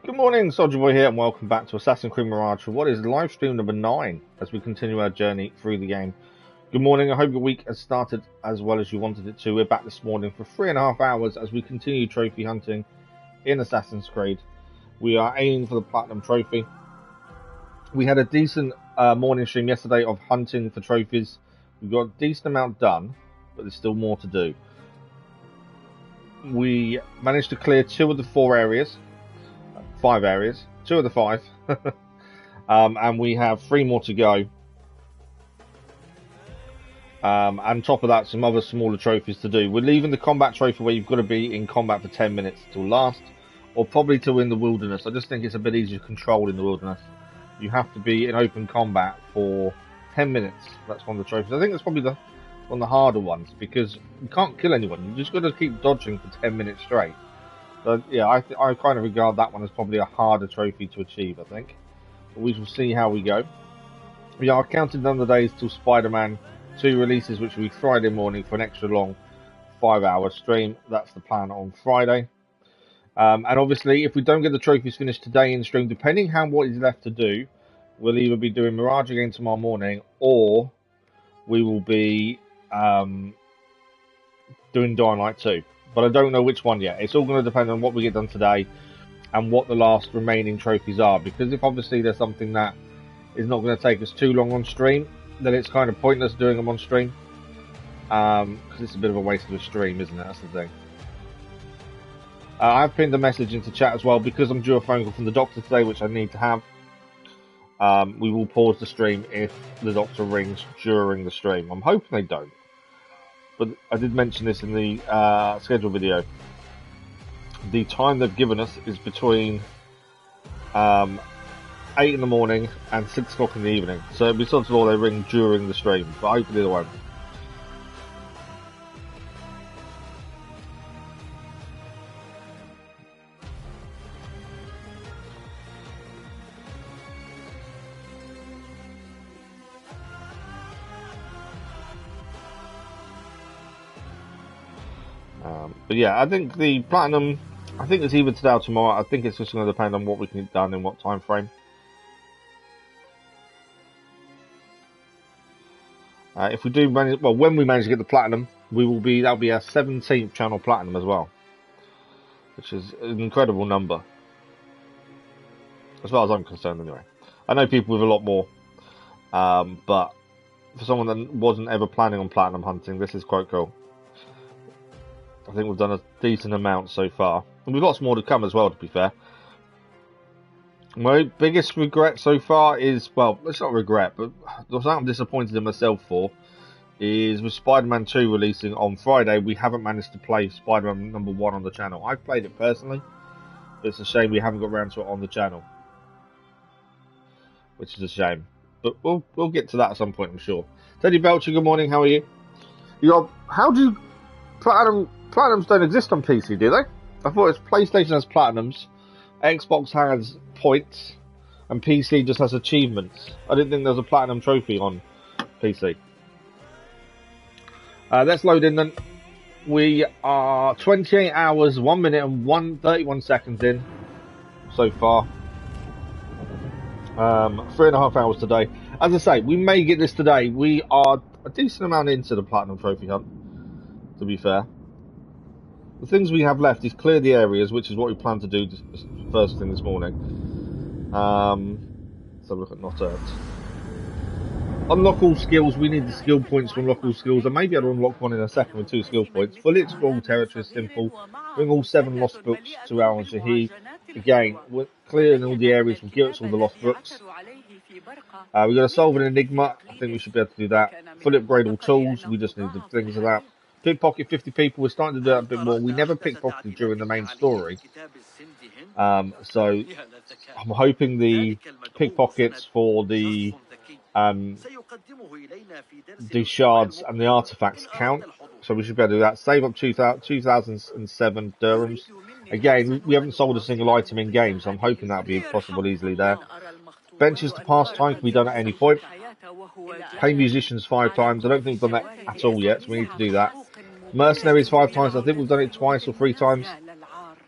Good morning, Soldier Boy here, and welcome back to Assassin's Creed Mirage for what is live stream number 9 as we continue our journey through the game. Good morning, I hope your week has started as well as you wanted it to. We're back this morning for 3.5 hours as we continue trophy hunting in Assassin's Creed. We are aiming for the Platinum Trophy. We had a decent morning stream yesterday of hunting for trophies. We got a decent amount done, but there's still more to do. We managed to clear 2 of the 4 areas. 5 areas, 2 of the 5, and we have 3 more to go. And on top of that, some other smaller trophies to do. We're leaving the combat trophy where you've got to be in combat for 10 minutes till last, or probably till in the wilderness. I just think it's a bit easier to control in the wilderness. You have to be in open combat for 10 minutes. That's one of the trophies. I think that's probably one of the harder ones because you can't kill anyone. You just got to keep dodging for 10 minutes straight. So, yeah, I kind of regard that one as probably a harder trophy to achieve, I think. But we shall see how we go. We are counting down the days till Spider-Man 2 releases, which will be Friday morning for an extra long 5-hour stream. That's the plan on Friday. And obviously, if we don't get the trophies finished today in stream, depending on what is left to do, we'll either be doing Mirage again tomorrow morning, or we will be doing Dying Light 2. But I don't know which one yet. It's all going to depend on what we get done today and what the last remaining trophies are. Because if obviously there's something that is not going to take us too long on stream, then it's kind of pointless doing them on stream. Because it's a bit of a waste of a stream, isn't it? That's the thing. I've pinned a message into chat as well because I'm due a phone call from the doctor today, which I need to have. We will pause the stream if the doctor rings during the stream. I'm hoping they don't. But I did mention this in the schedule video. The time they've given us is between 8 in the morning and 6 o'clock in the evening. So it'll be sort of all they ring during the stream, but hopefully they won't. But yeah, I think the Platinum, I think it's either today or tomorrow. I think it's just going to depend on what we can get done in what time frame. If we do manage, well, when we manage to get the Platinum, that'll be our 17th channel Platinum as well, which is an incredible number, as far as I'm concerned anyway. I know people with a lot more, but for someone that wasn't ever planning on Platinum hunting, this is quite cool. I think we've done a decent amount so far. And we've got some more to come as well, to be fair. My biggest regret so far is, well, it's not regret, but what I'm disappointed in myself for is with Spider-Man 2 releasing on Friday, we haven't managed to play Spider-Man number 1 on the channel. I've played it personally, but it's a shame we haven't got around to it on the channel. Which is a shame. But we'll get to that at some point, I'm sure. Teddy Belcher, good morning, how are you? How do you... Platinums don't exist on PC, do they? I thought it's PlayStation has Platinums, Xbox has points, and PC just has achievements. I didn't think there was a Platinum trophy on PC. Let's load in then. We are 28 hours, 1 minute and 31 seconds in so far. 3.5 hours today. As I say, we may get this today. We are a decent amount into the Platinum trophy hunt, to be fair. The things we have left is clear the areas, which is what we plan to do first thing this morning. Let's have a look at Not Earned. Unlock all skills. We need the skill points to unlock all skills. And maybe I'll unlock one in a second with 2 skill points. Fully explore all territory is simple. Bring all 7 lost books to Al Shahid. Again, we're clearing all the areas will give us all the lost books. We've got to solve an enigma. I think we should be able to do that. Fully upgrade all tools. We just need the things of that. Pickpocket 50 people, we're starting to do that a bit more. We never pickpocketed during the main story. So I'm hoping the pickpockets for the shards and the artifacts count. So we should be able to do that. Save up 2007 dirhams. Again, we haven't sold a single item in game, so I'm hoping that'll be possible easily there. Benches to pass time can be done at any point. Pay musicians 5 times. I don't think we've done that at all yet, so we need to do that. Mercenaries 5 times. I think we've done it twice or 3 times.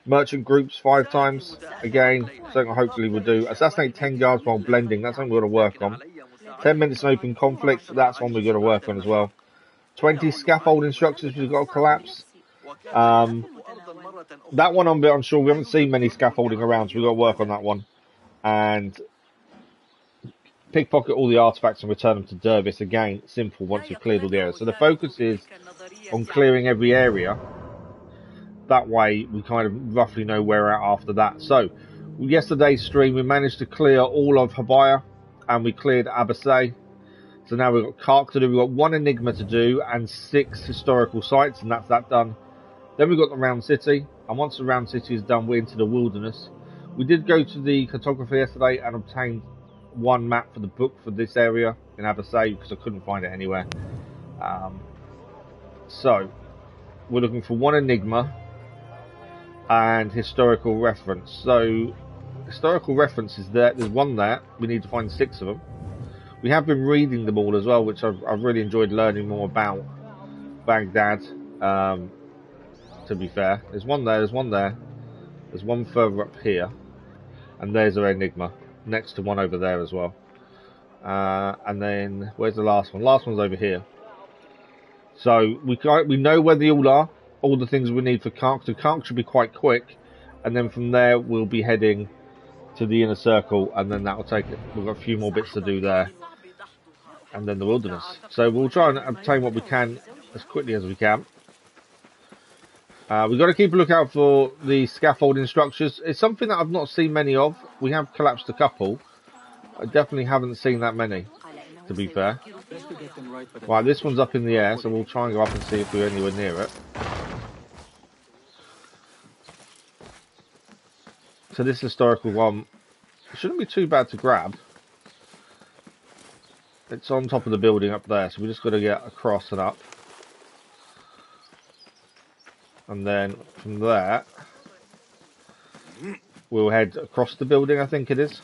Merchant groups 5 times. Again, something hopefully we'll do. Assassinate 10 guards while blending. That's something we've got to work on. 10 minutes in open conflict. That's one we've got to work on as well. 20 scaffolding structures we've got to collapse. That one I'm a bit unsure. We haven't seen many scaffolding around, so we've got to work on that one. And pickpocket all the artifacts and return them to Dervis. Again, simple once you've cleared all the areas. So the focus is on clearing every area. That way we kind of roughly know where we're at after that. So yesterday's stream we managed to clear all of Habaya and we cleared Odyssey. So now we've got Kark to do, we've got 1 enigma to do and 6 historical sites, and that's that done. Then we've got the round city, and once the round city is done we're into the wilderness. We did go to the cartographer yesterday and obtained 1 map for the book for this area in Odyssey because I couldn't find it anywhere. So we're looking for 1 enigma and historical reference. So historical reference is there. There's 1 there. We need to find 6 of them. We have been reading them all as well, which I've really enjoyed learning more about Baghdad. To be fair, there's 1 there. There's 1 there. There's 1 further up here, and there's our enigma next to 1 over there as well. And then where's the last one? Last one's over here. So we know where they all are. All the things we need for Kark. So Kark should be quite quick, and then from there we'll be heading to the inner circle, and then that will take it. We've got a few more bits to do there, and then the wilderness. So we'll try and obtain what we can as quickly as we can. We've got to keep a lookout for the scaffolding structures. It's something that I've not seen many of. We have collapsed a couple. I definitely haven't seen that many, to be fair. Right, this one's up in the air, so we'll try and go up and see if we're anywhere near it. So this historical one shouldn't be too bad to grab. It's on top of the building up there, so we just got to get across and up. And then from there, we'll head across the building, I think it is.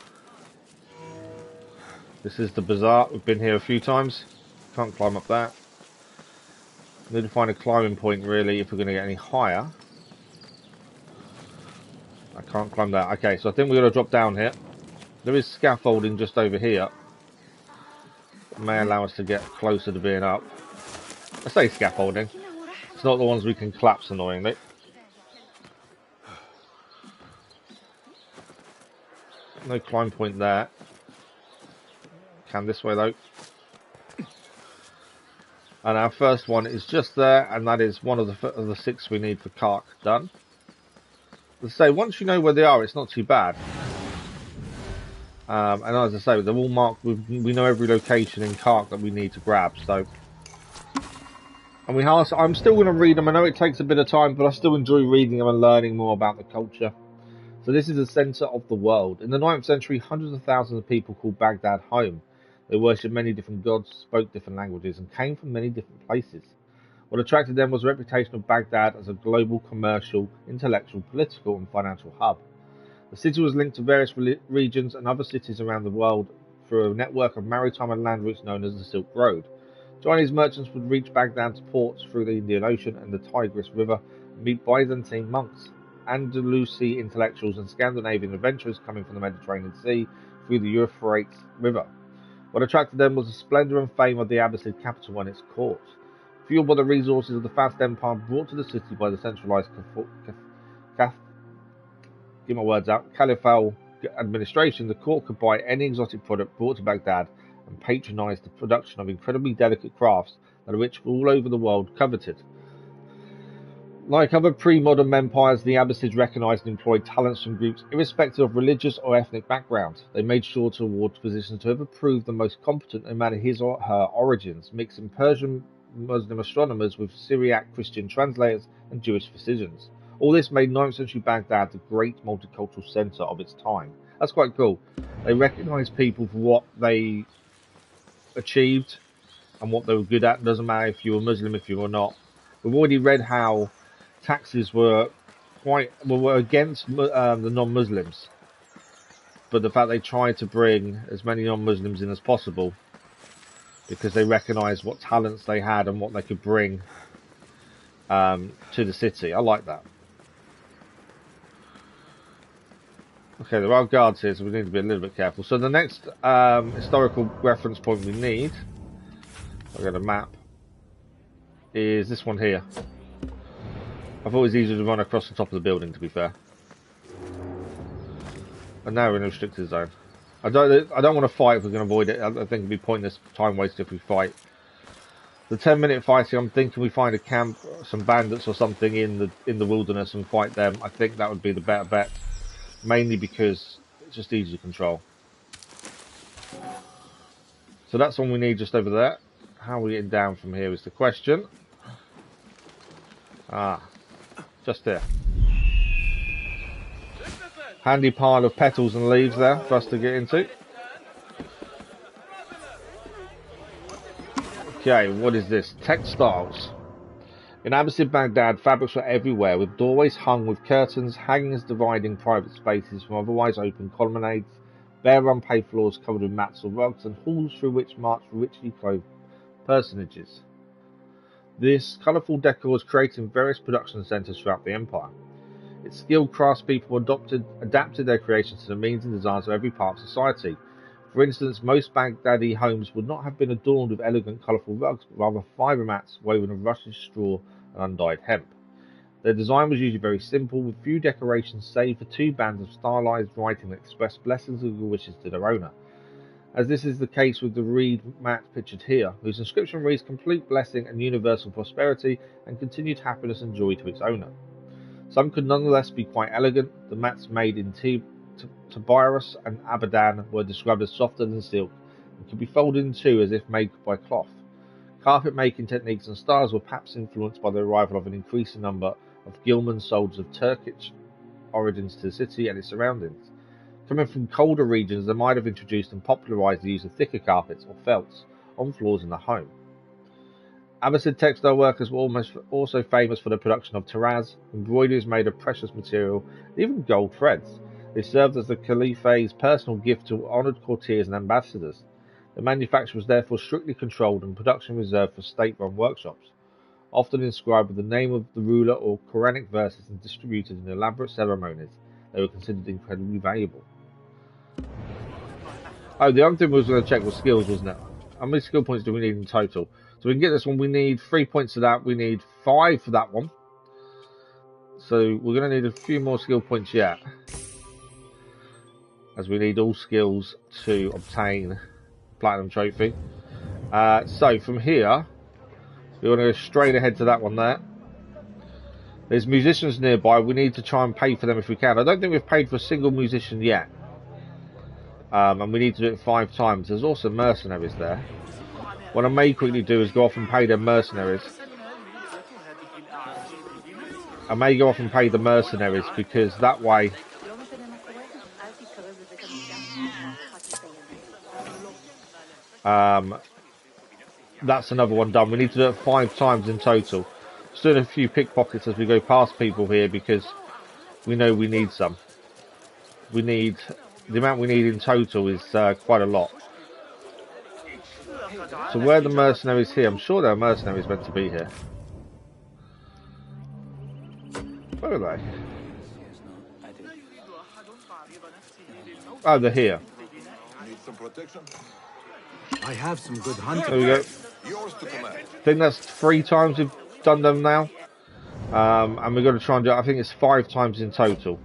This is the bazaar. We've been here a few times. Can't climb up that. Need to find a climbing point, really, if we're going to get any higher. I can't climb that. Okay, so I think we're going to drop down here. There is scaffolding just over here. That may allow us to get closer to being up. I say scaffolding. It's not the ones we can collapse, annoyingly. No climb point there. Can this way, though. And our first one is just there, and that is one of the 6 we need for Kark done. As I say, once you know where they are, it's not too bad. And as I say, they're all marked. We know every location in Kark that we need to grab. So, and I'm still going to read them. I know it takes a bit of time, but I still enjoy reading them and learning more about the culture. So this is the centre of the world. In the 9th century, hundreds of thousands of people called Baghdad home. They worshipped many different gods, spoke different languages, and came from many different places. What attracted them was the reputation of Baghdad as a global commercial, intellectual, political, and financial hub. The city was linked to various regions and other cities around the world through a network of maritime and land routes known as the Silk Road. Chinese merchants would reach Baghdad's ports through the Indian Ocean and the Tigris River and meet Byzantine monks, Andalusi intellectuals, and Scandinavian adventurers coming from the Mediterranean Sea through the Euphrates River. What attracted them was the splendour and fame of the Abbasid capital and its court. Fueled by the resources of the vast empire brought to the city by the centralised Caliphal administration, the court could buy any exotic product brought to Baghdad and patronise the production of incredibly delicate crafts that the rich all over the world coveted. Like other pre-modern empires, the Abbasids recognised and employed talents from groups irrespective of religious or ethnic background. They made sure to award positions to whoever proved the most competent no matter his or her origins, mixing Persian Muslim astronomers with Syriac Christian translators and Jewish physicians. All this made 9th century Baghdad the great multicultural centre of its time. That's quite cool. They recognised people for what they achieved and what they were good at. It doesn't matter if you were Muslim, if you were not. We've already read how taxes were against the non-Muslims, but the fact they tried to bring as many non-Muslims in as possible because they recognised what talents they had and what they could bring to the city. I like that. Okay, there are guards here, so we need to be a little bit careful. So the next historical reference point we need, I've got a map, is this one here. I thought it was easier to run across the top of the building, to be fair. And now we're in a restricted zone. I don't want to fight if we can avoid it. I think it'd be pointless time waste if we fight. The 10-minute fighting, I'm thinking we find a camp, some bandits or something in the wilderness and fight them. I think that would be the better bet, mainly because it's just easy to control. So that's all we need just over there. How are we getting down from here is the question. Ah, just there. Handy pile of petals and leaves there for us to get into. Okay, what is this? Textiles. In Abbasid Baghdad, fabrics were everywhere, with doorways hung with curtains, hangings dividing private spaces from otherwise open colonnades, bare unpaved floors covered with mats or rugs, and halls through which marched richly clothed personages. This colourful decor was created in various production centres throughout the empire. Its skilled craftspeople adapted their creations to the means and desires of every part of society. For instance, most Baghdadi homes would not have been adorned with elegant, colourful rugs, but rather fibre mats woven of russet straw and undyed hemp. Their design was usually very simple, with few decorations save for 2 bands of stylised writing that expressed blessings and good wishes to their owner. As this is the case with the reed mat pictured here, whose inscription reads complete blessing and universal prosperity and continued happiness and joy to its owner. Some could nonetheless be quite elegant. The mats made in Tiberias and Abadan were described as softer than silk and could be folded in two as if made by cloth. Carpet making techniques and styles were perhaps influenced by the arrival of an increasing number of Gilman soldiers of Turkish origins to the city and its surroundings. Coming from colder regions, they might have introduced and popularised the use of thicker carpets or felts on floors in the home. Abbasid textile workers were also famous for the production of taraz, embroideries made of precious material, and even gold threads. They served as the Caliph's personal gift to honoured courtiers and ambassadors. The manufacture was therefore strictly controlled and production reserved for state-run workshops, often inscribed with the name of the ruler or Quranic verses and distributed in elaborate ceremonies. They were considered incredibly valuable. Oh, the other thing we was going to check was skills, wasn't it? How many skill points do we need in total? So we can get this one, we need 3 points for that, we need 5 for that one. So we're going to need a few more skill points yet, as we need all skills to obtain Platinum Trophy. So from here, we want to go straight ahead to that one there. There's musicians nearby, we need to try and pay for them if we can. I don't think we've paid for a single musician yet. And we need to do it 5 times. There's also mercenaries there. What I may quickly do is go off and pay the mercenaries. I may go off and pay the mercenaries because that way that's another one done. We need to do it 5 times in total. Just doing a few pickpockets as we go past people here because we know we need some. The amount we need in total is quite a lot. So where are the mercenaries here? I'm sure there are mercenaries meant to be here. Where are they? Oh, they're here. I have some good hunting. There we go. I think that's 3 times we've done them now. And we're going to try and do it. I think it's 5 times in total.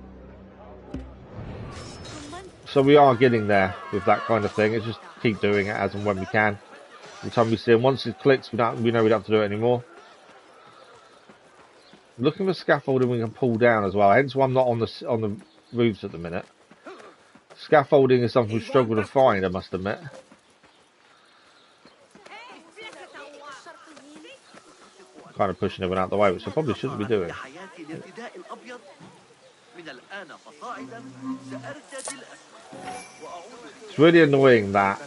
So we are getting there with that kind of thing. It's just keep doing it as and when we can. Every time we see them, once it clicks, we know we don't have to do it anymore. Looking for scaffolding we can pull down as well. Hence why I'm not on the roofs at the minute. Scaffolding is something we struggle to find, I must admit. Kind of pushing everyone out the way, which I probably shouldn't be doing. It's really annoying that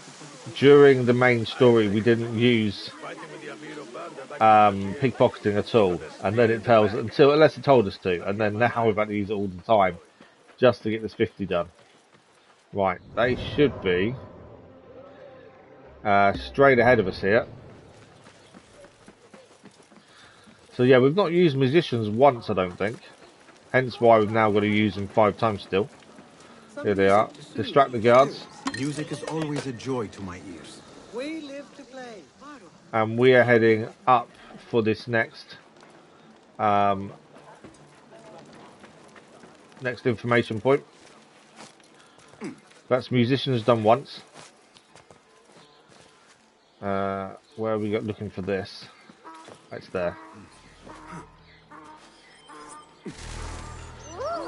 during the main story we didn't use pickpocketing at all, and then it tells unless it told us to, and then now we've had to use it all the time just to get this 50 done. Right, they should be straight ahead of us here. So yeah, we've not used musicians once, I don't think. Hence why we've now got to use them 5 times still. Here they are. Distract the guards. Music is always a joy to my ears. We live to play. And we are heading up for this next next information point. That's musicians done once. Where are we looking for this? It's there.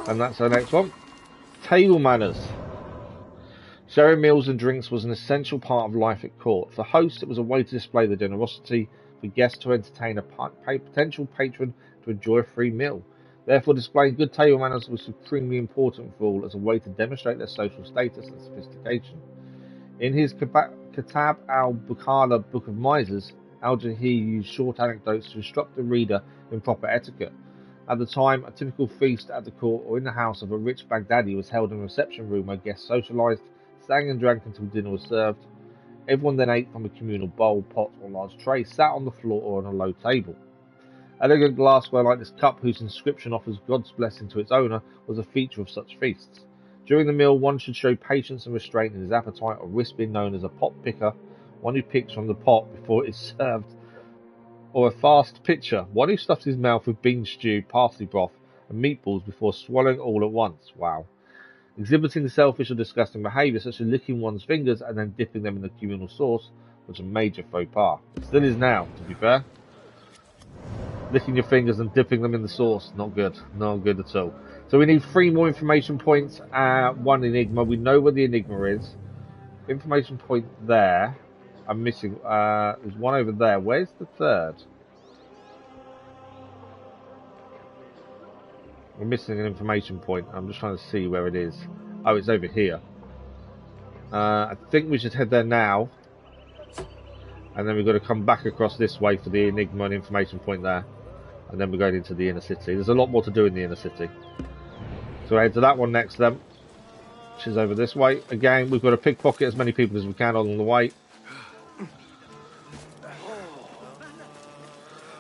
And that's our next one. Table manners. Sharing meals and drinks was an essential part of life at court. For hosts, it was a way to display the generosity for guests to entertain a potential patron to enjoy a free meal. Therefore, displaying good table manners was supremely important for all as a way to demonstrate their social status and sophistication. In his Kitab al-Bukhara Book of Misers, Al-Jahi used short anecdotes to instruct the reader in proper etiquette. At the time, a typical feast at the court or in the house of a rich Baghdadi was held in a reception room where guests socialized, sang and drank until dinner was served. Everyone then ate from a communal bowl, pot, or large tray, sat on the floor or on a low table. Elegant glassware like this cup, whose inscription offers God's blessing to its owner, was a feature of such feasts. During the meal, one should show patience and restraint in his appetite, or risk being known as a pot picker, one who picks from the pot before it is served, or a fast pitcher, one who stuffs his mouth with bean stew, parsley broth, and meatballs before swallowing all at once. Wow. Exhibiting selfish or disgusting behaviour, such as licking one's fingers and then dipping them in the communal sauce, was a major faux pas. It still is now, to be fair. Licking your fingers and dipping them in the sauce, not good. Not good at all. So we need 3 more information points, 1 enigma. We know where the enigma is. Information point there. I'm missing. There's one over there. Where's the third? We're missing an information point. I'm just trying to see where it is. Oh, it's over here. I think we should head there now. And then we've got to come back across this way for the enigma and information point there. And then we're going into the inner city. There's a lot more to do in the inner city. So I head to that one next then, which is over this way. Again, we've got to pickpocket as many people as we can along the way.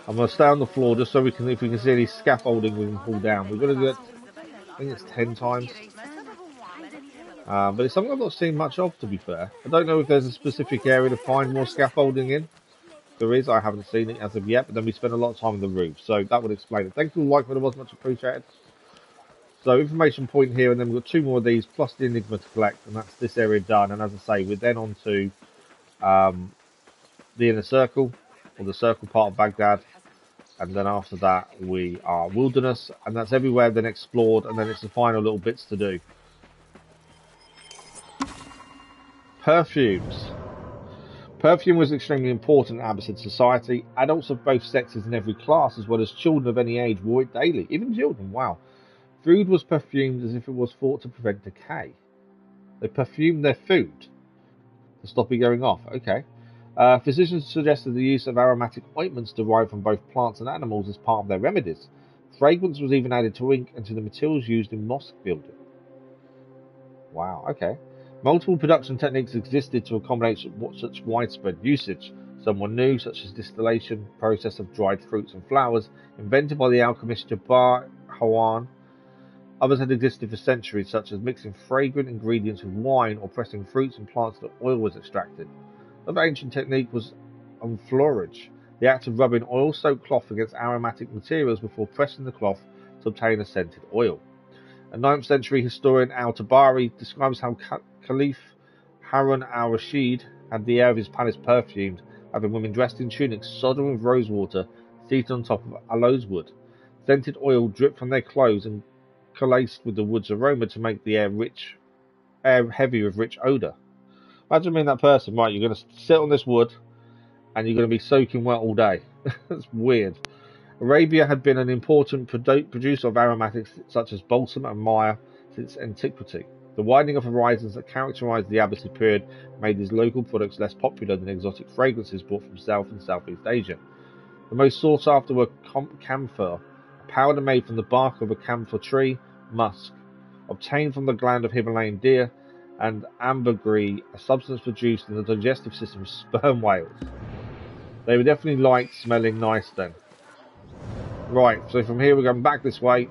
I'm going to stay on the floor just so we can, if we can see any scaffolding, we can pull down. We've got to do it, I think it's 10 times. But it's something I've not seen much of, to be fair. I don't know if there's a specific area to find more scaffolding in. There is, I haven't seen it as of yet, but then we spend a lot of time on the roof, so that would explain it. Thank you for the like, but it was much appreciated. So information point here, and then we've got 2 more of these, plus the enigma to collect, and that's this area done. And as I say, we're then on to the inner circle, or the circle part of Baghdad, and then after that we are wilderness, and that's everywhere then explored, and then it's the final little bits to do. Perfumes. Perfume was extremely important in Abbasid society. Adults of both sexes in every class, as well as children of any age, wore it daily. Even children, wow. Food was perfumed as if it was thought to prevent decay. They perfumed their food to stop it going off. Okay. Physicians suggested the use of aromatic ointments derived from both plants and animals as part of their remedies. Fragrance was even added to ink and to the materials used in mosque building. Wow, okay. Multiple production techniques existed to accommodate such widespread usage. Some were new, such as distillation, process of dried fruits and flowers, invented by the alchemist Jabbar Hawan. Others had existed for centuries, such as mixing fragrant ingredients with wine or pressing fruits and plants that oil was extracted. Another ancient technique was enfleurage, the act of rubbing oil-soaked cloth against aromatic materials before pressing the cloth to obtain a scented oil. A 9th century historian al-Tabari describes how Caliph Harun al-Rashid had the air of his palace perfumed, having women dressed in tunics sodden with rosewater, seated on top of aloes wood. Scented oil dripped from their clothes and coalesced with the wood's aroma to make the air heavy with rich odour. Imagine being that person, right, you're going to sit on this wood and you're going to be soaking wet all day. That's weird. Arabia had been an important producer of aromatics such as balsam and myrrh since antiquity. The widening of horizons that characterized the Abbasid period made these local products less popular than exotic fragrances brought from South and Southeast Asia. The most sought after were camphor, a powder made from the bark of a camphor tree, musk, obtained from the gland of Himalayan deer, and ambergris, a substance produced in the digestive system of sperm whales. They were definitely light, smelling nice then. Right, so from here we're going back this way.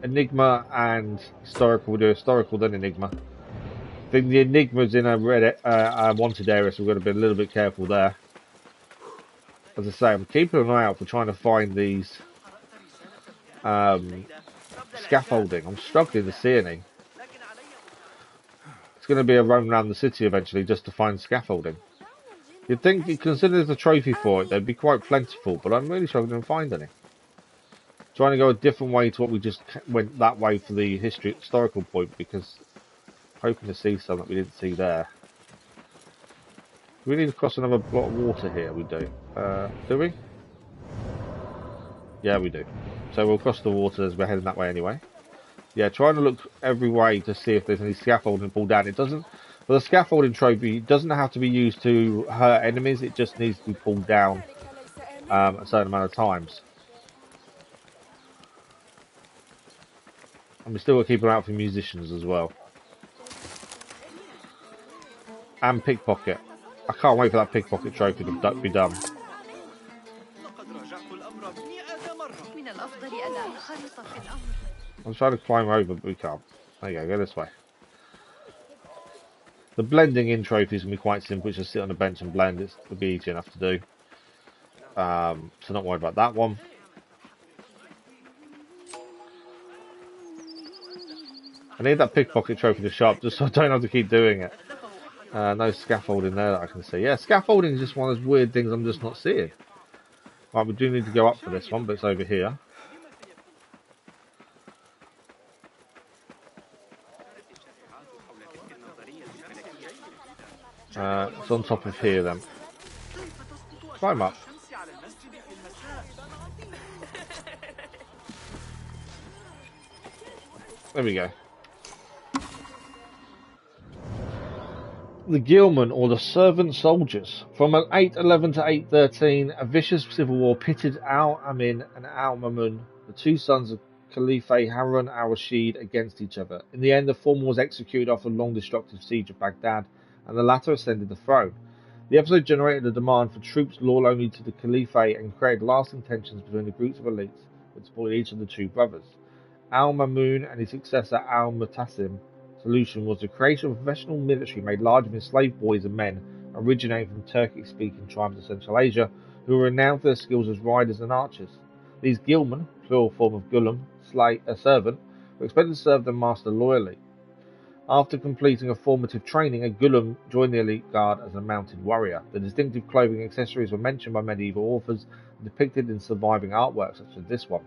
Enigma and historical. We'll do historical then enigma. I think the enigma's in a wanted area, so we've got to be a little bit careful there. As I say, I'm keeping an eye out for trying to find these scaffolding. I'm struggling to see any. It's going to be a run around the city eventually just to find scaffolding. You'd think, consider there's a trophy for it, they'd be quite plentiful, but I'm really struggling to find any. Trying to go a different way to what we just went that way for the historical point, because hoping to see something we didn't see there. Do we need to cross another block of water here? We do. Do we? Yeah, we do. So we'll cross the water as we're heading that way anyway. Yeah, trying to look every way to see if there's any scaffolding pulled down. It doesn't. Well, the scaffolding trophy doesn't have to be used to hurt enemies. It just needs to be pulled down a certain amount of times. And we still got to keep an eye out for musicians as well. And pickpocket. I can't wait for that pickpocket trophy to be done. I'm trying to climb over, but we can't. There you go, go this way. The blending in trophies can be quite simple. Just sit on the bench and blend. It'll be easy enough to do. So not worried about that one. I need that pickpocket trophy to show up just so I don't have to keep doing it. No scaffolding there that I can see. Yeah, scaffolding is just one of those weird things I'm just not seeing. Right, we do need to go up for this one, but it's over here. It's on top of here then. Climb up. There we go. The Guildsmen, or the Servant Soldiers. From 811 to 813, a vicious civil war pitted Al-Amin and Al-Mamun, the two sons of Caliph Harun al-Rashid, against each other. In the end, the former was executed after a long destructive siege of Baghdad, and the latter ascended the throne. The episode generated a demand for troops loyal only to the Caliphate and created lasting tensions between the groups of elites that supported each of the two brothers. Al-Mamun and his successor Al-Mutasim solution was the creation of a professional military made large of enslaved boys and men originating from Turkic-speaking tribes of Central Asia who were renowned for their skills as riders and archers. These Guildsmen, plural form of Gulam, servant, were expected to serve their master loyally. After completing a formative training, a Gulam joined the elite guard as a mounted warrior. The distinctive clothing and accessories were mentioned by medieval authors and depicted in surviving artworks such as this one.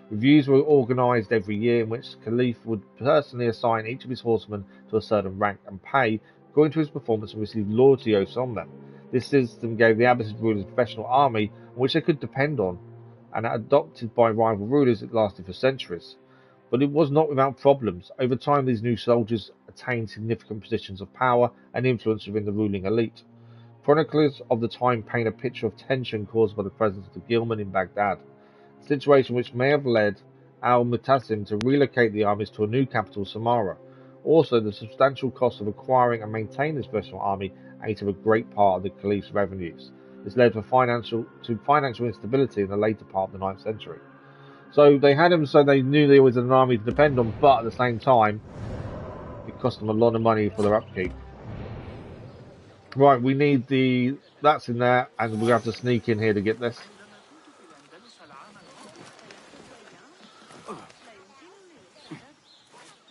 Reviews were organised every year in which the Caliph would personally assign each of his horsemen to a certain rank and pay according to his performance and receive loyalty oaths from them. This system gave the Abbasid rulers a professional army on which they could depend on, and adopted by rival rulers, it lasted for centuries. But it was not without problems. Over time, these new soldiers attained significant positions of power and influence within the ruling elite. Chroniclers of the time paint a picture of tension caused by the presence of the Guildsmen in Baghdad, a situation which may have led Al-Mutasim to relocate the armies to a new capital, Samarra. Also, the substantial cost of acquiring and maintaining this professional army ate up a great part of the Caliph's revenues. This led to financial instability in the later part of the 9th century. So they had them so they knew there was an army to depend on, but at the same time, it cost them a lot of money for their upkeep. Right, we need that's in there, and we have to sneak in here to get this.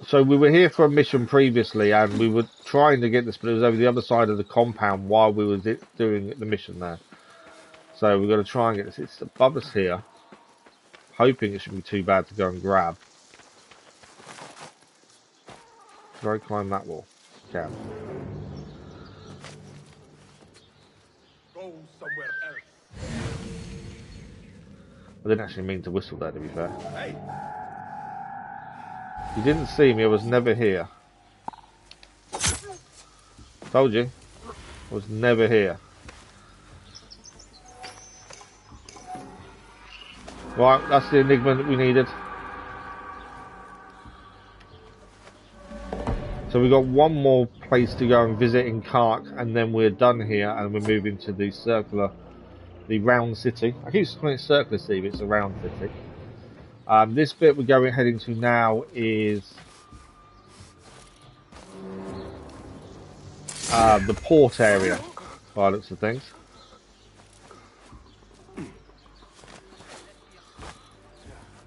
So we were here for a mission previously, and we were trying to get this, but it was over the other side of the compound while we were doing the mission there. So we've got to try and get this. It's above us here. Hoping it shouldn't be too bad to go and grab. Can I climb that wall? Can. Go somewhere else. I didn't actually mean to whistle there, to be fair. Hey. You didn't see me, I was never here. Told you. I was never here. Right, that's the enigma that we needed. So we've got one more place to go and visit in Kark, and then we're done here, and we're moving to the round city. I keep calling it circular city, but it's a round city. This bit we're heading to now is the port area, by the looks of things.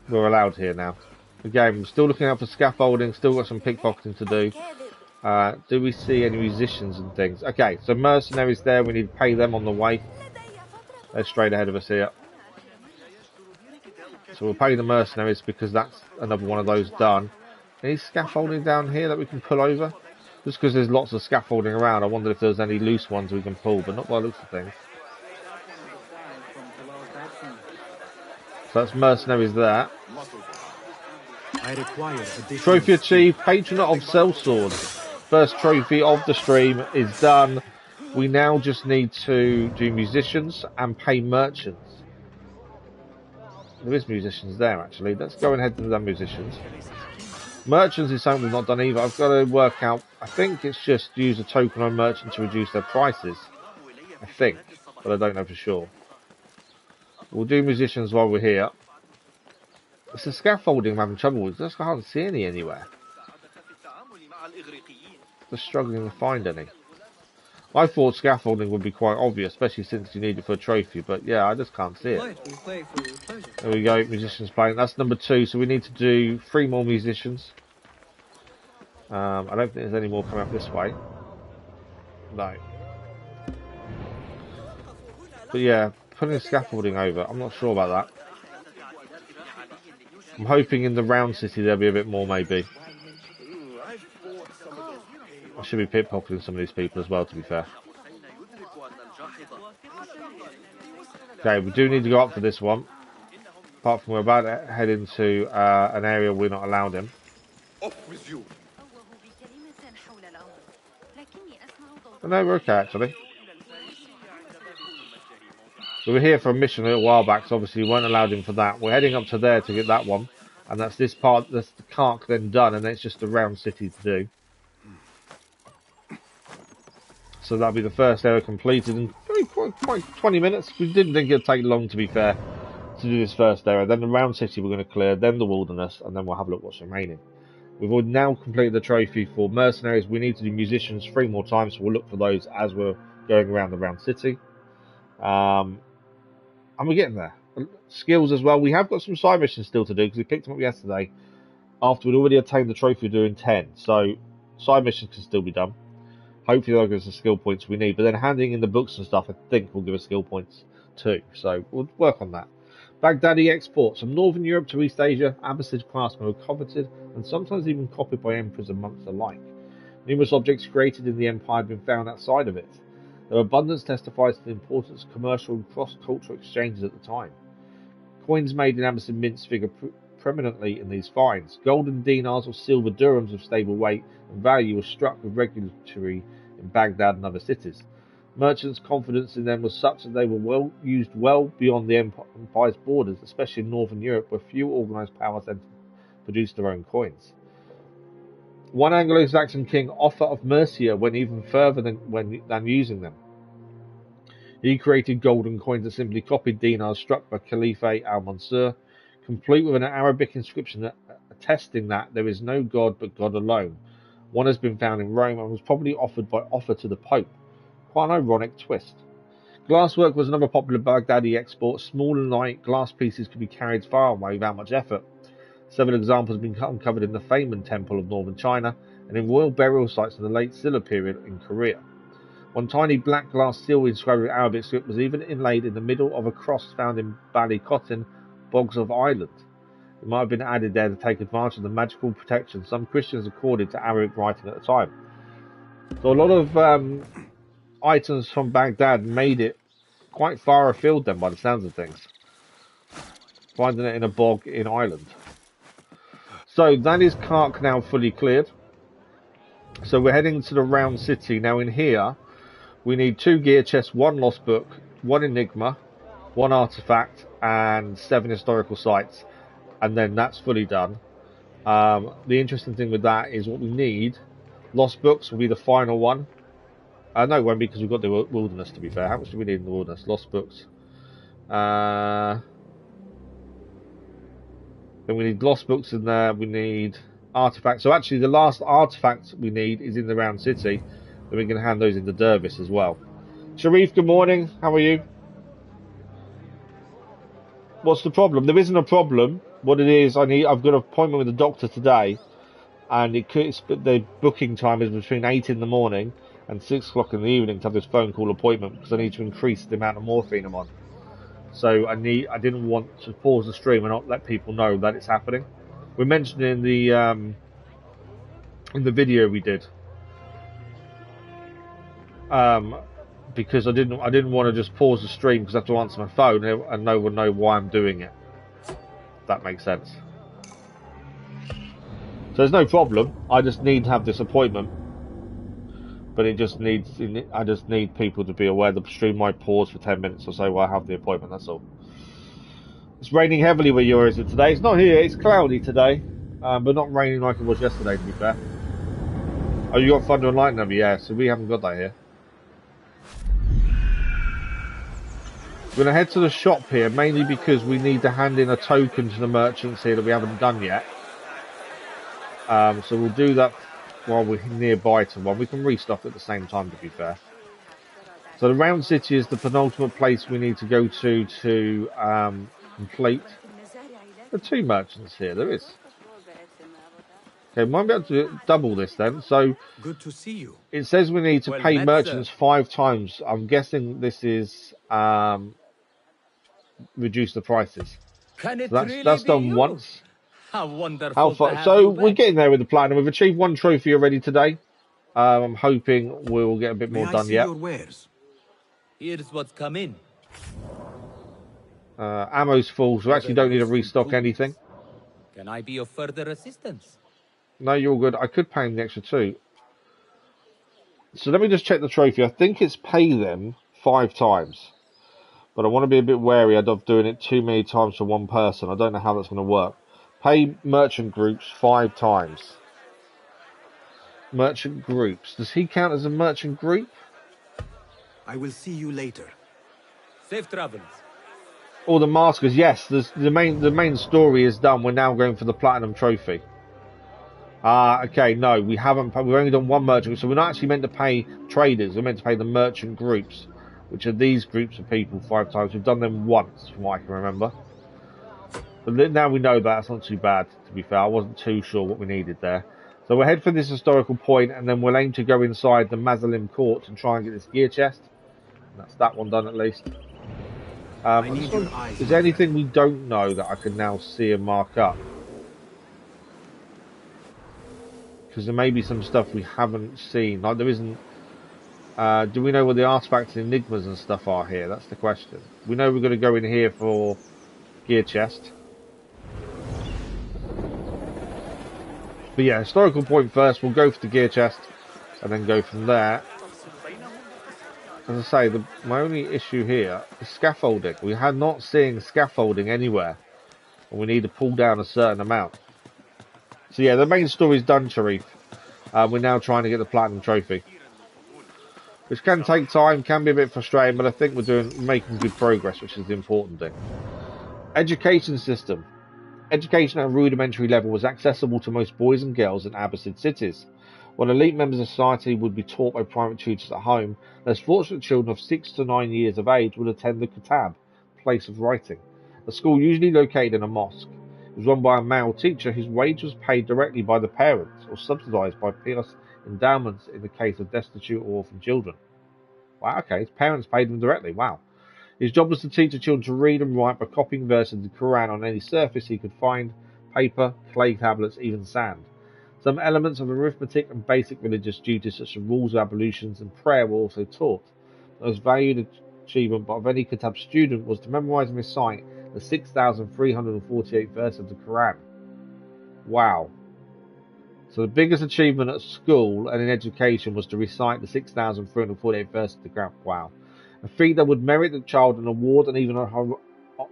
We're allowed here now. Again, we're still looking out for scaffolding, still got some pickpocketing to do. Do we see any musicians and things? Okay, so mercenaries there, we need to pay them on the way. They're straight ahead of us here. So we'll pay the mercenaries because that's another one of those done. Any scaffolding down here that we can pull over? Just because there's lots of scaffolding around, I wondered if there's any loose ones we can pull, but not by the looks of things. So that's mercenaries there. I require Trophy achieved, Patron of Sellsword. First trophy of the stream is done. We now just need to do musicians and pay merchants. There is musicians there actually. Let's go ahead and do musicians. Merchants is something we've not done either. I've got to work out, I think it's just use a token on merchant to reduce their prices. I think, but I don't know for sure. We'll do musicians while we're here. It's the scaffolding I'm having trouble with. I just can't see any anywhere. Just struggling to find any. I thought scaffolding would be quite obvious, especially since you need it for a trophy, but yeah, I just can't see it. There we go, musicians playing. That's number 2, so we need to do 3 more musicians. I don't think there's any more coming up this way. No. But yeah, putting scaffolding over, I'm not sure about that. I'm hoping in the round city there'll be a bit more, maybe. I should be pickpocketing some of these people as well, to be fair. Okay, we do need to go up for this one. Apart from we're about to head into an area we're not allowed in. Off with you. But no, we're okay, actually. So we're here for a mission a little while back, so obviously we weren't allowed in for that. We're heading up to there to get that one. And that's this part, that's the Kark then done, and then it's just the round city to do. So that'll be the first area completed in quite 20 minutes. We didn't think it'd take long, to be fair, to do this first area. Then the round city we're going to clear, then the wilderness, and then we'll have a look what's remaining. We've now completed the trophy for mercenaries. We need to do musicians 3 more times, so we'll look for those as we're going around the round city. And we're getting there. Skills as well. We have got some side missions still to do because we picked them up yesterday after we'd already attained the trophy of doing 10. So side missions can still be done. Hopefully they'll give us the skill points we need. But then handing in the books and stuff, I think will give us skill points too. So we'll work on that. Baghdadi exports from Northern Europe to East Asia. Abbasid craftsmen were coveted and sometimes even copied by emperors and monks alike. Numerous objects created in the empire have been found outside of it. Their abundance testifies to the importance of commercial and cross-cultural exchanges at the time. Coins made in Abbasid mints figure prominently in these finds. Golden dinars or silver dirhams of stable weight and value were struck with regularity in Baghdad and other cities. Merchants' confidence in them was such that they were used well beyond the empire's borders, especially in Northern Europe, where few organised power centres produced their own coins. One Anglo-Saxon king offer of Mercia went even further than using them. He created golden coins that simply copied dinars struck by Caliph al-Mansur, complete with an Arabic inscription attesting that there is no god but God alone. One has been found in Rome and was probably offered by offer to the Pope. Quite an ironic twist. Glasswork was another popular Baghdadi export. Small and light glass pieces could be carried far away without much effort. Several examples have been uncovered in the Famen Temple of northern China and in royal burial sites in the late Silla period in Korea. One tiny black glass seal inscribed with Arabic script was even inlaid in the middle of a cross found in Ballycotton, Bogs of Ireland. It might have been added there to take advantage of the magical protection some Christians accorded to Arabic writing at the time. So a lot of items from Baghdad made it quite far afield then by the sounds of things. Finding it in a bog in Ireland. So that is Kark now fully cleared. So we're heading to the round city. Now in here we need 2 gear chests, 1 lost book, 1 enigma, 1 artifact and 7 historical sites. And then that's fully done. The interesting thing with that is what we need. Lost books will be the final one. No, it won't be because we've got the wilderness, to be fair. How much do we need in the wilderness? Lost books. Then we need lost books in there. We need artifacts. So actually, the last artifact we need is in the round city. Then we can hand those into Dervis as well. Sharif, good morning. How are you? What's the problem? There isn't a problem. What it is, I've got an appointment with the doctor today, and the booking time is between 8 in the morning and 6 o'clock in the evening to have this phone call appointment because I need to increase the amount of morphine I'm on. So I didn't want to pause the stream and not let people know that it's happening. We mentioned in the video we did, because I didn't want to just pause the stream because I have to answer my phone and no one know why I'm doing it. If that makes sense. So there's no problem. I just need to have this appointment, but I just need people to be aware the stream might pause for 10 minutes or so while I have the appointment. That's all. It's raining heavily where you are, is it today? It's not here. It's cloudy today, but not raining like it was yesterday, to be fair. Oh, you got Thunder and Lightning over? Yeah, so we haven't got that here. We're going to head to the shop here, mainly because we need to hand in a token to the merchants here that we haven't done yet. So we'll do that while we're nearby to one. We can restock at the same time, to be fair. So the round city is the penultimate place we need to go to complete. There are 2 merchants here. There is. Okay, might be able to double this then. So Good to see you. It says we need to pay merchants 5 times. I'm guessing this is reduce the prices. Can it So really that's be done you? once. How wonderful How to far? have So you we're back. getting there with the platinum. We've achieved 1 trophy already today. I'm hoping we'll get a bit more May I done see yet. your wares? Here's what's come in. Ammo's full, so we actually don't need to restock anything. Can I be of further assistance? No, you're all good. I could pay him the extra 2. So let me just check the trophy. I think it's pay them 5 times. But I want to be a bit wary of doing it too many times for one person. I don't know how that's going to work. Pay merchant groups 5 times. Merchant groups. Does he count as a merchant group? I will see you later. Safe travels. Or the maskers? Yes. The main story is done. We're now going for the platinum trophy. Okay. No, we haven't. We've only done 1 merchant, so we're not actually meant to pay traders. We're meant to pay the merchant groups, which are these groups of people 5 times. We've done them once, from what I can remember. But now we know that. That's not too bad, to be fair. I wasn't too sure what we needed there. So we'll head for this historical point, and then we'll aim to go inside the Mazalim court and try and get this gear chest. And that's that one done at least. Is there anything we don't know that I can now see and mark up? Because there may be some stuff we haven't seen. Like there isn't. Do we know what the artifacts and enigmas and stuff are here? That's the question. We know we're going to go in here for gear chest. But yeah, historical point first. We'll go for the gear chest and then go from there. As I say, my only issue here is scaffolding. We had not seen scaffolding anywhere, and we need to pull down a certain amount. So yeah, the main story's done, Sharif. We're now trying to get the platinum trophy, which can take time, can be a bit frustrating, but I think we're making good progress, which is the important thing. Education system. Education at a rudimentary level was accessible to most boys and girls in Abbasid cities. While elite members of society would be taught by private tutors at home, less fortunate children of 6 to 9 years of age would attend the Kitab, place of writing, a school usually located in a mosque. It was run by a male teacher whose wage was paid directly by the parents or subsidised by pious endowments in the case of destitute or orphan children. Wow, okay, his parents paid him directly, wow. His job was to teach the children to read and write by copying verses of the Quran on any surface he could find: paper, clay tablets, even sand. Some elements of arithmetic and basic religious duties such as rules of ablutions and prayer were also taught. The most valued achievement of any Kitab student was to memorise and recite the 6,348 verses of the Quran. Wow. So the biggest achievement at school and in education was to recite the 6,348 verses of the Quran. Wow. A feat that would merit the child an award and even an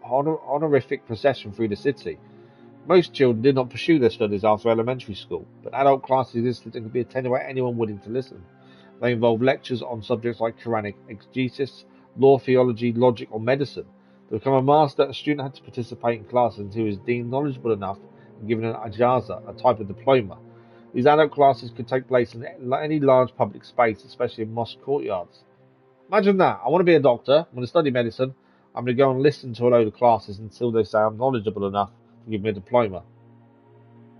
honorific procession through the city. Most children did not pursue their studies after elementary school, but adult classes existed and could be attended by anyone willing to listen. They involved lectures on subjects like Quranic exegesis, law, theology, logic, or medicine. To become a master, a student had to participate in classes until he was deemed knowledgeable enough and given an ijaza, a type of diploma. These adult classes could take place in any large public space, especially in mosque courtyards. Imagine that. I want to be a doctor. I want to study medicine. I'm going to go and listen to a load of classes until they say I'm knowledgeable enough to give me a diploma.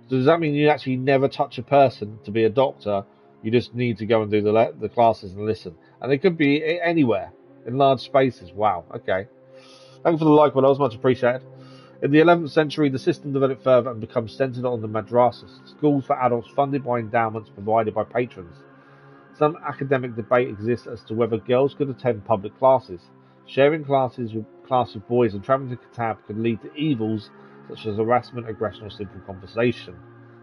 So does that mean you actually never touch a person to be a doctor? You just need to go and do the classes and listen. And they could be anywhere, in large spaces. Wow, okay. Thank you for the like, well, that was much appreciated. In the 11th century, the system developed further and became centered on the madrasas, schools for adults funded by endowments provided by patrons. Some academic debate exists as to whether girls could attend public classes. Sharing classes with boys and traveling to Kitab could lead to evils such as harassment, aggression, or simple conversation.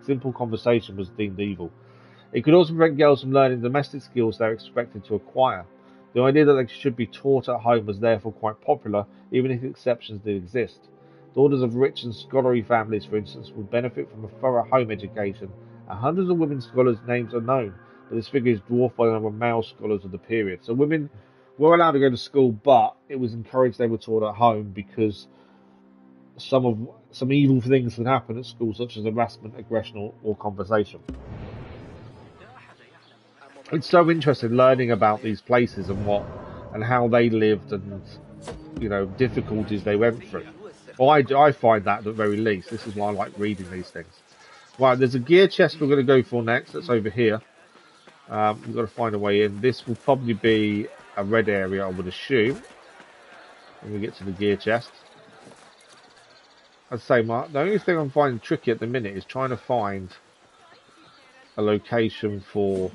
Simple conversation was deemed evil. It could also prevent girls from learning domestic skills they are expected to acquire. The idea that they should be taught at home was therefore quite popular, even if exceptions did exist. Daughters of rich and scholarly families, for instance, would benefit from a thorough home education, and hundreds of women scholars' names are known, but this figure is dwarfed by the number of male scholars of the period. So women were allowed to go to school, but it was encouraged they were taught at home because some evil things can happen at school, such as harassment, aggression, or conversation. It's so interesting learning about these places and how they lived and difficulties they went through. Well, I find that at the very least. This is why I like reading these things. Right, there's a gear chest we're going to go for next. That's over here. We've got to find a way in. This will probably be a red area, I would assume, when we get to the gear chest. I'd say, Mark, the only thing I'm finding tricky at the minute is trying to find a location for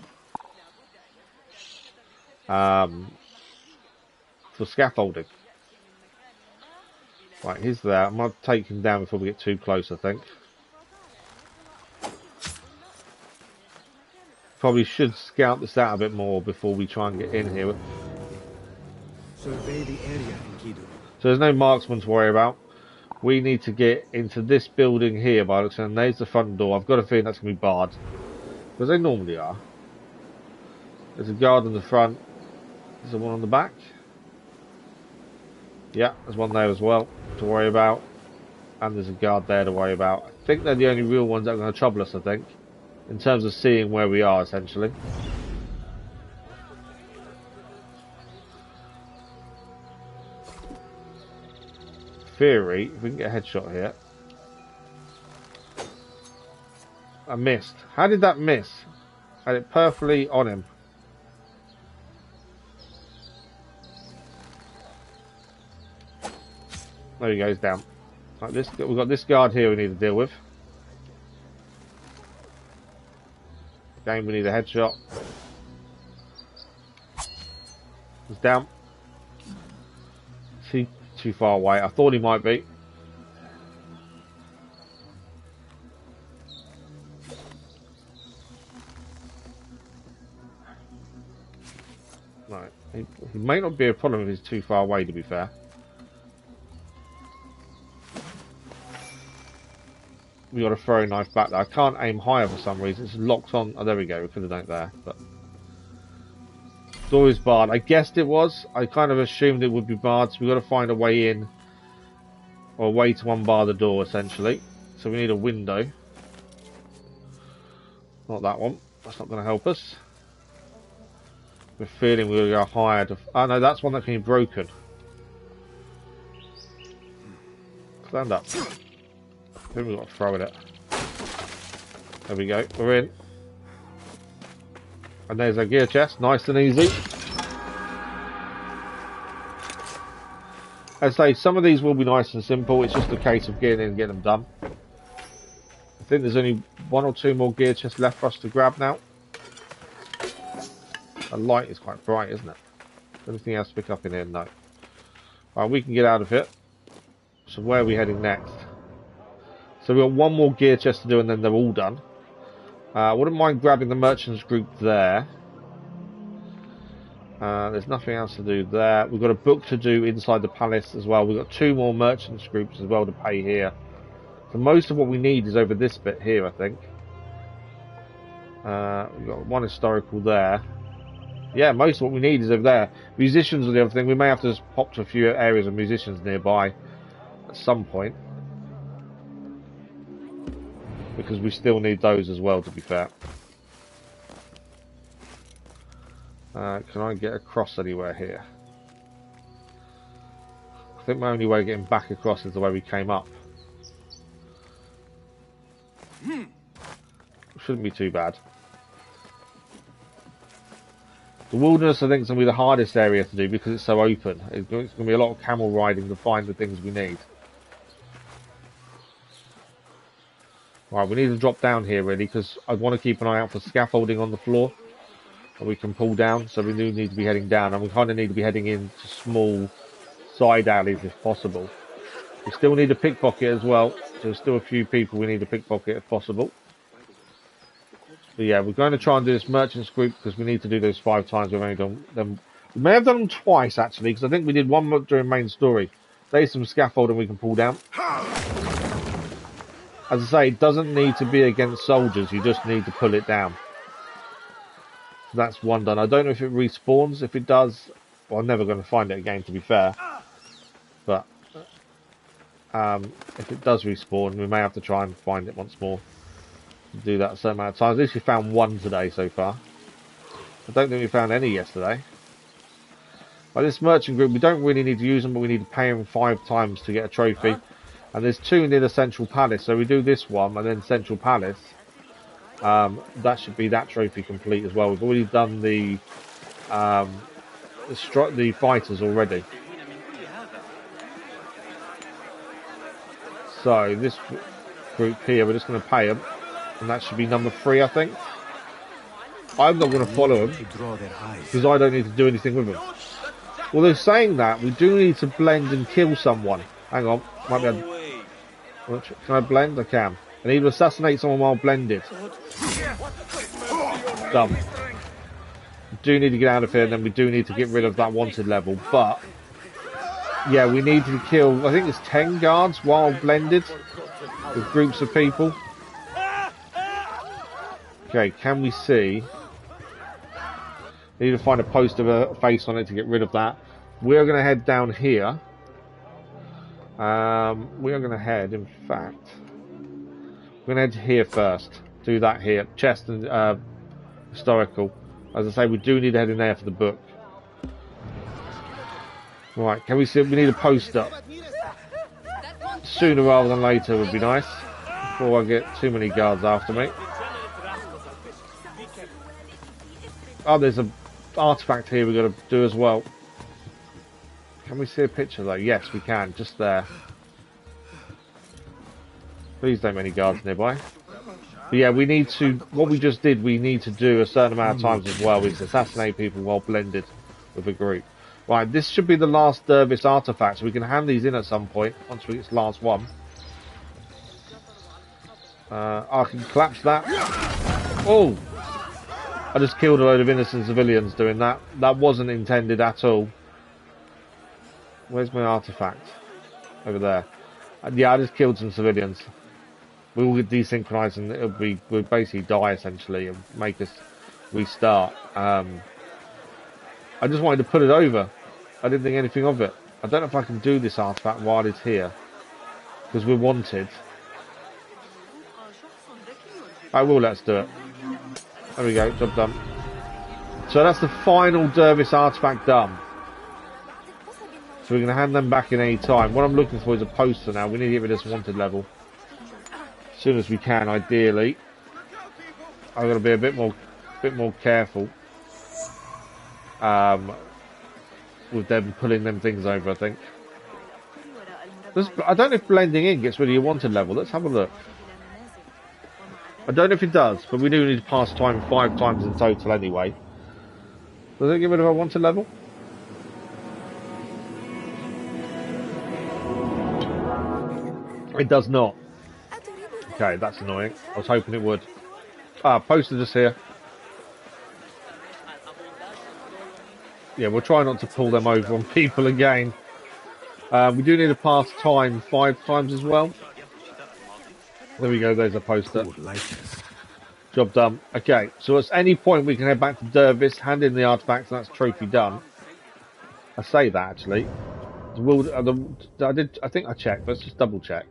scaffolding. Right, he's there. I might take him down before we get too close, I think. Probably should scout this out a bit more before we try and get in here. Survey the area, Enkidu. So there's no marksman to worry about. We need to get into this building here by looks, and there's the front door. I've got a feeling that's going to be barred, because they normally are. There's a guard in the front. There's one on the back. Yeah, there's one there as well to worry about. And there's a guard there to worry about. I think they're the only real ones that are going to trouble us, I think. In terms of seeing where we are, essentially. Theory, if we can get a headshot here. I missed. How did that miss? I had it perfectly on him. There he goes, down. Like this, we've got this guard here we need to deal with. Again, we need a headshot. He's down. Is he too far away? I thought he might be. Right. He may not be a problem if he's too far away, to be fair. We got a throwing knife back there. I can't aim higher for some reason. It's locked on. Oh, there we go. We could have done it there. But door is barred. I guessed it was. I kind of assumed it would be barred. So we've got to find a way in. Or a way to unbar the door, essentially. So we need a window. Not that one. That's not going to help us. We're feeling we're going to go higher. Oh, no, that's one that can be broken. Stand up. I think we've got to throw at it. There we go, we're in. And there's our gear chest, nice and easy. As I say, some of these will be nice and simple, it's just a case of getting in and getting them done. I think there's only one or two more gear chests left for us to grab now. The light is quite bright, isn't it? Anything else to pick up in here? No. Alright, we can get out of here. So where are we heading next? So we've got one more gear chest to do and then they're all done. I wouldn't mind grabbing the merchants group there. There's nothing else to do there. We've got a book to do inside the palace as well. We've got two more merchants groups as well to pay here. So most of what we need is over this bit here, I think. We've got one historical there. Yeah, most of what we need is over there. Musicians are the other thing. We may have to just pop to a few areas of musicians nearby at some point. because we still need those as well, to be fair. Can I get across anywhere here? I think my only way of getting back across is the way we came up. Shouldn't be too bad. The wilderness, I think, is going to be the hardest area to do because it's so open. It's going to be a lot of camel riding to find the things we need. Right, we need to drop down here, really, because I want to keep an eye out for scaffolding on the floor that we can pull down, so we do need to be heading down, and we kind of need to be heading into small side alleys if possible. We still need a pickpocket as well, so there's still a few people we need a pickpocket if possible. But yeah, we're going to try and do this merchants group because we need to do those 5 times. We've only done them. We may have done them twice actually, because I think we did one during main story. There's some scaffolding we can pull down. As I say, it doesn't need to be against soldiers. You just need to pull it down. So that's one done. I don't know if it respawns. If it does, well, I'm never going to find it again, to be fair. But if it does respawn, we may have to try and find it once more. Do that a certain amount of times. At least we found one today so far. I don't think we found any yesterday. But this merchant group, we don't really need to use them, but we need to pay them 5 times to get a trophy. And there's 2 near the Central Palace, so we do this one and then Central Palace. That should be that trophy complete as well. We've already done the fighters already. So this group here, we're just going to pay them. And that should be number 3, I think. I'm not going to follow them because I don't need to do anything with them. Well, they're saying that we do need to blend and kill someone. Hang on, might be able... Can I blend? I can. I need to assassinate someone while blended. Done. We do need to get out of here, and then we do need to get rid of that wanted level. But yeah, we need to kill, I think it's 10 guards while blended with groups of people. Okay, can we see? Need to find a post of a face on it to get rid of that. We're going to head down here. We are going to head, in fact, we're going to head here first. Do that here. Chest and historical. As I say, we do need to head in there for the book. Right, can we see? We need a poster. Sooner rather than later would be nice. Before I get too many guards after me. Oh, there's an artifact here we've got to do as well. Can we see a picture though? Yes, we can. Just there. Please don't many guards nearby. But yeah, we need to, what we just did, we need to do a certain amount of times as well, is assassinate people while blended with a group. Right, this should be the last Dervis artifact, so we can hand these in at some point, once we get this last one. I can collapse that. Oh! I just killed a load of innocent civilians doing that. That wasn't intended at all. Where's my artifact? Over there. Yeah, I just killed some civilians. We will get desynchronized and we'll basically die essentially and make us restart. I just wanted to put it over. I didn't think anything of it. I don't know if I can do this artifact while it's here. Because we're wanted. I will, let's do it. There we go, job done. So that's the final Dervis artifact done. So we're going to hand them back in any time. What I'm looking for is a poster now. We need to get rid of this wanted level. As soon as we can, ideally. I've got to be a bit more careful. With them pulling them things over, I think. I don't know if blending in gets rid of your wanted level. Let's have a look. I don't know if it does, but we do need to pass time 5 times in total anyway. Does it get rid of our wanted level? It does not. Okay, that's annoying. I was hoping it would. Poster just here. Yeah, we'll try not to pull them over on people again. We do need to pass time 5 times as well. There we go, there's a poster. Job done. Okay, so at any point we can head back to Dervis, hand in the artifacts, and that's trophy done. I say that actually. I think I checked, let's just double check.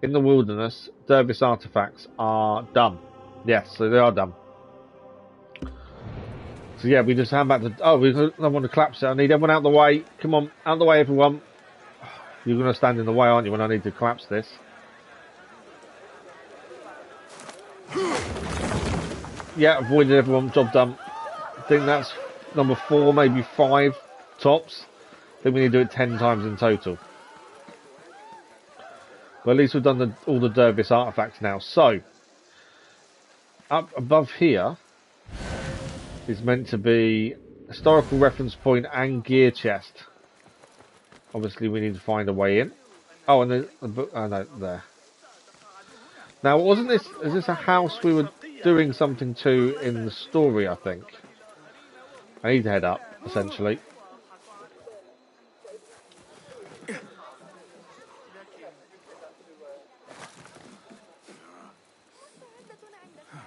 in the wilderness, Dervis artifacts are done. Yes, so they are done. So yeah, we just hand back the... Oh, we don't want to collapse it. I need everyone out the way. Come on, out the way, everyone. You're going to stand in the way, aren't you, when I need to collapse this? Yeah, avoided everyone. Job done. I think that's number 4, maybe 5 tops. I think we need to do it 10 times in total. But at least we've done all the Dervis artifacts now. So, up above here is meant to be historical reference point and gear chest. Obviously, we need to find a way in. Oh, and there's a book. Oh, no, there. Now, wasn't this... Is this a house we were doing something to in the story, I think? I need to head up, essentially.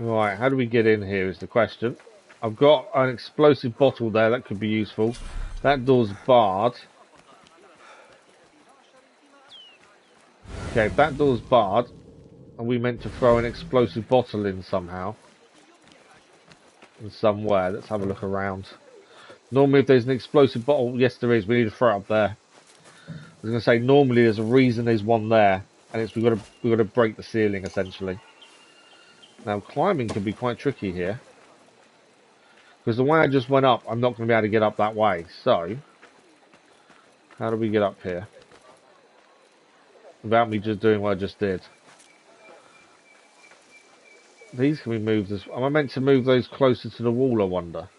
Right, how do we get in here is the question. I've got an explosive bottle there that could be useful. That door's barred. Okay, if that door's barred, and we meant to throw an explosive bottle in somehow. In somewhere, let's have a look around. Normally if there's an explosive bottle, yes there is, we need to throw it up there. I was going to say, normally there's a reason there's one there, and it's we've got to break the ceiling, essentially. Now, climbing can be quite tricky here. Because the way I just went up, I'm not going to be able to get up that way. So, how do we get up here? Without me just doing what I just did. These can be moved as... Am I meant to move those closer to the wall, I wonder?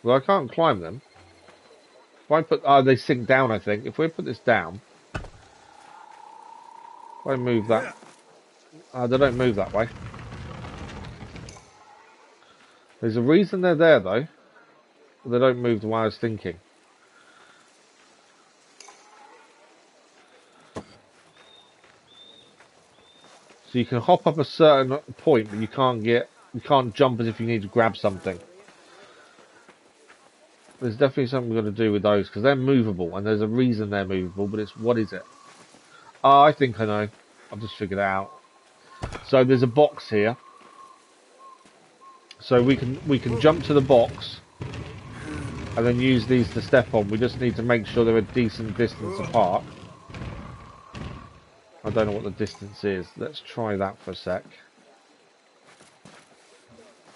Well, I can't climb them. If I put... Oh, they sink down, I think. If we put this down... If I move that... they don't move that way. There's a reason they're there, though. They don't move the way I was thinking. So you can hop up a certain point, but you can't jump as if you need to grab something. There's definitely something we've got to do with those, because they're movable, and there's a reason they're movable, but it's, what is it? Oh, I think I know. I've just figured it out. So there's a box here. So we can jump to the box, and then use these to step on. We just need to make sure they're a decent distance apart. I don't know what the distance is. Let's try that for a sec.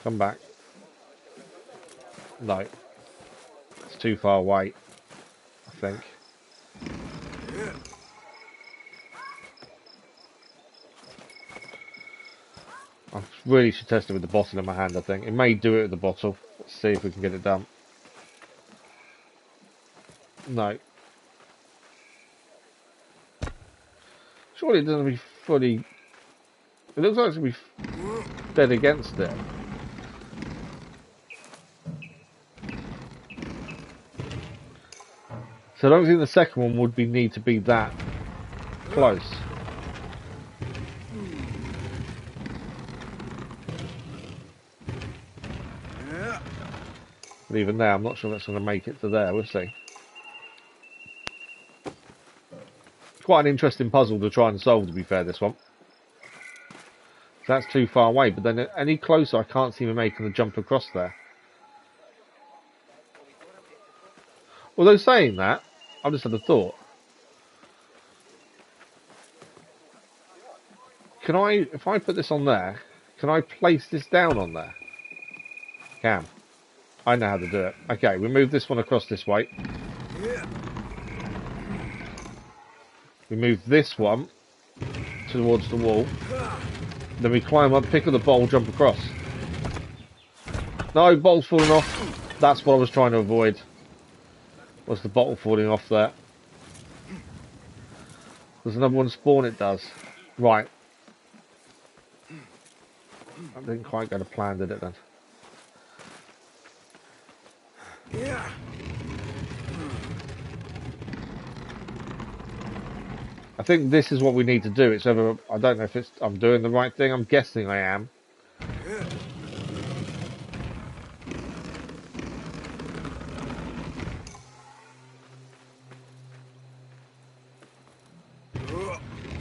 Come back. No. It's too far away, I think. I really should test it with the bottle in my hand, I think. It may do it with the bottle. Let's see if we can get it done. No. Surely it doesn't be fully... It looks like it's going to be dead against it. So I don't think the second one would need to be that close. But even now, I'm not sure that's going to make it to there. We'll see. Quite an interesting puzzle to try and solve, to be fair, this one. That's too far away, but then any closer I can't see me making the jump across there. Although saying that, I've just had a thought. Can I, if I put this on there, can I place this down on there? Can. I know how to do it. Okay, we move this one across this way. We move this one towards the wall. Then we climb up, pick up the bowl, jump across. No, bottle falling off. That's what I was trying to avoid. Was the bottle falling off there. There's another one spawn, it does. Right. That didn't quite go to plan, did it then? Yeah. I think this is what we need to do. It's either, I don't know if it's, I'm doing the right thing. I'm guessing I am.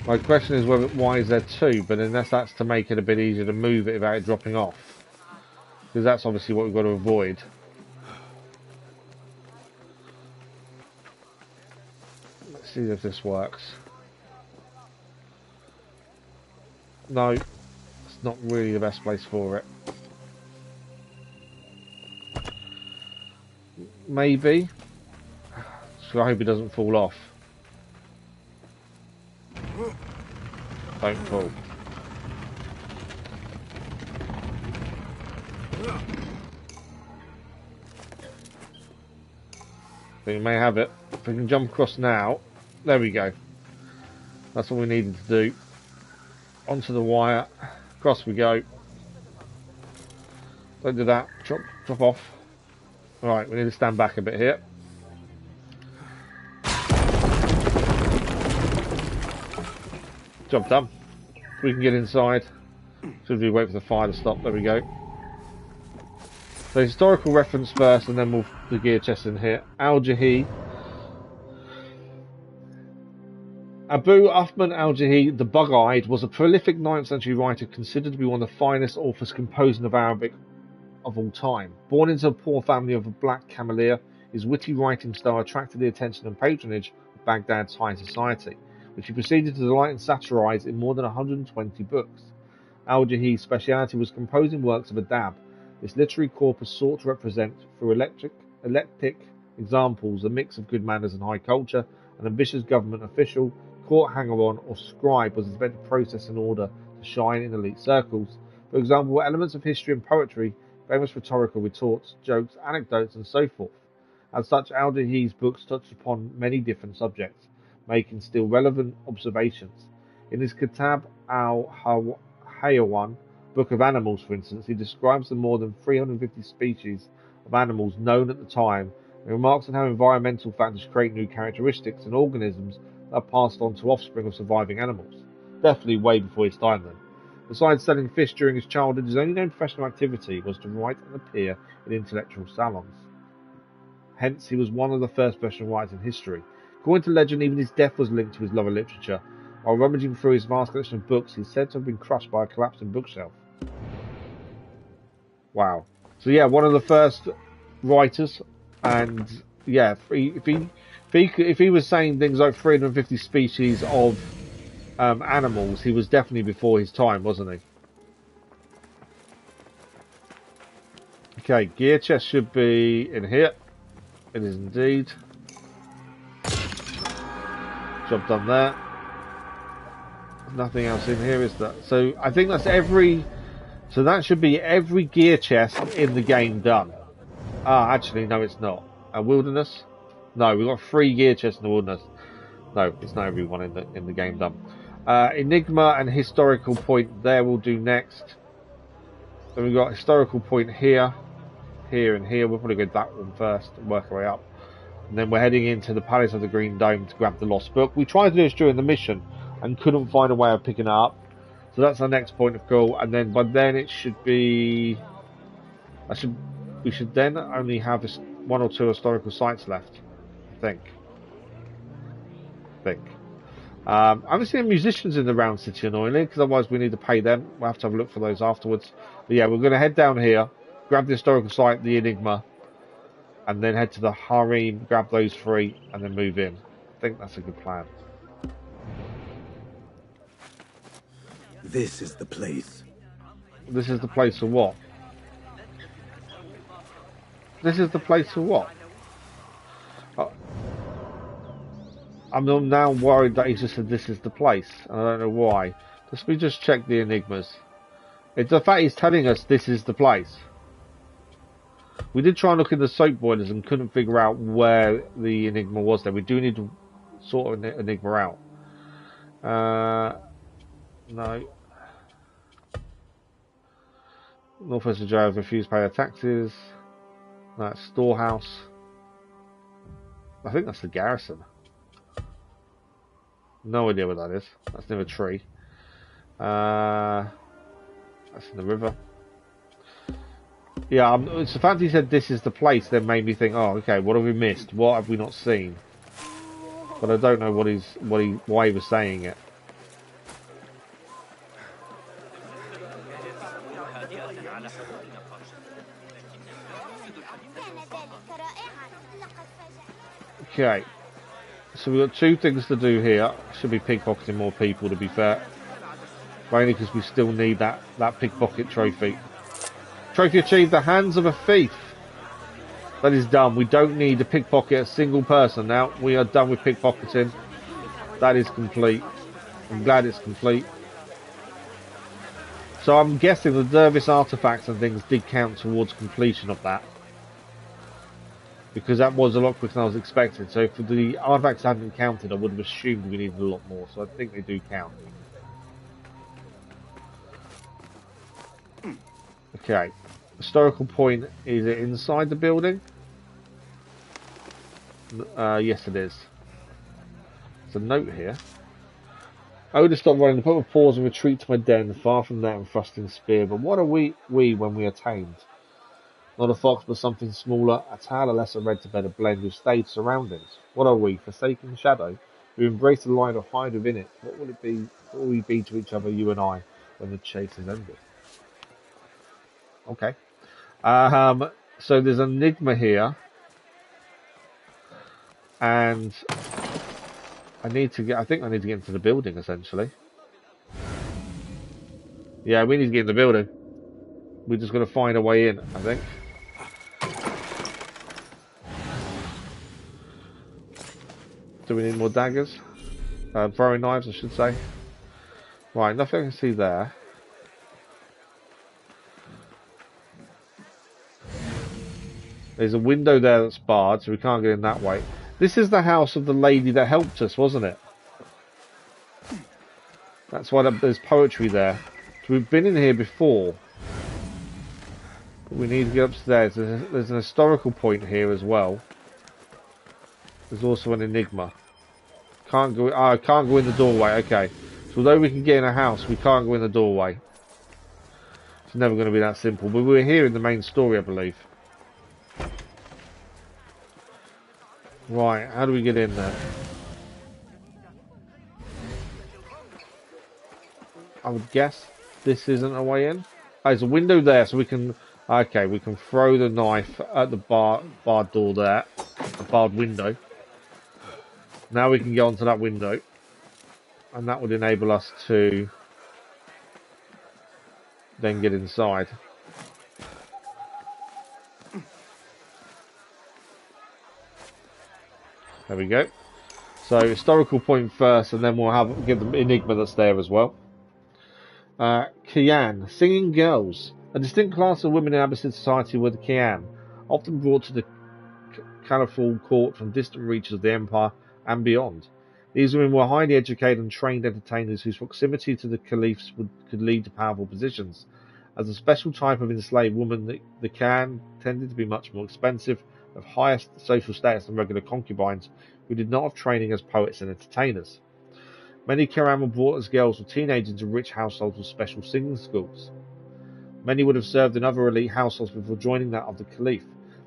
My question is why is there two? But unless that's to make it a bit easier to move it without it dropping off. Because that's obviously what we've got to avoid. Let's see if this works. No, it's not really the best place for it. Maybe. So I hope it doesn't fall off. Don't fall. So you may have it. If we can jump across now, there we go. That's all we needed to do. Onto the wire, across we go. Don't do that. Drop off. Right, we need to stand back a bit here. Job done. We can get inside. Should we wait for the fire to stop? There we go. So historical reference first, and then we'll the gear chest in here. Al-Jahi. Abu Uthman al-Jahi, the Bug-Eyed, was a prolific 9th century writer considered to be one of the finest authors composing of Arabic of all time. Born into a poor family of a black Cameleer, his witty writing style attracted the attention and patronage of Baghdad's high society, which he proceeded to delight and satirise in more than 120 books. Al-Jahi's speciality was composing works of adab. This literary corpus sought to represent, through eclectic examples, a mix of good manners and high culture. An ambitious government official, court hanger-on, or scribe was expected to process in order to shine in elite circles. For example, elements of history and poetry, famous rhetorical retorts, jokes, anecdotes, and so forth. As such, Al-Jahi's books touched upon many different subjects, making still relevant observations. In his Kitab al-Hayawan, Book of Animals, for instance, he describes the more than 350 species of animals known at the time and remarks on how environmental factors create new characteristics in organisms that are passed on to offspring of surviving animals. Definitely way before his time then. Besides selling fish during his childhood, his only known professional activity was to write and appear in intellectual salons. Hence, he was one of the first professional writers in history. According to legend, even his death was linked to his love of literature. While rummaging through his vast collection of books, he's said to have been crushed by a collapsing bookshelf. Wow. So yeah, one of the first writers, and yeah, if he was saying things like 350 species of animals, he was definitely before his time, wasn't he? Okay, gear chest should be in here. It is indeed. Job done there. Nothing else in here, is there? So I think that's every. So that should be every gear chest in the game done. Ah, actually, no, it's not. A wilderness? No, we've got 3 gear chests in the wilderness. No, it's not everyone in the game done. Enigma and historical point there we'll do next. So we've got historical point here, here, and here. We'll probably go that one first and work our way up. And then we're heading into the Palace of the Green Dome to grab the Lost Book. We tried to do this during the mission and couldn't find a way of picking it up. So that's our next point of call, and then by then it should be. We should then only have 1 or 2 historical sites left, I think. I haven't seen musicians in the round city, annoyingly, because otherwise we need to pay them. We'll have to have a look for those afterwards. But yeah, we're going to head down here, grab the historical site, the Enigma, and then head to the Harem, grab those 3, and then move in. I think that's a good plan. This is the place. This is the place for what? This is the place for what? I'm now worried that he just said this is the place, and I don't know why. Let me just check the enigmas. It's the fact he's telling us this is the place. We did try and look in the soap boilers and couldn't figure out where the enigma was there. We do need to sort an enigma out. No. Northwest of Jail refused to pay their taxes. That's storehouse. I think that's the garrison. No idea what that is. That's near a tree. That's in the river. Yeah, it's the fact he said this is the place that made me think, oh, okay, what have we missed? What have we not seen? But I don't know why he was saying it. Okay. So we've got two things to do here. Should be pickpocketing more people, to be fair. Mainly because we still need that pickpocket trophy. Trophy achieved, the hands of a thief. That is done. We don't need to pickpocket a single person now. We are done with pickpocketing. That is complete. I'm glad it's complete. So I'm guessing the Dervis artifacts and things did count towards completion of that. Because that was a lot quicker than I was expecting. So if the artifacts hadn't counted, I would have assumed we needed a lot more. So I think they do count. Okay. Historical point, is it inside the building? Yes it is. There's a note here. I would have stopped running, put a pause and retreat to my den, far from that and thrusting spear. But what are we when we are tamed? Not a fox, but something smaller, a tale, a lesser red to better blend with stage surroundings. What are we, forsaken shadow, who embrace the light or hide within it? What will it be? What will we be to each other, you and I, when the chase is ended? Okay. So there's an enigma here, and I think I need to get into the building essentially. Yeah, we need to get in the building. We're just going to find a way in, I think. Do we need more daggers? Throwing knives, I should say. Right, nothing I can see there. There's a window there that's barred, so we can't get in that way. This is the house of the lady that helped us, wasn't it? That's why there's poetry there. So we've been in here before. But we need to get upstairs. There's an historical point here as well. There's also an enigma. Can't go. I can't go in the doorway. Okay. So although we can get in a house, we can't go in the doorway. It's never going to be that simple. But we're here in the main story, I believe. Right. How do we get in there? I would guess this isn't a way in. Oh, there's a window there, so we can. Okay, we can throw the knife at the barred door there, the barred window. Now we can go onto that window, and that would enable us to then get inside. There we go. So historical point first, and then we'll give them enigma that's there as well. Kian, singing girls. A distinct class of women in Abbasid society were the Kian, often brought to the colourful court from distant reaches of the empire and beyond. These women were highly educated and trained entertainers whose proximity to the caliphs could lead to powerful positions. As a special type of enslaved woman, the Kian tended to be much more expensive, of highest social status than regular concubines, who did not have training as poets and entertainers. Many Kian were brought as girls or teenagers into rich households with special singing schools. Many would have served in other elite households before joining that of the Caliph.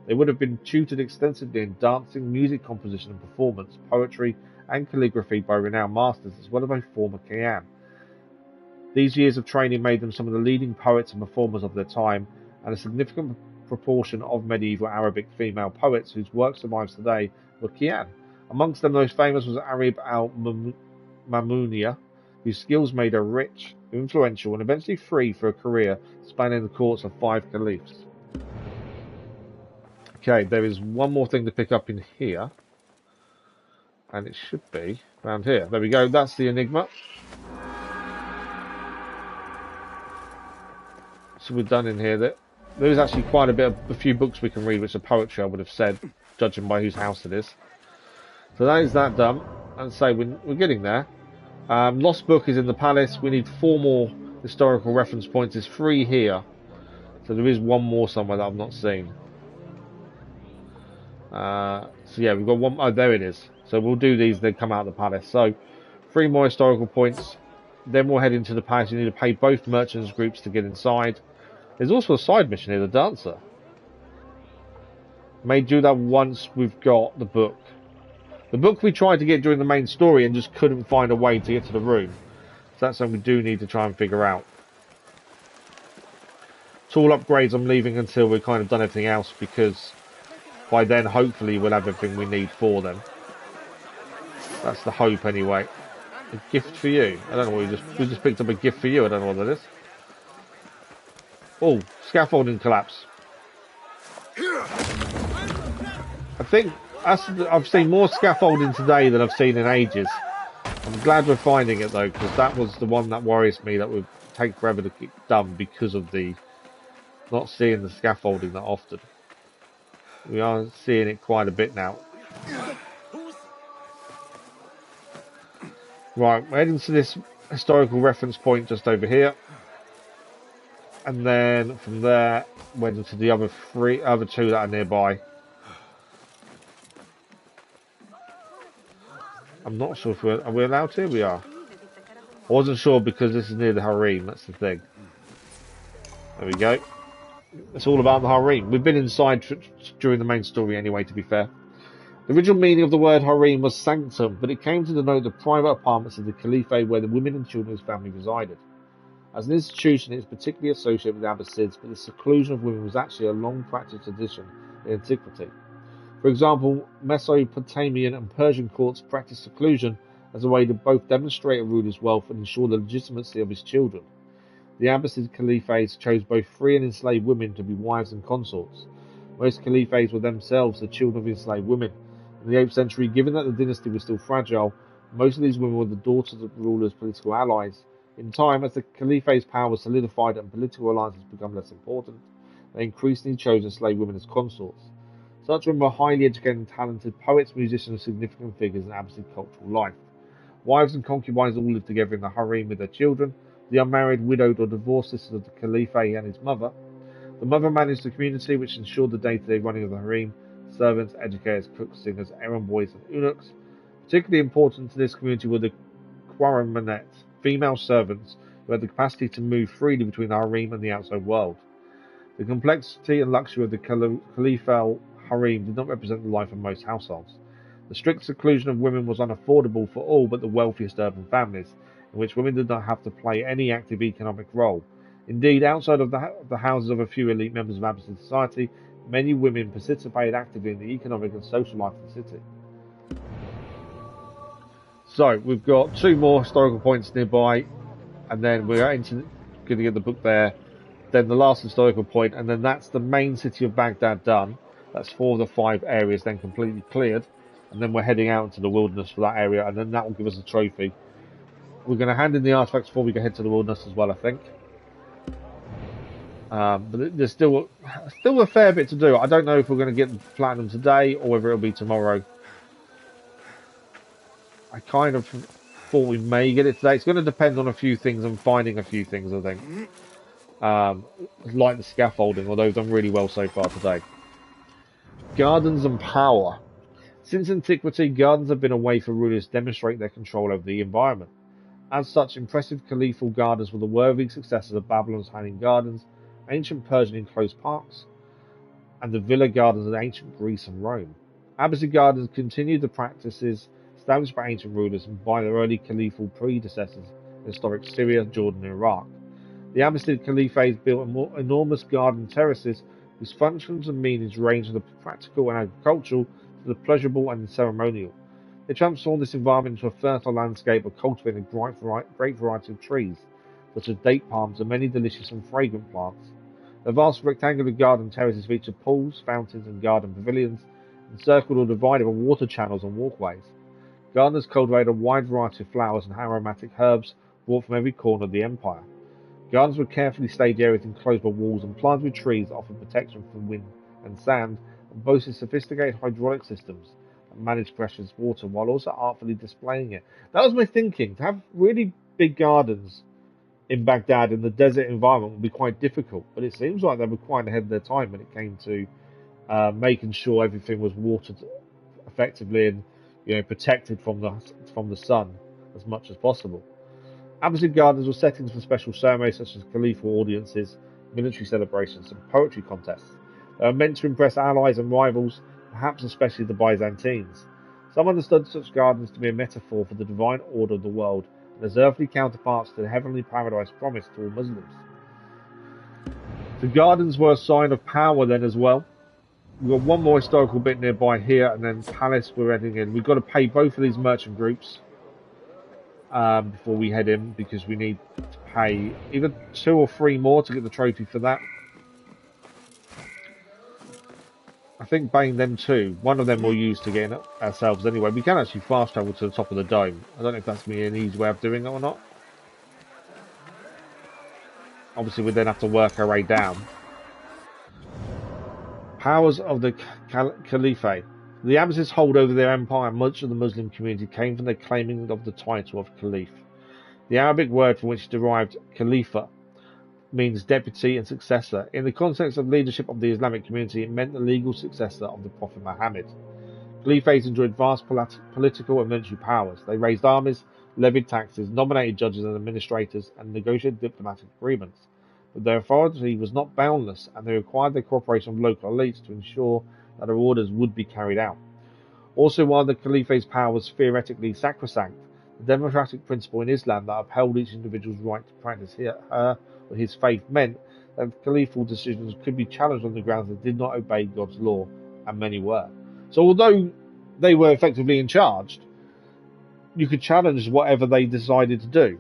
They would have been tutored extensively in dancing, music composition and performance, poetry and calligraphy by renowned masters, as well as by former Kian. These years of training made them some of the leading poets and performers of their time, and a significant proportion of medieval Arabic female poets whose work survives today were Kian. Amongst them, the most famous was Arib al-Mamunia, whose skills made her rich, influential, and eventually free for a career spanning the courts of 5 caliphs. Okay, there is one more thing to pick up in here, and it should be around here. There we go, that's the enigma. So we're done in here. There is actually quite a few books we can read, which are poetry, I would have said, judging by whose house it is. So that is that done. And so we're getting there. Lost book is in the palace. We need 4 more historical reference points. There's 3 here. So there is one more somewhere that I've not seen. So yeah, we've got one. Oh, there it is. So we'll do these, then come out of the palace. So 3 more historical points. Then we'll head into the palace. You need to pay both merchants groups to get inside. There's also a side mission here, the dancer. May do that once we've got the book. The book we tried to get during the main story and just couldn't find a way to get to the room. So that's something we do need to try and figure out. Tool upgrades I'm leaving until we've kind of done everything else, because by then hopefully we'll have everything we need for them. That's the hope anyway. A gift for you. I don't know what we just picked up a gift for you. I don't know what that is. Oh, scaffolding collapse. I think I've seen more scaffolding today than I've seen in ages. I'm glad we're finding it though, because that was the one that worries me that would take forever to get done because of the not seeing the scaffolding that often. We are seeing it quite a bit now. Right, we're heading to this historical reference point just over here. And then from there, we're heading to the other two that are nearby. I'm not sure if are we allowed to? We are. I wasn't sure because this is near the harem, that's the thing. There we go. It's all about the harem. We've been inside during the main story anyway, to be fair. The original meaning of the word harem was sanctum, but it came to denote the private apartments of the Caliphate where the women and children of his family resided. As an institution, it is particularly associated with the Abbasids, but the seclusion of women was actually a long-practiced tradition in antiquity. For example, Mesopotamian and Persian courts practiced seclusion as a way to both demonstrate a ruler's wealth and ensure the legitimacy of his children. The Abbasid Caliphates chose both free and enslaved women to be wives and consorts. Most Caliphates were themselves the children of enslaved women. In the 8th century, given that the dynasty was still fragile, most of these women were the daughters of rulers' political allies. In time, as the Caliphate's power was solidified and political alliances became less important, they increasingly chose enslaved women as consorts. Such women were highly educated and talented poets, musicians, and significant figures in Abbasid cultural life. Wives and concubines all lived together in the harem with their children. The unmarried, widowed, or divorced sisters of the Caliphate and his mother. The mother managed the community, which ensured the day-to-day running of the harem. Servants, educators, cooks, singers, errand boys, and eunuchs. Particularly important to this community were the Quaramanet, female servants who had the capacity to move freely between the harem and the outside world. The complexity and luxury of the Caliphal harem did not represent the life of most households. The strict seclusion of women was unaffordable for all but the wealthiest urban families, in which women did not have to play any active economic role. Indeed, outside of the houses of a few elite members of Abbasid society, many women participated actively in the economic and social life of the city. So, we've got two more historical points nearby, and then we're going to get the book there, then the last historical point, and then that's the main city of Baghdad done. That's 4 of the 5 areas then completely cleared, and then we're heading out into the wilderness for that area, and then that will give us a trophy. We're going to hand in the artifacts before we go head to the wilderness as well, I think. But there's still a fair bit to do. I don't know if we're going to get the platinum today or whether it'll be tomorrow. I kind of thought we may get it today. It's going to depend on a few things and finding a few things, I think. Like the scaffolding, although we've done really well so far today. Gardens and power. Since antiquity, gardens have been a way for rulers to demonstrate their control over the environment. As such, impressive caliphal gardens were the worthy successors of Babylon's hanging gardens, ancient Persian enclosed parks, and the villa gardens of ancient Greece and Rome. Abbasid gardens continued the practices established by ancient rulers and by their early caliphal predecessors in historic Syria, Jordan, and Iraq. The Abbasid Caliphates built enormous garden terraces whose functions and meanings range from the practical and agricultural to the pleasurable and ceremonial. They transformed this environment into a fertile landscape of cultivating a great variety of trees, such as date palms and many delicious and fragrant plants. The vast rectangular garden terraces feature pools, fountains, and garden pavilions, encircled or divided by water channels and walkways. Gardeners cultivated a wide variety of flowers and aromatic herbs brought from every corner of the empire. Gardens were carefully staged areas enclosed by walls and planted with trees that offered protection from wind and sand, and boasted sophisticated hydraulic systems that managed precious water while also artfully displaying it. That was my thinking. To have really big gardens in Baghdad in the desert environment would be quite difficult, but it seems like they were quite ahead of their time when it came to making sure everything was watered effectively and protected from the sun as much as possible. Abbasid gardens were settings for special ceremonies such as caliphal audiences, military celebrations, and poetry contests. They were meant to impress allies and rivals, perhaps especially the Byzantines. Some understood such gardens to be a metaphor for the divine order of the world and as earthly counterparts to the heavenly paradise promised to all Muslims. The gardens were a sign of power then as well. We've got one more historical bit nearby here, and then Palace we're heading in. We've got to pay both of these merchant groups before we head in, because we need to pay either 2 or 3 more to get the trophy for that. I think paying them 2, one of them we'll use to get in ourselves anyway. We can actually fast travel to the top of the dome. I don't know if that's going to be an easy way of doing it or not. Obviously, we then have to work our way down. Powers of the Caliphate. The Abbasids hold over their empire, and much of the Muslim community came from their claiming of the title of Caliph. The Arabic word from which derived Khalifa means deputy and successor. In the context of leadership of the Islamic community, it meant the legal successor of the Prophet Muhammad. Caliphates enjoyed vast political and military powers. They raised armies, levied taxes, nominated judges and administrators, and negotiated diplomatic agreements. But their authority was not boundless, and they required the cooperation of local elites to ensure that their orders would be carried out. Also, while the Caliphate's power was theoretically sacrosanct, the democratic principle in Islam that upheld each individual's right to practice her or his faith meant that caliphal decisions could be challenged on the grounds they did not obey God's law, and many were. So although they were effectively in charge, you could challenge whatever they decided to do.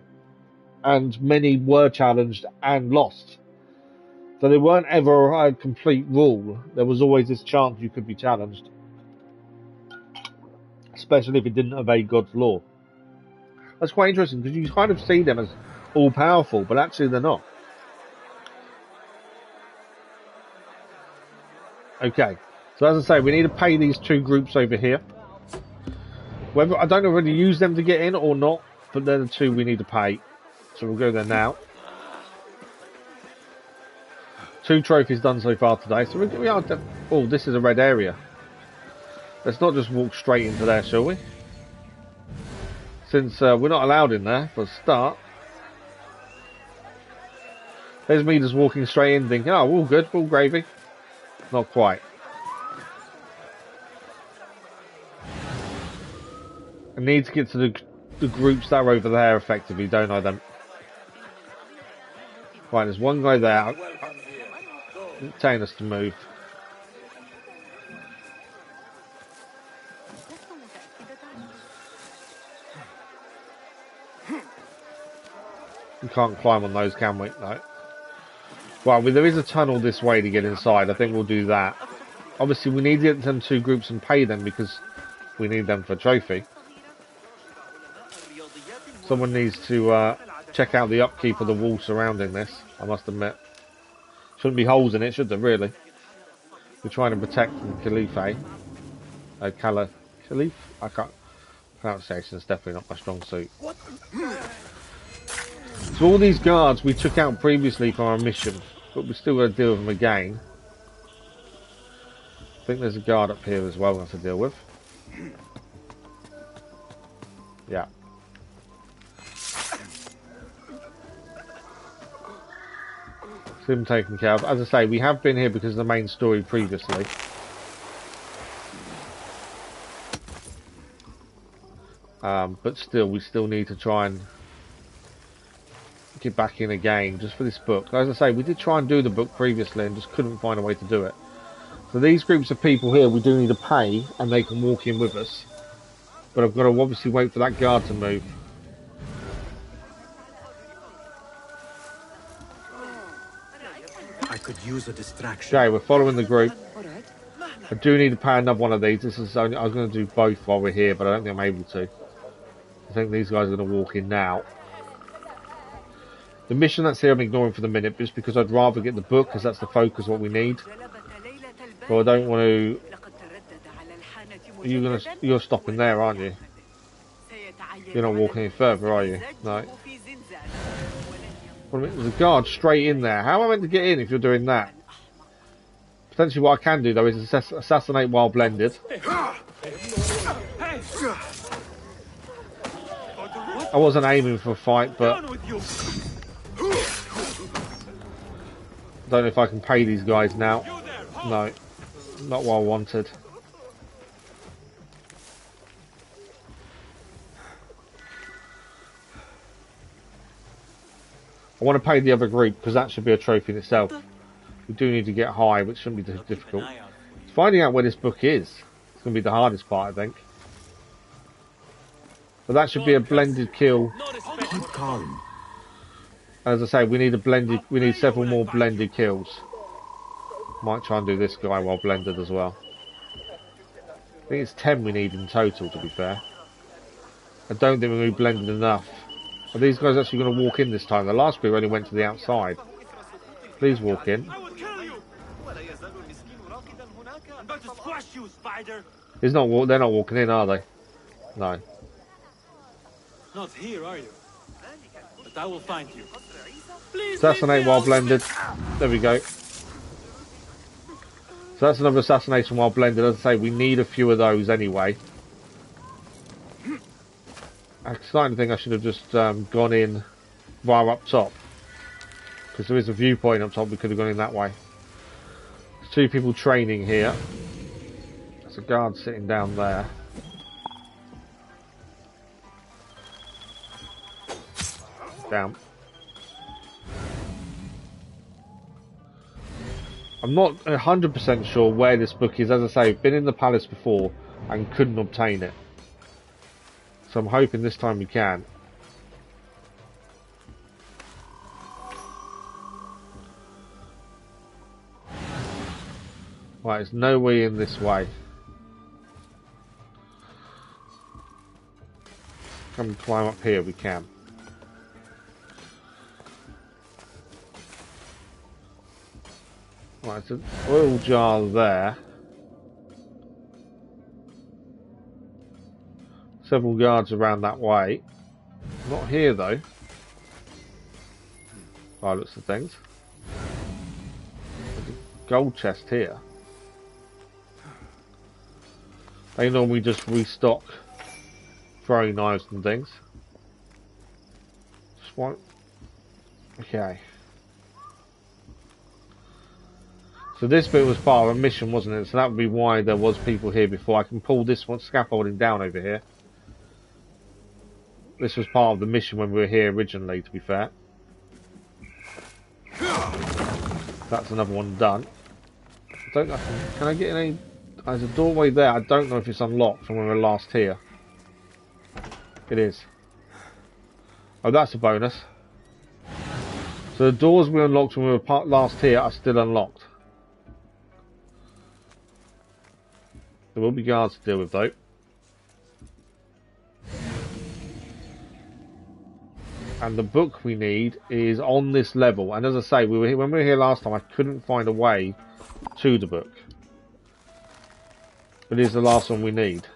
And many were challenged and lost. So they weren't ever a complete rule. There was always this chance you could be challenged, especially if it didn't obey God's law. That's quite interesting, because you kind of see them as all-powerful, but actually they're not. Okay, so as I say, we need to pay these 2 groups over here. Whether I don't know whether to use them to get in or not, but they're the 2 we need to pay. So we'll go there now. 2 trophies done so far today. So we are. Oh, this is a red area. Let's not just walk straight into there, shall we? Since we're not allowed in there for a start. There's me just walking straight in thinking, oh, we're all good, we're all gravy. Not quite. I need to get to the groups that are over there effectively, don't I then? Right, there's one guy there. Telling us to move. We can't climb on those, can we? No. Well, there is a tunnel this way to get inside. I think we'll do that. Obviously, we need to get them 2 groups and pay them, because we need them for a trophy. Someone needs to check out the upkeep of the wall surrounding this, I must admit. Shouldn't be holes in it, should there, really? We're trying to protect the Caliphate. Caliph? I can't. Pronunciation is definitely not my strong suit. So all these guards we took out previously from our mission, but we're still going to deal with them again. I think there's a guard up here as well we have to deal with. Yeah. Him taken care of. As I say, we have been here because of the main story previously. But still, we still need to try and get back in again just for this book. As I say, we did try and do the book previously and just couldn't find a way to do it. So these groups of people here, we do need to pay, and they can walk in with us. But I've got to obviously wait for that guard to move. I could use a distraction. Okay, we're following the group. I do need to pay another one of these. This is only, I was going to do both while we're here, but I don't think I'm able to. I think these guys are going to walk in now. The mission that's here I'm ignoring for the minute, just because I'd rather get the book, because that's the focus, what we need. But I don't want to... You're stopping there, aren't you? You're not walking any further, are you? No. There's a guard straight in there. How am I meant to get in if you're doing that? Potentially what I can do, though, is assassinate while blended. I wasn't aiming for a fight, but... don't know if I can pay these guys now. No. Not what I wanted. I want to pay the other group, because that should be a trophy in itself. We do need to get high, which shouldn't be difficult. finding out where this book is. It's going to be the hardest part, I think. But that should be a blended kill. Keep calm. As I say, we need several more blended kills. Might try and do this guy while blended as well. I think it's 10 we need in total, to be fair. I don't think we're going to be blended enough. Are these guys actually going to walk in this time? The last group only went to the outside. Please walk in. They're not walking in, are they? No. Not here, are you? But I will find you. Assassinate while blended. There we go. So that's another assassination while blended. As I say, we need a few of those anyway. I'm starting to think I should have just gone in via up top. Because there is a viewpoint up top, we could have gone in that way. There's 2 people training here. There's a guard sitting down there. Down. I'm not 100% sure where this book is. As I say, I've been in the palace before and couldn't obtain it. So I'm hoping this time we can. Right, there's no way in this way. Come and climb up here, we can. Right, it's an oil jar there. Several guards around that way. Not here though. By looks of things. There's a gold chest here. They normally just restock throwing knives and things. Just one. Okay. So this bit was part of a mission, wasn't it? So that would be why there was people here before. I can pull this one scaffolding down over here. This was part of the mission when we were here originally, to be fair. That's another one done. I don't know. Can I get any? There's a doorway there. I don't know if it's unlocked from when we were last here. It is. Oh, that's a bonus. So the doors we unlocked when we were last here are still unlocked. There will be guards to deal with though. And the book we need is on this level. And as I say, when we were here last time, I couldn't find a way to the book. It is the last one we need.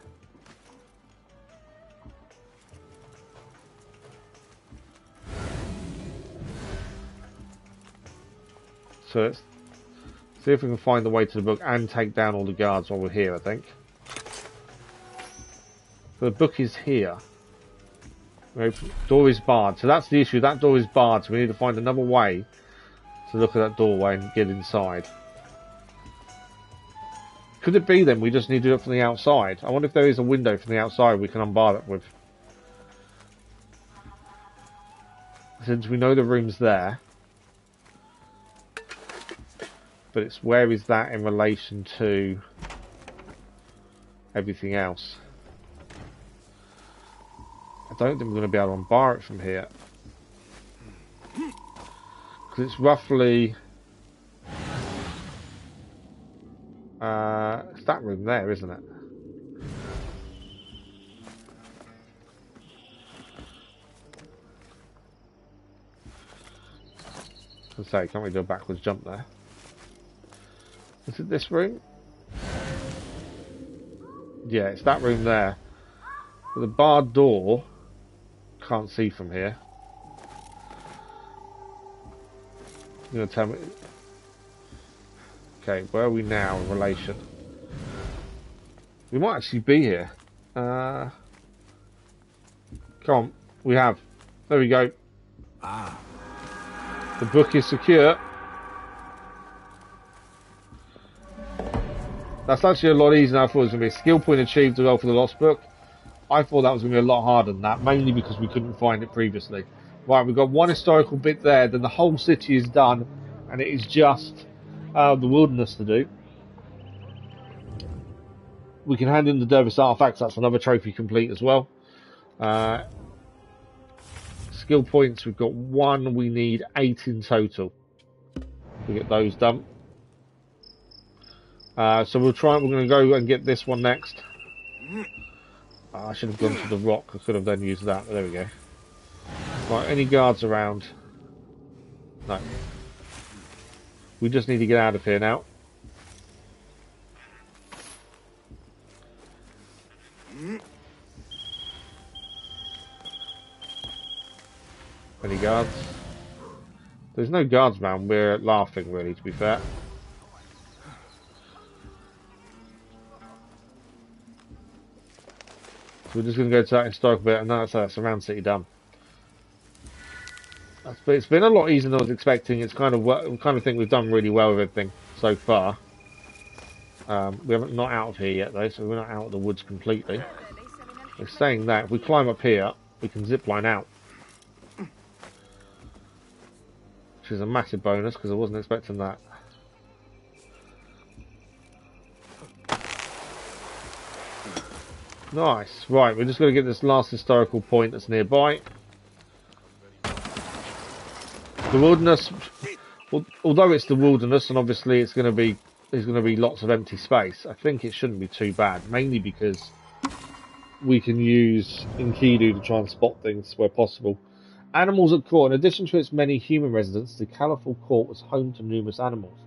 So let's see if we can find the way to the book and take down all the guards while we're here, I think. So the book is here. Door is barred. So that's the issue. That door is barred. So we need to find another way to look at that doorway and get inside. Could it be then we just need to do it from the outside? I wonder if there is a window from the outside we can unbar it with. Since we know the room's there. But it's where is that in relation to everything else? I don't think we're going to be able to unbar it from here. Because it's roughly... it's that room there, isn't it? I was say, can't we do a backwards jump there? Is it this room? Yeah, it's that room there. But the barred door, can't see from here. You're going to tell me... Okay, where are we now in relation? We might actually be here. Come on, we have. There we go. Ah. The book is secure. That's actually a lot easier than I thought it was going to be. Skill point achieved to go for the lost book. I thought that was going to be a lot harder than that, mainly because we couldn't find it previously. Right, we've got one historical bit there, then the whole city is done, and it is just the wilderness to do. We can hand in the Dervis Artefacts, that's another trophy complete as well. Skill points, we've got 1, we need 8 in total. We get those done. So we're going to go and get this one next. I should have gone to the rock, I could have then used that, but there we go. Right, any guards around? No. We just need to get out of here now. Any guards? There's no guards, man. We're laughing, really, to be fair. So we're just going to go to that historical bit, and that's around City done. It's been a lot easier than I was expecting. It's kind of think we've done really well with everything so far. We haven't not out of here yet, though, so we're not out of the woods completely. We're saying that if we climb up here, we can zip line out. Which is a massive bonus, because I wasn't expecting that. Nice. Right, we're just going to get this last historical point that's nearby. The wilderness, although it's the wilderness, and obviously there's going to be lots of empty space, I think it shouldn't be too bad, mainly because we can use Enkidu to try and spot things where possible. Animals at court. In addition to its many human residents, the colourful court was home to numerous animals,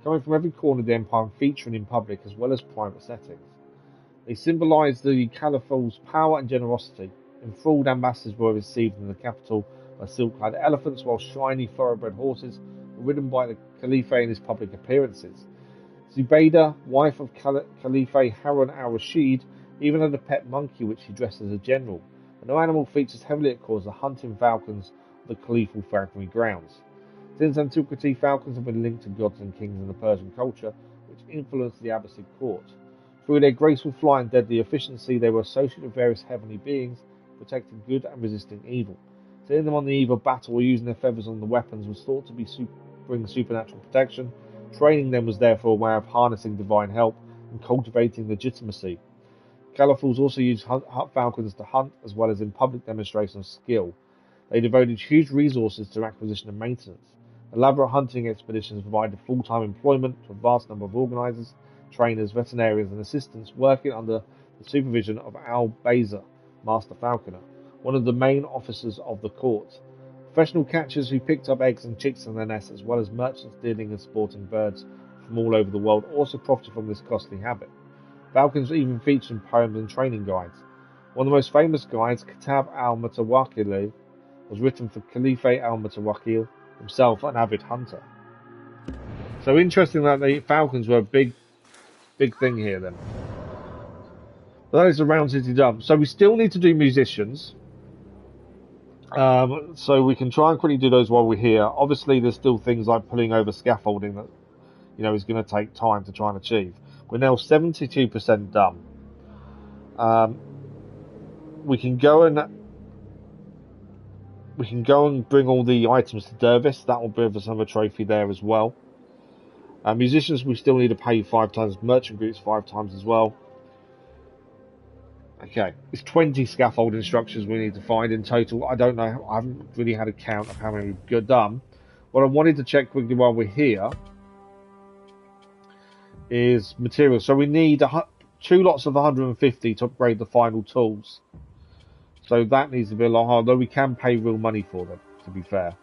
coming from every corner of the empire and featuring in public as well as private settings. They symbolised the Caliph's power and generosity. Enthralled ambassadors were received in the capital by silk-clad elephants, while shiny thoroughbred horses were ridden by the Caliph in his public appearances. Zubaydah, wife of Caliph Harun al-Rashid, even had a pet monkey which he dressed as a general. But no animal features heavily at court as the hunting falcons of the Caliphal falconry grounds. Since antiquity, falcons have been linked to gods and kings in the Persian culture, which influenced the Abbasid court. Through their graceful flight and deadly efficiency, they were associated with various heavenly beings, protecting good and resisting evil. Setting them on the eve of battle or using their feathers on the weapons was thought to bring supernatural protection. Training them was therefore a way of harnessing divine help and cultivating legitimacy. Caliphals also used falcons to hunt, as well as in public demonstration of skill. They devoted huge resources to acquisition and maintenance. Elaborate hunting expeditions provided full-time employment to a vast number of organisers, trainers, veterinarians and assistants working under the supervision of Al-Baza, Master Falconer, one of the main officers of the court. Professional catchers who picked up eggs and chicks in their nests, as well as merchants dealing and sporting birds from all over the world, also profited from this costly habit. Falcons were even featured in poems and training guides. One of the most famous guides, Kitab al-Mutawakkil, was written for Caliph al-Mutawakkil, himself an avid hunter. So interesting that the falcons were a big thing here then. But that is around City Dump. So we still need to do musicians. So we can try and quickly do those while we're here. Obviously there's still things like pulling over scaffolding that is going to take time to try and achieve. We're now 72% done. We can go and bring all the items to Dervis. That will give us another trophy there as well. Musicians, we still need to pay 5 times. Merchant groups 5 times as well. Okay, it's 20 scaffolding structures we need to find in total. I don't know. I haven't really had a count of how many we've got done. What I wanted to check quickly while we're here is materials. So we need 2 lots of 150 to upgrade the final tools. So that needs to be a lot harder, though we can pay real money for them, to be fair.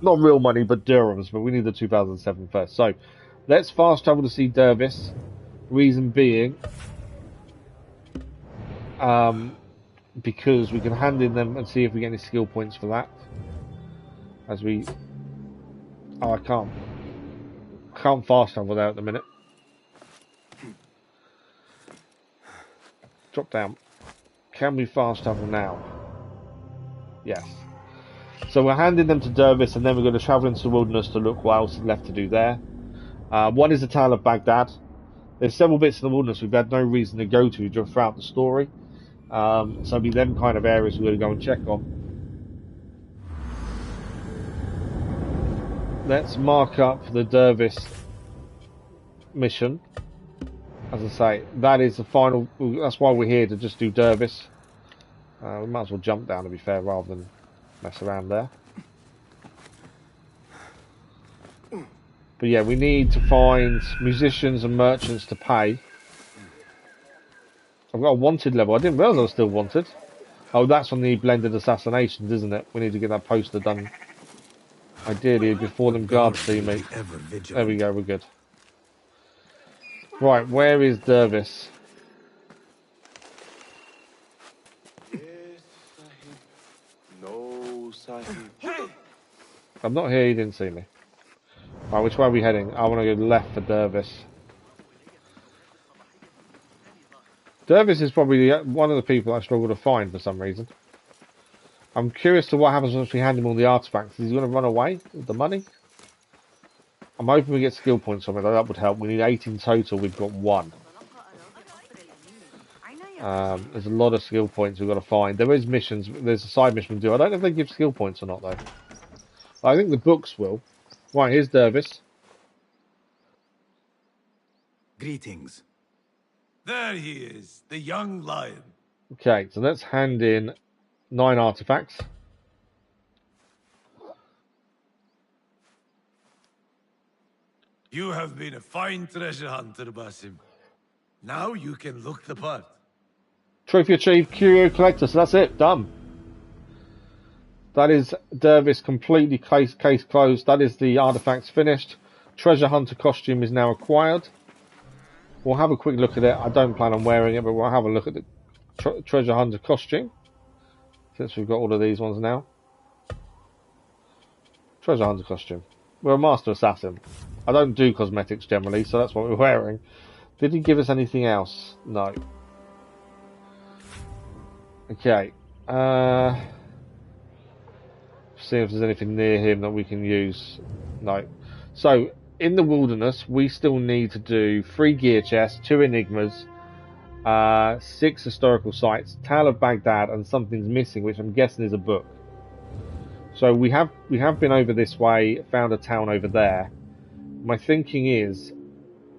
Not real money, but dirhams, but we need the 2007 first. So let's fast travel to see Dervis. Reason being, because we can hand in them and see if we get any skill points for that. As we... Oh, I can't fast travel there at the minute. Drop down. Can we fast travel now? Yes. So we're handing them to Dervis, and then we're going to travel into the wilderness to look what else is left to do there. One is the Town of Baghdad. There's several bits in the wilderness we've had no reason to go to throughout the story. So it'll be them kind of areas we're going to go and check on. Let's mark up the Dervis mission. As I say, that is the final. That's why we're here, to just do Dervis. We might as well jump down, to be fair, rather than mess around there. But yeah, we need to find musicians and merchants to pay. I've got a wanted level. I didn't realise I was still wanted. Oh, that's on the blended assassinations, isn't it? We need to get that poster done. Ideally, before them guards see me. There we go, we're good. Right, where is Dervis? No, Sahib. I'm not here, he didn't see me. Right, which way are we heading? I want to go left for Dervis. Dervis is probably one of the people I struggle to find for some reason. I'm curious to what happens once we hand him all the artifacts. Is he going to run away with the money? I'm hoping we get skill points from it, that would help. We need 8 in total, we've got 1. There's a lot of skill points we've got to find. There is missions, there's a side mission to do. I don't know if they give skill points or not though. I think the books will. Right, here's Dervis. Greetings. There he is, the young lion. Okay, so let's hand in 9 artifacts. You have been a fine treasure hunter, Basim. Now you can look the part. Trophy achieved, Curio Collector, so that's it, done. That is Dervis completely case closed. That is the artifacts finished. Treasure hunter costume is now acquired. We'll have a quick look at it. I don't plan on wearing it, but we'll have a look at the treasure hunter costume. Since we've got all of these ones now. Treasure hunter costume. We're a master assassin. I don't do cosmetics generally, so that's what we're wearing. Did he give us anything else? No. Okay. See if there's anything near him that we can use. No. So, in the wilderness, we still need to do 3 gear chests, 2 enigmas, 6 historical sites, Tale of Baghdad, and something's missing, which I'm guessing is a book. So we have been over this way, found a town over there. My thinking is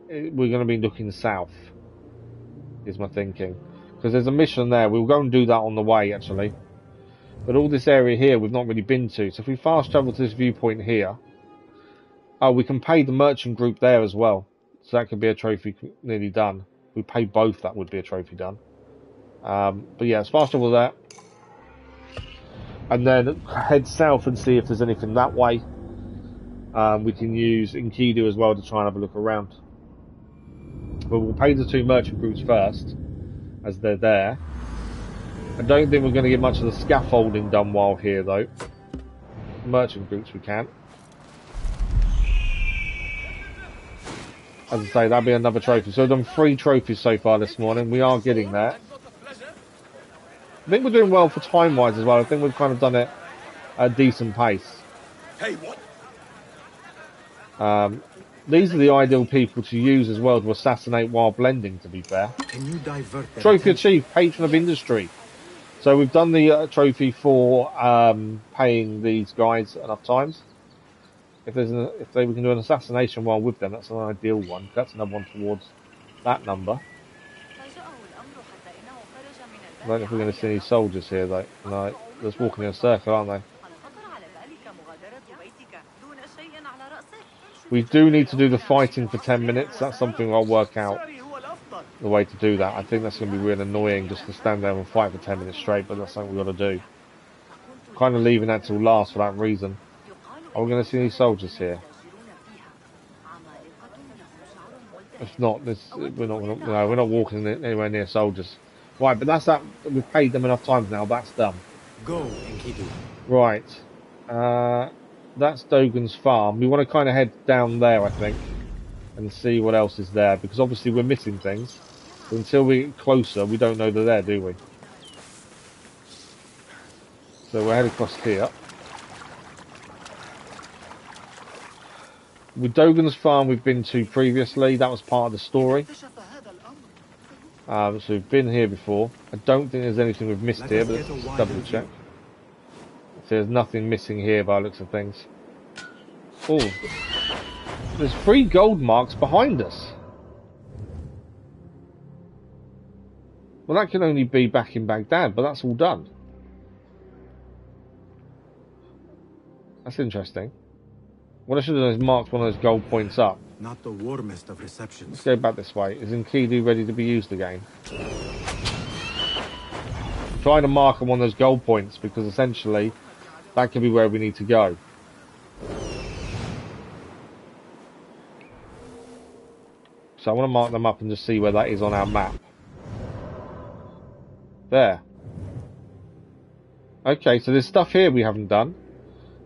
we're going to be looking south. Is my thinking, because there's a mission there. We'll go and do that on the way, actually. But all this area here we've not really been to. So if we fast travel to this viewpoint here, oh, we can pay the merchant group there as well. So that could be a trophy nearly done. If we pay both, that would be a trophy done. But yeah, let's fast travel there. And then head south and see if there's anything that way. We can use Enkidu as well to try and have a look around. But we'll pay the 2 merchant groups first, as they're there. I don't think we're going to get much of the scaffolding done while here, though. Merchant groups we can. As I say, that'll be another trophy. So we've done 3 trophies so far this morning. We are getting there. I think we're doing well for time-wise as well. I think we've kind of done it at a decent pace. Hey, what? These are the ideal people to use as well to assassinate while blending, to be fair. Can you divert their Trophy attention? achieved, Patron of Industry. So we've done the trophy for paying these guys enough times. If we can do an assassination while with them, that's an ideal one. That's another one towards that number. I don't know if we're going to see any soldiers here though. No, they're just walking in a circle, aren't they? We do need to do the fighting for 10 minutes. That's something I'll work out the way to do that. I think that's going to be real annoying just to stand there and fight for 10 minutes straight, but that's something we've got to do. Kind of leaving that till last for that reason. Are we going to see any soldiers here? If not, we're not walking anywhere near soldiers. Right, but that's that. We've paid them enough times now. That's done. Go, Enkidu. Right. That's Dogan's farm. We want to kind of head down there, I think, and see what else is there, because obviously we're missing things. But until we get closer, we don't know they're there, do we? So we're heading across here. With Dogan's farm we've been to previously. That was part of the story. So we've been here before. I don't think there's anything we've missed here, but let's double check. So there's nothing missing here by the looks of things. Oh, there's 3 gold marks behind us. Well, that can only be back in Baghdad, but that's all done. That's interesting. What I should have done is marked one of those gold points up. Not the warmest of receptions. Let's go back this way. Is Enkidu ready to be used again? I'm trying to mark on one of those gold points because essentially that could be where we need to go. So I want to mark them up and just see where that is on our map. There. Okay, so there's stuff here we haven't done.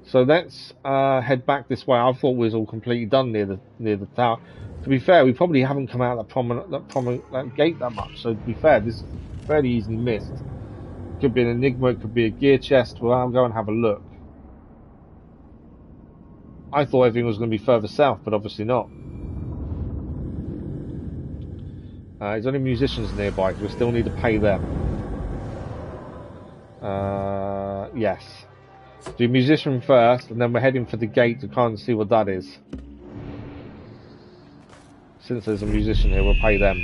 So let's head back this way. I thought we was all completely done near the tower. To be fair, we probably haven't come out that gate that much. So to be fair, this is fairly easily missed. It could be an enigma, it could be a gear chest. Well, I'll go and have a look. I thought everything was going to be further south, but obviously not. There's only musicians nearby, because we still need to pay them. Yes. Do musician first, and then we're heading for the gate to kind of see what that is. Since there's a musician here, we'll pay them.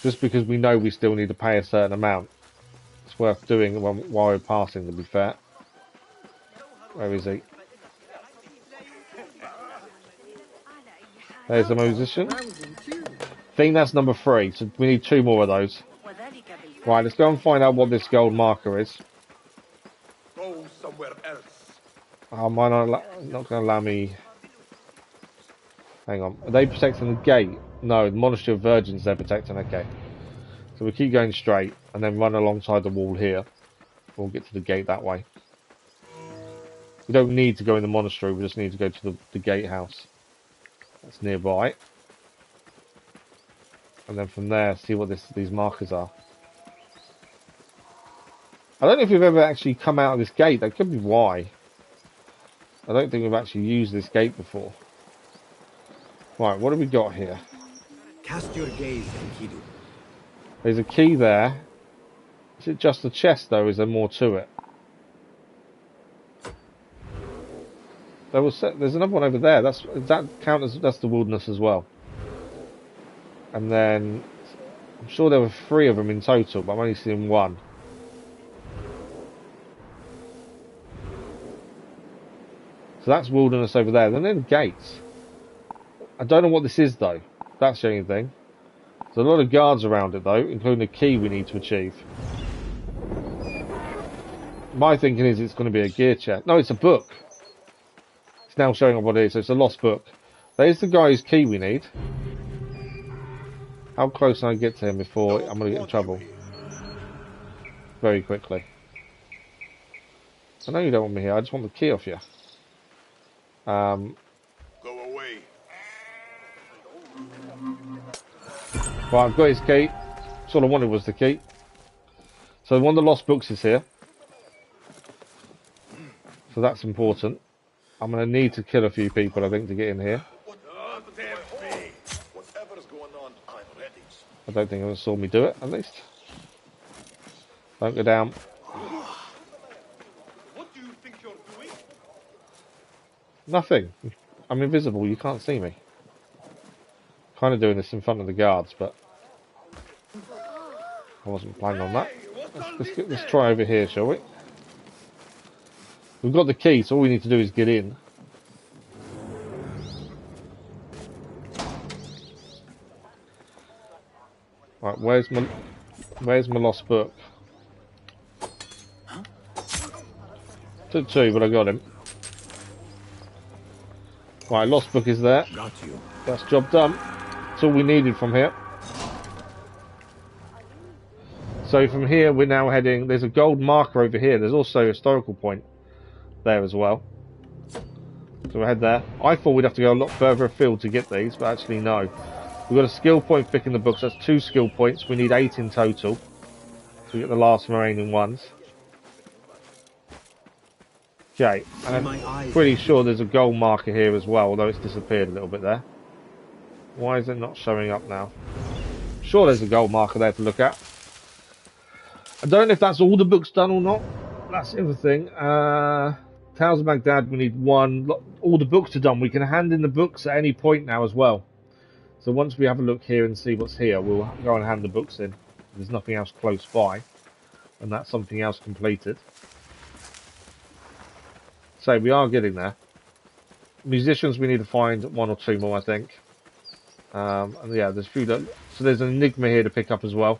Just because we know we still need to pay a certain amount. It's worth doing while we're passing, to be fair. Where is he? There's the musician. I think that's number 3, so we need 2 more of those. Right, let's go and find out what this gold marker is. Go somewhere else. Oh, mine are not going to allow me... Hang on. Are they protecting the gate? No, the Monastery of Virgins they're protecting. Okay. So we keep going straight and then run alongside the wall here. We'll get to the gate that way. We don't need to go in the monastery, we just need to go to the gatehouse. That's nearby. And then from there, see what these markers are. I don't know if we've ever actually come out of this gate. That could be why. I don't think we've actually used this gate before. Right, what have we got here? Cast your gaze, Enkidu. There's a key there. Is it just a chest, though? Is there more to it? There's another one over there. Does that count as that's the wilderness as well? And then I'm sure there were 3 of them in total, but I'm only seeing 1. So that's wilderness over there. Then the gates. I don't know what this is though. That's the only thing. There's a lot of guards around it though, including a key we need to achieve. My thinking is it's going to be a gear chest. No, it's a book. It's now showing up what it is. So it's a lost book. There's the guy's key we need. How close can I get to him before I'm going to get in trouble? Very quickly. I know you don't want me here. I just want the key off you. Go away. Right, I've got his key. That's all I wanted was the key. So one of the lost books is here. So that's important. I'm going to need to kill a few people, I think, to get in here. Whatever's going on, I'm ready. I don't think anyone saw me do it, at least. Don't go down. What do you think you're doing? Nothing. I'm invisible, you can't see me. Kind of doing this in front of the guards, but I wasn't planning on that. Let's try over here, shall we? We've got the key, so all we need to do is get in. Right, where's my lost book? Took 2, but I got him. Right, lost book is there. Got you. That's job done. That's all we needed from here. So from here we're now heading, there's a gold marker over here. There's also a historical point there as well. So we'll head there. I thought we'd have to go a lot further afield to get these, but actually no. We've got a skill point picking the books. That's 2 skill points. We need 8 in total. So we get the last remaining ones. Okay, and I'm pretty sure there's a gold marker here as well, although it's disappeared a little bit there. Why is it not showing up now? I'm sure there's a gold marker there to look at. I don't know if that's all the books done or not. That's the other thing. Tales of Baghdad, we need 1. All the books are done. We can hand in the books at any point now as well. So once we have a look here and see what's here, we'll go and hand the books in. There's nothing else close by, and that's something else completed. So we are getting there. Musicians, we need to find 1 or 2 more, I think. And yeah, there's a few. So there's an enigma here to pick up as well.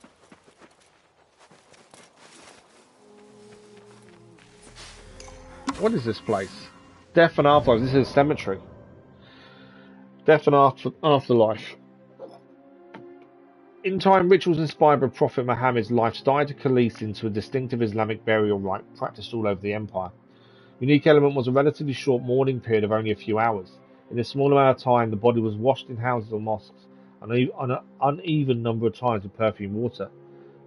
What is this place? Death and Afterlife. This is a cemetery. Death and Afterlife. In time, rituals inspired by Prophet Muhammad's life started to coalesce into a distinctive Islamic burial rite practiced all over the empire. Unique element was a relatively short mourning period of only a few hours. In a small amount of time, the body was washed in houses or mosques on an uneven number of times with perfumed water.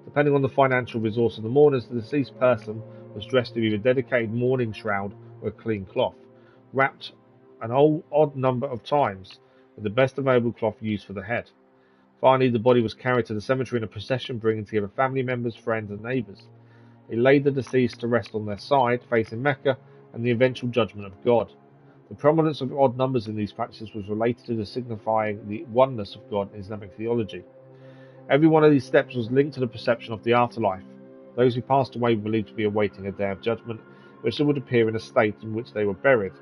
Depending on the financial resource of the mourners, the deceased person was dressed in either a dedicated mourning shroud or a clean cloth, wrapped an odd number of times with the best available cloth used for the head. Finally, the body was carried to the cemetery in a procession, bringing together family members, friends, and neighbours. They laid the deceased to rest on their side, facing Mecca and the eventual judgment of God. The prominence of odd numbers in these practices was related to the signifying the oneness of God in Islamic theology. Every one of these steps was linked to the perception of the afterlife. Those who passed away were believed to be awaiting a day of judgment, which would appear in a state in which they were buried.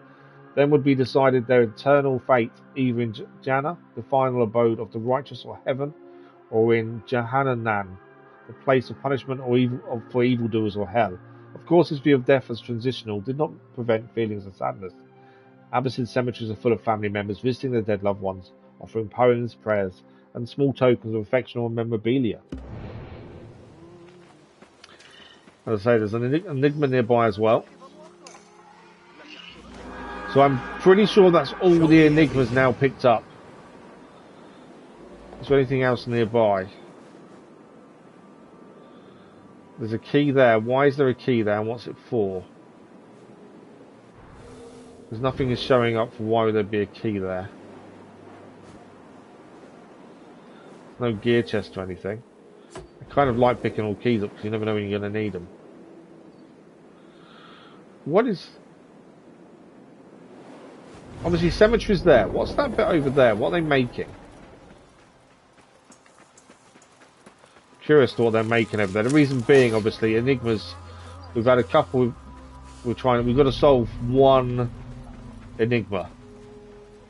Then would be decided their eternal fate, either in Jannah, the final abode of the righteous, or heaven, or in Jahannam, the place of punishment for evildoers, or hell. Of course, his view of death as transitional did not prevent feelings of sadness. Abbasid cemeteries are full of family members visiting their dead loved ones, offering poems, prayers, and small tokens of affection or memorabilia. As I say, there's an enigma nearby as well. So I'm pretty sure that's all the enigmas now picked up. Is there anything else nearby? There's a key there. Why is there a key there and what's it for? Because nothing is showing up for why would there be a key there. No gear chest or anything. I kind of like picking all keys up because you never know when you're going to need them. What is... Obviously, cemetery's there. What's that bit over there? What are they making? Curious to what they're making over there. The reason being, obviously, enigmas. We've had a couple. We've got to solve one enigma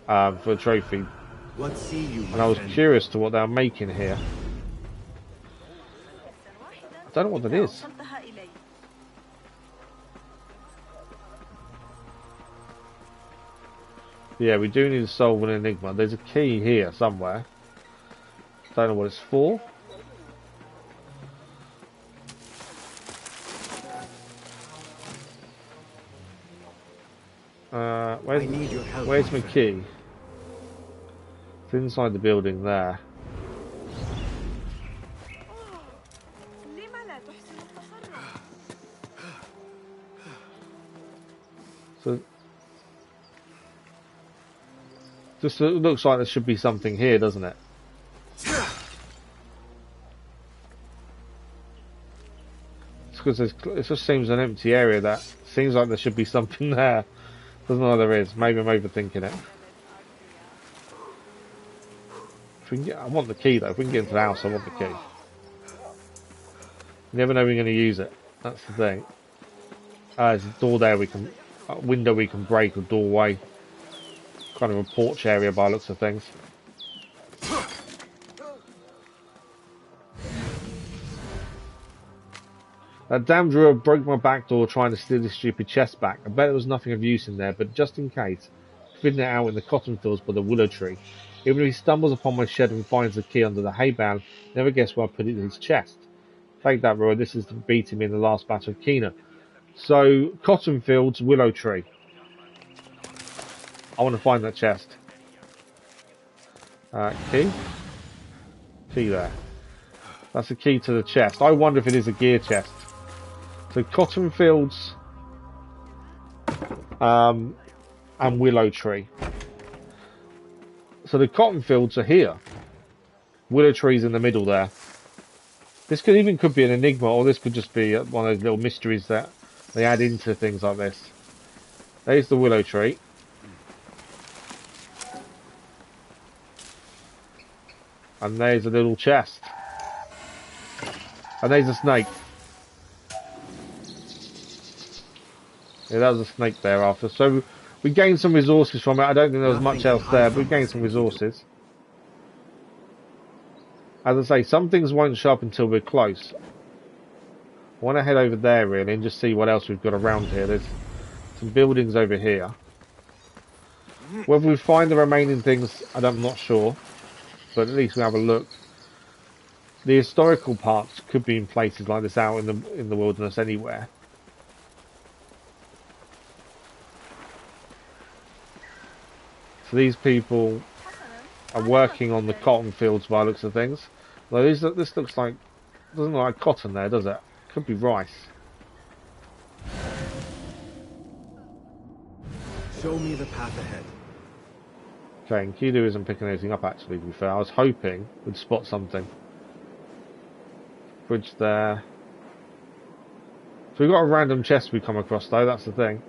for a trophy. What see you, and I was curious to what they're making here. I don't know what that is. Yeah, we do need to solve an enigma. There's a key here somewhere. Don't know what it's for. Where's my key? It's inside the building there. So just looks like there should be something here, doesn't it? It's because it just seems an empty area. That seems like there should be something there. Doesn't know there is. Maybe I'm overthinking it. If we can get, I want the key though. If we can get into the house, I want the key. You never know when you're going to use it. That's the thing. There's a door there we can, a window we can break, or doorway. Kind of a porch area by the looks of things. That damn druid broke my back door trying to steal this stupid chest back. I bet there was nothing of use in there, but just in case, fitting it out in the cotton fields by the willow tree. Even if he stumbles upon my shed and finds the key under the hay bale, never guess where I put it in his chest. Take that, Roy. This is beating me in the last battle of Kena. So, cotton fields, willow tree. I want to find that chest. Key? Key there. That's the key to the chest. I wonder if it is a gear chest. So cotton fields and willow tree. So the cotton fields are here. Willow tree's in the middle there. This could be an enigma, or this could just be one of those little mysteries that they add into things like this. There's the willow tree. And there's a little chest. And there's a snake. Yeah, that was a snake there after. So we gained some resources from it. I don't think there was much else there, but we gained some resources. As I say, some things won't show up until we're close. I want to head over there really and just see what else we've got around here. There's some buildings over here. Whether we find the remaining things, I'm not sure. But at least we have a look. The historical parts could be in places like this out in the wilderness anywhere. So these people are working on the cotton fields by the looks of things. Though this looks like, doesn't look like cotton there, does it? Could be rice. Show me the path ahead. Okay, and Enkidu isn't picking anything up actually, to be fair. I was hoping we'd spot something. Bridge there. So we've got a random chest we come across though, that's the thing.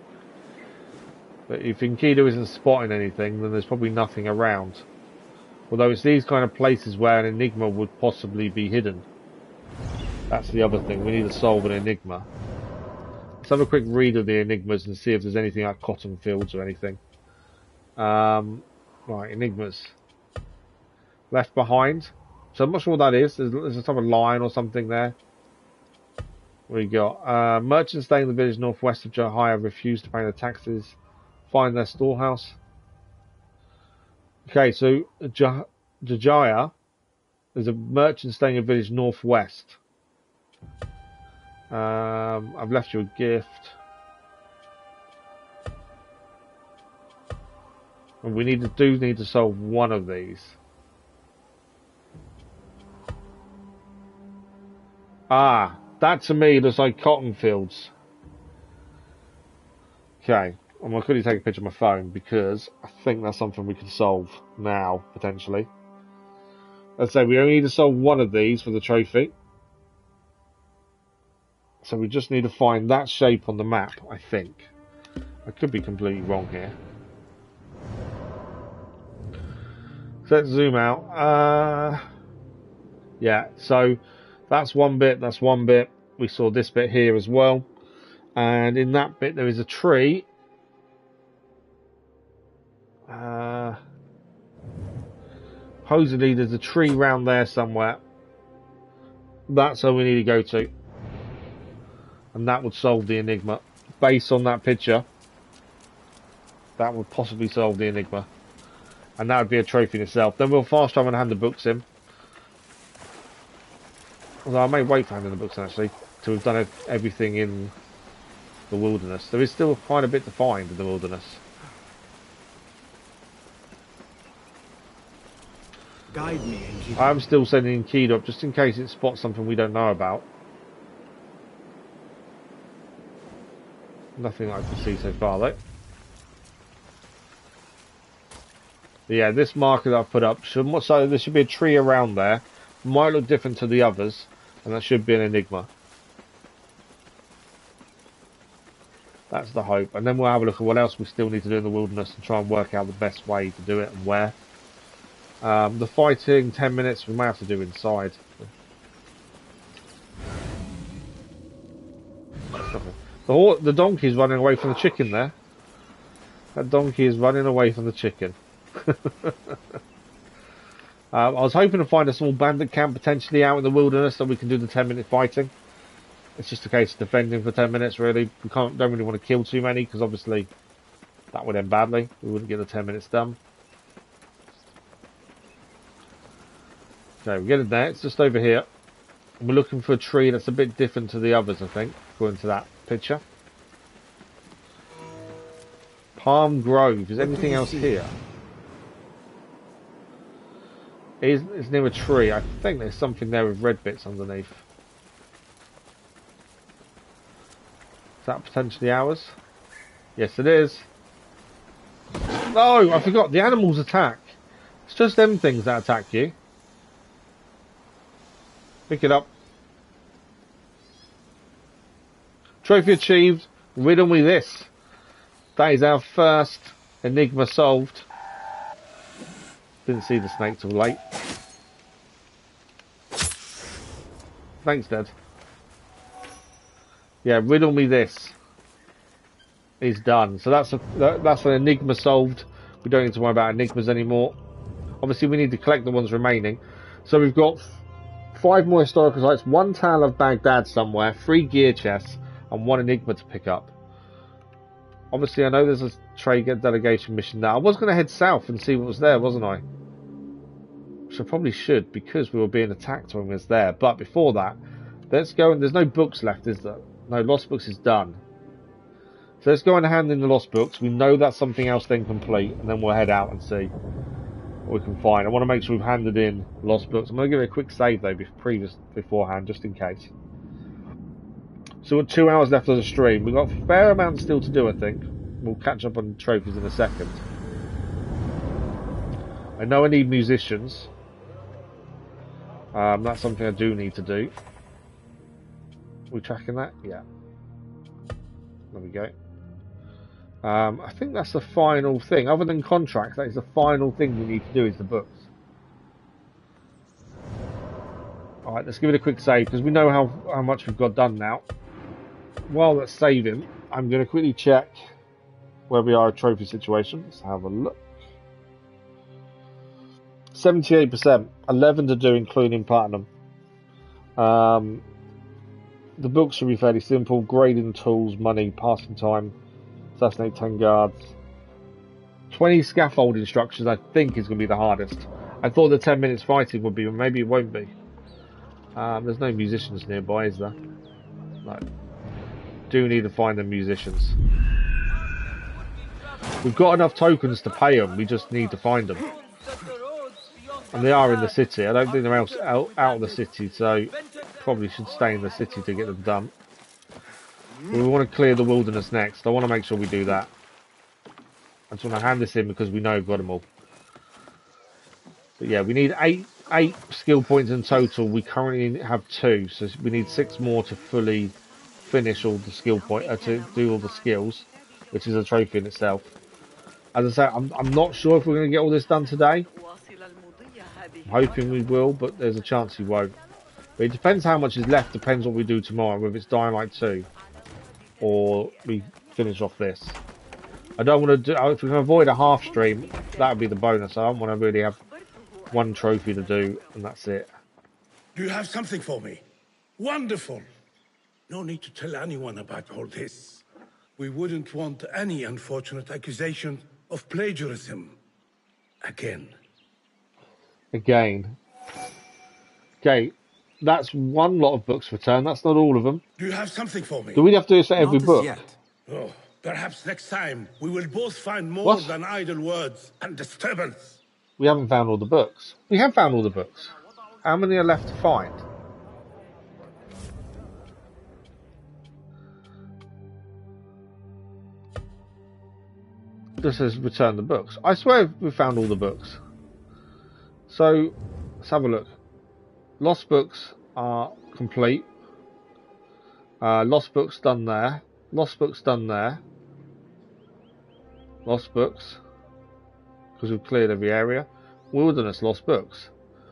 But if Enkidu isn't spotting anything, then there's probably nothing around. Although it's these kind of places where an enigma would possibly be hidden. That's the other thing, we need to solve an enigma. Let's have a quick read of the enigmas and see if there's anything like cotton fields or anything. Right, enigmas. Left behind. So I'm not sure what that is. There's a type of line or something there. We got merchants staying in the village northwest of Jahia refused to pay their taxes. Find their storehouse. Okay, so Jahia is a merchant staying in the village northwest. I've left you a gift. And we need to solve one of these. Ah, that to me looks like cotton fields. Okay, I'm going to quickly take a picture of my phone because I think that's something we can solve now, potentially. Let's say we only need to solve one of these for the trophy. So we just need to find that shape on the map, I think. I could be completely wrong here. So let's zoom out. Yeah, so that's one bit, that's one bit. We saw this bit here as well. And in that bit there is a tree. Supposedly there's a tree round there somewhere. That's where we need to go to. And that would solve the enigma. Based on that picture, that would possibly solve the enigma. And that would be a trophy in itself. Then we'll fast travel and hand the books in. Although I may wait for handing the books in actually, till we've done everything in the wilderness. There is still quite a bit to find in the wilderness. Guide me, Enkidu. I'm still sending Enkidu up just in case it spots something we don't know about. Nothing I can see so far though. But yeah, this marker that I've put up, so there should be a tree around there. Might look different to the others, and that should be an enigma. That's the hope. And then we'll have a look at what else we still need to do in the wilderness and try and work out the best way to do it and where. The fighting, 10 minutes, we might have to do inside. The donkey's running away from the chicken there. That donkey is running away from the chicken. I was hoping to find a small bandit camp potentially out in the wilderness so we can do the 10-minute fighting. It's just a case of defending for 10 minutes really. We don't really want to kill too many because obviously that would end badly. We wouldn't get the 10 minutes done. Okay, we're getting there. It's just over here. We're looking for a tree that's a bit different to the others, I think, according to that picture. Palm Grove. Is anything else here? It's near a tree. I think there's something there with red bits underneath. Is that potentially ours? Yes, it is. No, I forgot. The animals attack. It's just them things that attack you. Pick it up. Trophy achieved. Riddle Me This. That is our first enigma solved. Didn't see the snake till late. Thanks, Dad. Yeah, Riddle Me This is done. So that's an enigma solved. We don't need to worry about enigmas anymore. Obviously, we need to collect the ones remaining. So we've got 5 more historical sites, 1 Tale of Baghdad somewhere, 3 gear chests, and 1 enigma to pick up. Obviously, I know there's a trade delegation mission now. I was going to head south and see what was there, wasn't I? Which I probably should, because we were being attacked when we was there. But before that, let's go. And there's no books left, is there? No, Lost Books is done. So let's go and hand in the Lost Books. We know that's something else then complete, and then we'll head out and see what we can find. I want to make sure we've handed in Lost Books. I'm going to give it a quick save though, beforehand, just in case. So we've got 2 hours left of the stream. We've got a fair amount still to do, I think. We'll catch up on trophies in a second. I know I need musicians. That's something I do need to do. We tracking that? Yeah. There we go. I think that's the final thing. Other than contracts, that is the final thing we need to do is the books. Alright, let's give it a quick save, because we know how much we've got done now. While that's saving, I'm going to quickly check where we are at trophy situation. Let's have a look. 78%. 11 to do, including platinum. The books should be fairly simple. Grading tools, money, passing time, assassinate 10 guards. 20 scaffold instructions, I think, is going to be the hardest. I thought the 10 minutes fighting would be, but maybe it won't be. There's no musicians nearby, is there? No. Do need to find the musicians. We've got enough tokens to pay them, we just need to find them. And they are in the city. I don't think they're out of the city, so probably should stay in the city to get them done. We want to clear the wilderness next. I want to make sure we do that. I just want to hand this in because we know we've got them all. But yeah, we need eight skill points in total. We currently have 2, so we need 6 more to fully finish all the skill to do all the skills, which is a trophy in itself. As I say, I'm not sure if we're going to get all this done today. I'm hoping we will, but there's a chance we won't. But it depends how much is left, depends what we do tomorrow, whether it's Dying Light 2 or we finish off this. I don't want to do, if we can avoid a half stream, that would be the bonus. I don't want to really have 1 trophy to do and that's it. Do you have something for me? Wonderful. No need to tell anyone about all this. We wouldn't want any unfortunate accusation of plagiarism. Again. Okay, that's 1 lot of books returned. That's not all of them. Do you have something for me? Do we have to do this for every book? Yet. Oh, perhaps next time we will both find more than idle words and disturbance. We haven't found all the books. We have found all the books. How many are left to find? This says return the books. I swear we found all the books. So, let's have a look. Lost books are complete. Lost books done there. Lost books done there. Lost books. Because we've cleared every area. Wilderness, lost books.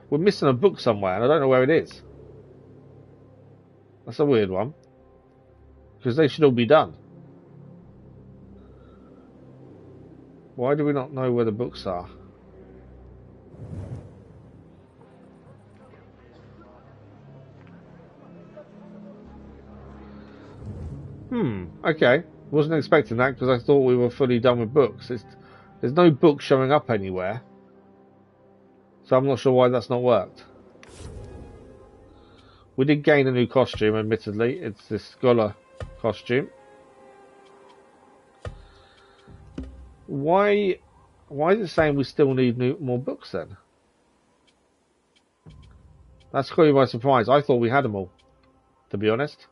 We're missing a book somewhere and I don't know where it is. That's a weird one. Because they should all be done. Why do we not know where the books are? Okay. Wasn't expecting that because I thought we were fully done with books. There's no book showing up anywhere. So I'm not sure why that's not worked. We did gain a new costume, admittedly. It's this scholar costume. Why is it saying we still need more books then? That's caught me by surprise. I thought we had them all, to be honest.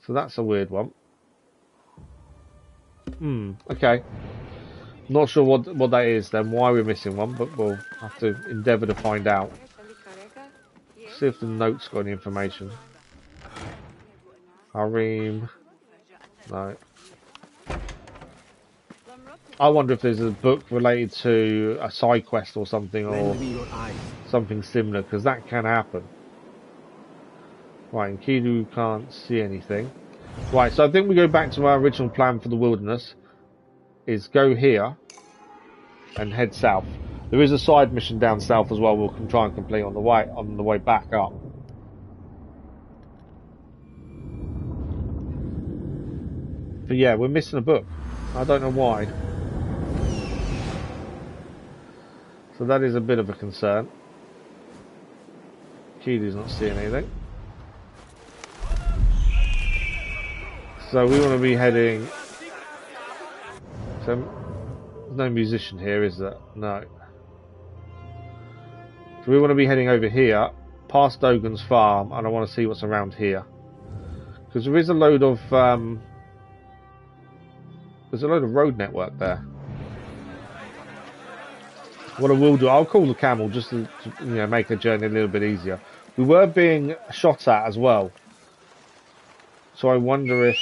So that's a weird one. Okay. Not sure what that is then, why we're missing one, but we'll have to endeavour to find out. See if the notes got any information. Harim. No. I wonder if there's a book related to a side quest or something, or something similar, because that can happen. Right, Enkidu can't see anything. Right, so I think we go back to our original plan for the wilderness. Is go here and head south. There is a side mission down south as well. We'll try and complete on the way back up. But yeah, we're missing a book. I don't know why. So that is a bit of a concern. Kidu's not seeing anything. So we want to be heading... So there's no musician here, is there? No. So we want to be heading over here, past Dogan's farm, and I want to see what's around here. Because there is a load of... there's a load of road network there. What I will do, I'll call the camel just to make the journey a little bit easier. We were being shot at as well, so I wonder if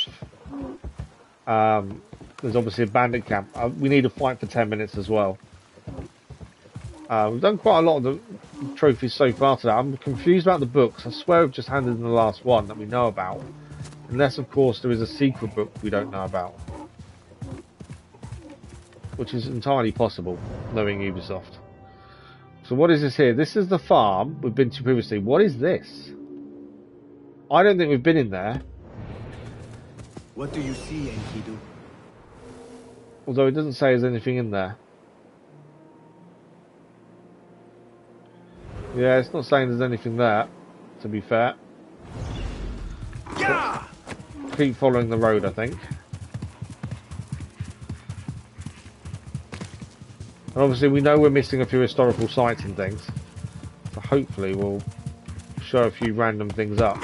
there's obviously a bandit camp. We need to fight for 10 minutes as well. We've done quite a lot of the trophies so far today. I'm confused about the books. I swear we've just handed in the last one that we know about, unless of course there is a secret book we don't know about. Which is entirely possible, knowing Ubisoft. So what is this here? This is the farm we've been to previously. What is this? I don't think we've been in there. What do you see, Enkidu? Although it doesn't say there's anything in there. Yeah, it's not saying there's anything there, to be fair. Yeah! Keep following the road, I think. And obviously we know we're missing a few historical sites and things, so hopefully we'll show a few random things up.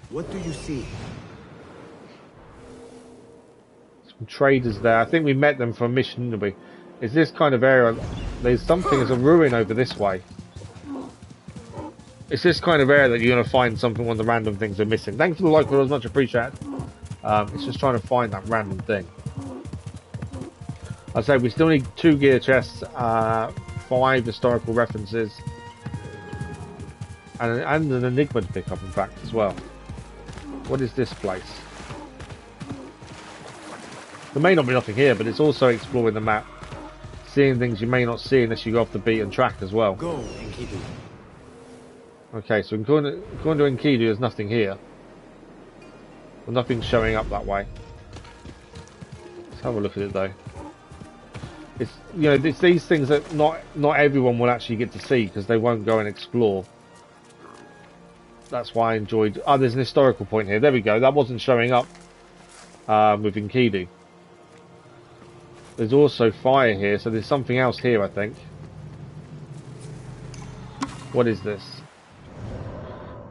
What do you see? Some traders there. I think we met them for a mission, didn't we? Is this kind of area... There's something, there's a ruin over this way. It's this kind of area that you're going to find something when the random things are missing. Thanks for the like, it was much appreciated. It's just trying to find that random thing. I say we still need 2 gear chests, 5 historical references, and an enigma to pick up, in fact, as well. What is this place? There may not be nothing here, but it's also exploring the map, seeing things you may not see unless you go off the beaten track as well. Go, Enkidu. Okay, so according to Enkidu, there's nothing here. Well, nothing's showing up that way. Let's have a look at it though. It's it's these things that not everyone will actually get to see because they won't go and explore. That's why I enjoyed. Oh, there's an historical point here. There we go. That wasn't showing up with Enkidu. There's also fire here, so there's something else here, I think. What is this?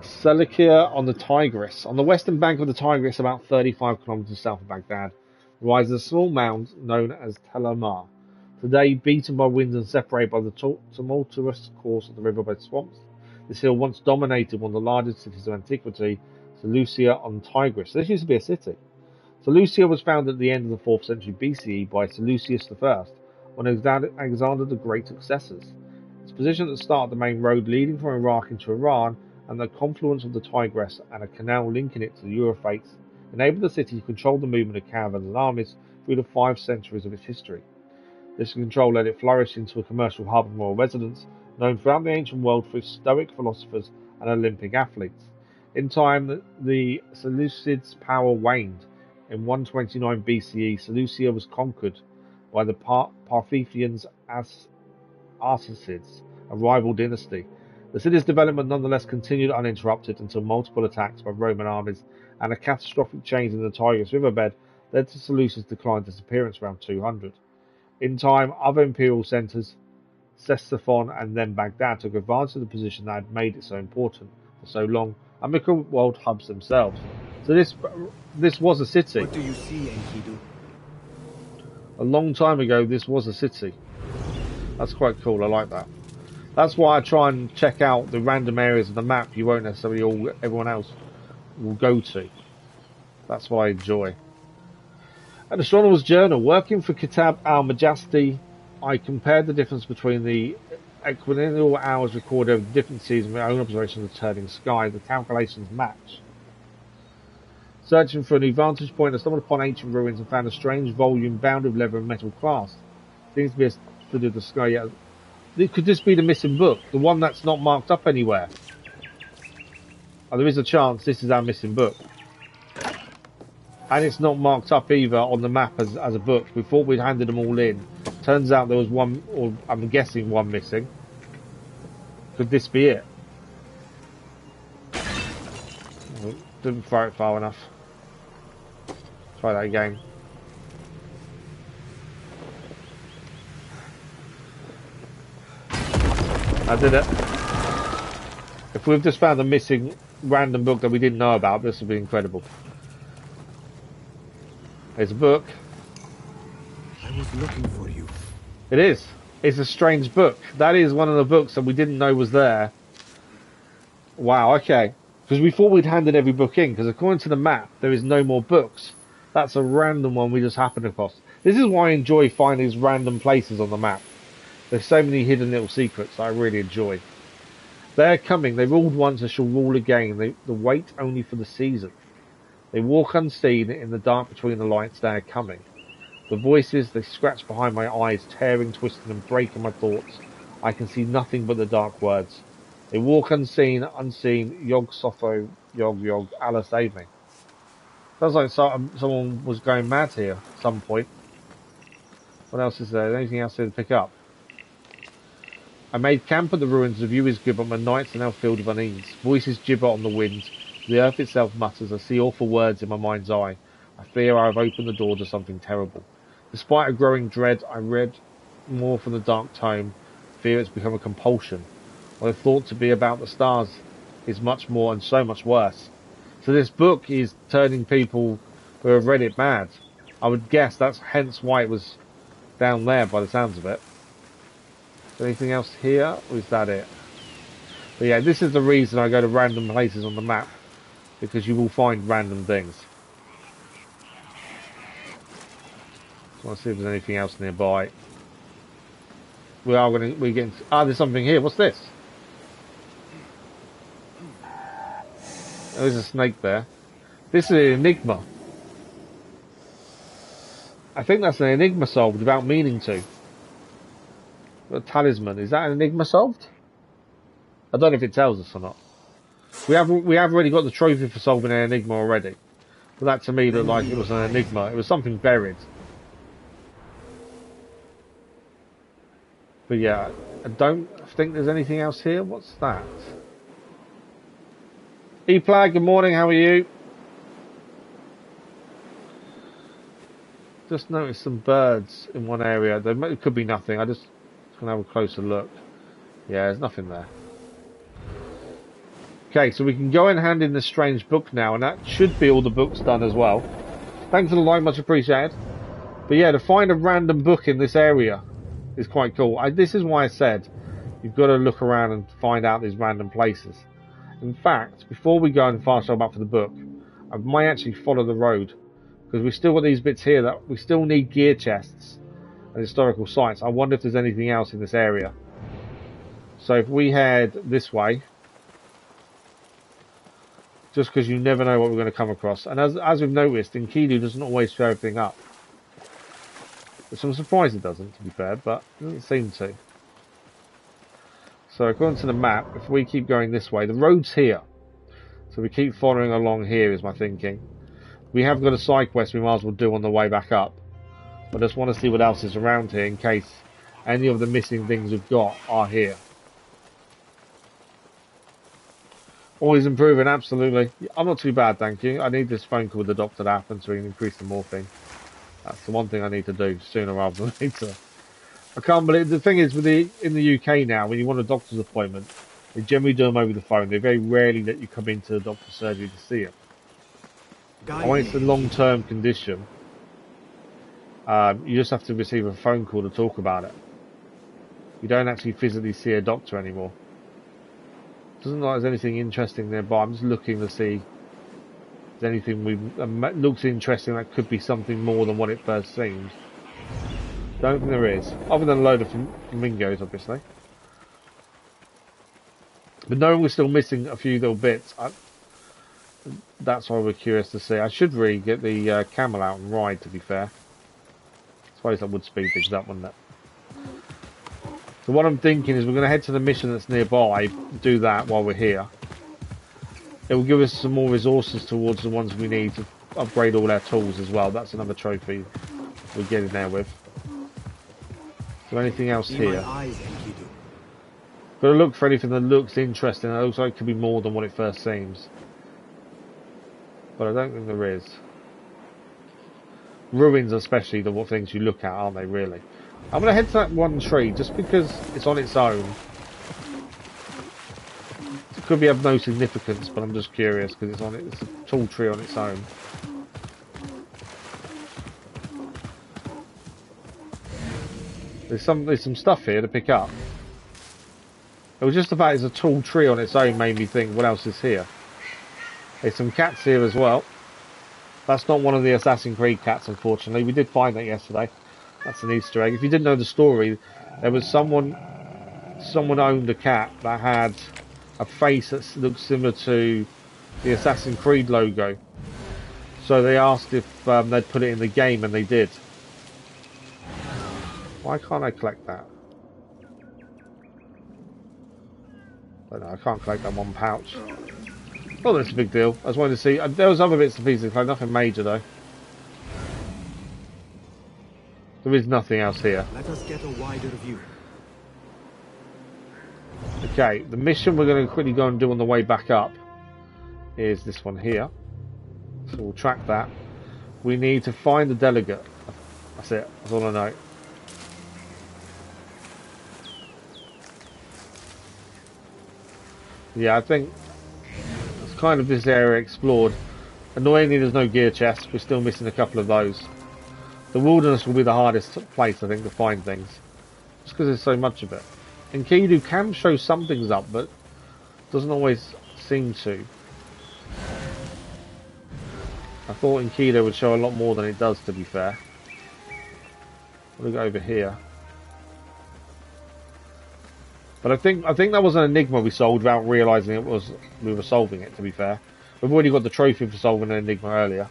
Seleucia on the Tigris. On the western bank of the Tigris, about 35 kilometers south of Baghdad, rises a small mound known as Tel Amar. Today, beaten by winds and separated by the tumultuous course of the riverbed swamps, this hill once dominated one of the largest cities of antiquity, Seleucia on Tigris. This used to be a city. Seleucia was founded at the end of the 4th century BCE by Seleucus I, one of Alexander the Great's successors. Its position at the start of the main road leading from Iraq into Iran and the confluence of the Tigris and a canal linking it to the Euphrates enabled the city to control the movement of caravans and armies through the 5 centuries of its history. This control let it flourish into a commercial hub and royal residence, known throughout the ancient world for its stoic philosophers and Olympic athletes. In time, the Seleucids' power waned. In 129 BCE, Seleucia was conquered by the Parthians as Arsacids, a rival dynasty. The city's development nonetheless continued uninterrupted until multiple attacks by Roman armies and a catastrophic change in the Tigris riverbed led to Seleucia's decline and disappearance around 200. In time, other imperial centres, Ctesiphon and then Baghdad, took advantage of the position that had made it so important for so long and became world hubs themselves. So this was a city. What do you see, Enkidu? A long time ago, this was a city. That's quite cool. I like that. That's why I try and check out the random areas of the map you won't necessarily everyone else will go to. That's what I enjoy. An astronomer's journal. Working for Kitab al-Majasti, I compared the difference between the equinoctial hours recorded over different seasons, my own observations of the turning sky. The calculations match. Searching for a new vantage point, I stumbled upon ancient ruins and found a strange volume bound with leather and metal clasp. Seems to be a study of the sky. Yeah. Could this be the missing book? The one that's not marked up anywhere? Oh, there is a chance this is our missing book. And it's not marked up either on the map as a book. We thought we'd handed them all in. Turns out there was one, or I'm guessing one missing. Could this be it? Oh, didn't throw it far enough. Try that again. I did it. If we've just found a missing random book that we didn't know about, this would be incredible. There's a book. I was looking for you. It is. It's a strange book. That is one of the books that we didn't know was there. Wow, okay. Because we thought we'd handed every book in, because according to the map, there is no more books. That's a random one we just happened across. This is why I enjoy finding these random places on the map. There's so many hidden little secrets I really enjoy. They're coming. They ruled once and shall rule again. They wait only for the season. They walk unseen in the dark between the lights. They are coming. The voices, they scratch behind my eyes, tearing, twisting and breaking my thoughts. I can see nothing but the dark words. They walk unseen, Yog Sopho, Yog, Allah save me. Sounds like someone was going mad here at some point. What else is there? Anything else here to pick up? I made camp at the ruins. The view is good, but my nights are now filled with unease. Voices gibber on the wind. The earth itself mutters. I see awful words in my mind's eye. I fear I have opened the door to something terrible. Despite a growing dread, I read more from the dark tome. Fear has become a compulsion. What I thought to be about the stars is much more and so much worse. So this book is turning people who have read it mad. I would guess that's hence why it was down there by the sounds of it. Anything else here, or is that it? But yeah, this is the reason I go to random places on the map, because you will find random things. I want to see if there's anything else nearby. We're getting. Ah, there's something here. What's this? Oh, there's a snake there. This is an enigma. I think that's an enigma solved without meaning to. A talisman. Is that an enigma solved? I don't know if it tells us or not. We have already got the trophy for solving an enigma already. But that to me looked like it was an enigma. It was something buried. But yeah, I don't think there's anything else here. What's that? E-Plag, good morning, how are you? Just noticed some birds in one area. It could be nothing. I just gonna have a closer look. Yeah, there's nothing there. Okay, so we can go and hand in this strange book now, and that should be all the books done as well. Thanks for the like, much appreciated. But yeah, to find a random book in this area is quite cool. This is why I said you've got to look around and find out these random places. In fact, before we go and fast travel back for the book, I might actually follow the road, because we've still got these bits here that we still need gear chests and historical sites. I wonder if there's anything else in this area. So if we head this way, just because you never know what we're going to come across. And as we've noticed, Enkidu doesn't always show everything up. Which I'm surprised it doesn't, to be fair, but it doesn't seem to. So according to the map, if we keep going this way, the road's here. So we keep following along here is my thinking. We have got a side quest we might as well do on the way back up. I just want to see what else is around here in case any of the missing things we've got are here. Always improving, absolutely. I'm not too bad, thank you. I need this phone call with the doctor to happen so we can increase the morphine. That's the one thing I need to do sooner rather than later. I can't believe the thing is in the UK now, when you want a doctor's appointment, they generally do them over the phone. They very rarely let you come into the doctor's surgery to see him. When it's a long-term condition, you just have to receive a phone call to talk about it. You don't actually physically see a doctor anymore. Doesn't look like there's anything interesting nearby. I'm just looking to see if there's anything looks interesting that could be something more than what it first seems. Don't think there is, other than a load of flamingos, obviously. But knowing we're still missing a few little bits, that's why we're curious to see. I should really get the camel out and ride, to be fair. I suppose that would speed things up, wouldn't it? So what I'm thinking is we're going to head to the mission that's nearby, do that while we're here. It will give us some more resources towards the ones we need to upgrade all our tools as well. That's another trophy we're getting there with. Is there anything else here? Got to look for anything that looks interesting. It looks like it could be more than what it first seems. But I don't think there is. Ruins especially, the what things you look at, aren't they, really? I'm going to head to that one tree, just because it's on its own. It could be of no significance, but I'm just curious, because it's a tall tree on its own. There's some stuff here to pick up. It was just the fact it's a tall tree on its own made me think, what else is here? There's some cats here as well. That's not one of the Assassin's Creed cats, unfortunately. We did find that yesterday. That's an Easter egg. If you didn't know the story, there was someone owned a cat that had a face that looked similar to the Assassin's Creed logo. So they asked if they'd put it in the game, and they did. Why can't I collect that? I don't know, I can't collect that one pouch. Not that it's a big deal. I just wanted to see. There was other bits and pieces, like nothing major though. There is nothing else here. Let us get a wider view. Okay, the mission we're going to quickly go and do on the way back up is this one here. So we'll track that. We need to find the delegate. That's it. That's all I know. Yeah, I think it's kind of this area explored. Annoyingly, there's no gear chests. We're still missing a couple of those. The wilderness will be the hardest place, I think, to find things. Just because there's so much of it. Enkidu can show some things up, but doesn't always seem to. I thought Enkidu would show a lot more than it does, to be fair. We'll go over here. But I think that was an enigma we solved without realising we were solving it, to be fair. We've already got the trophy for solving an enigma earlier.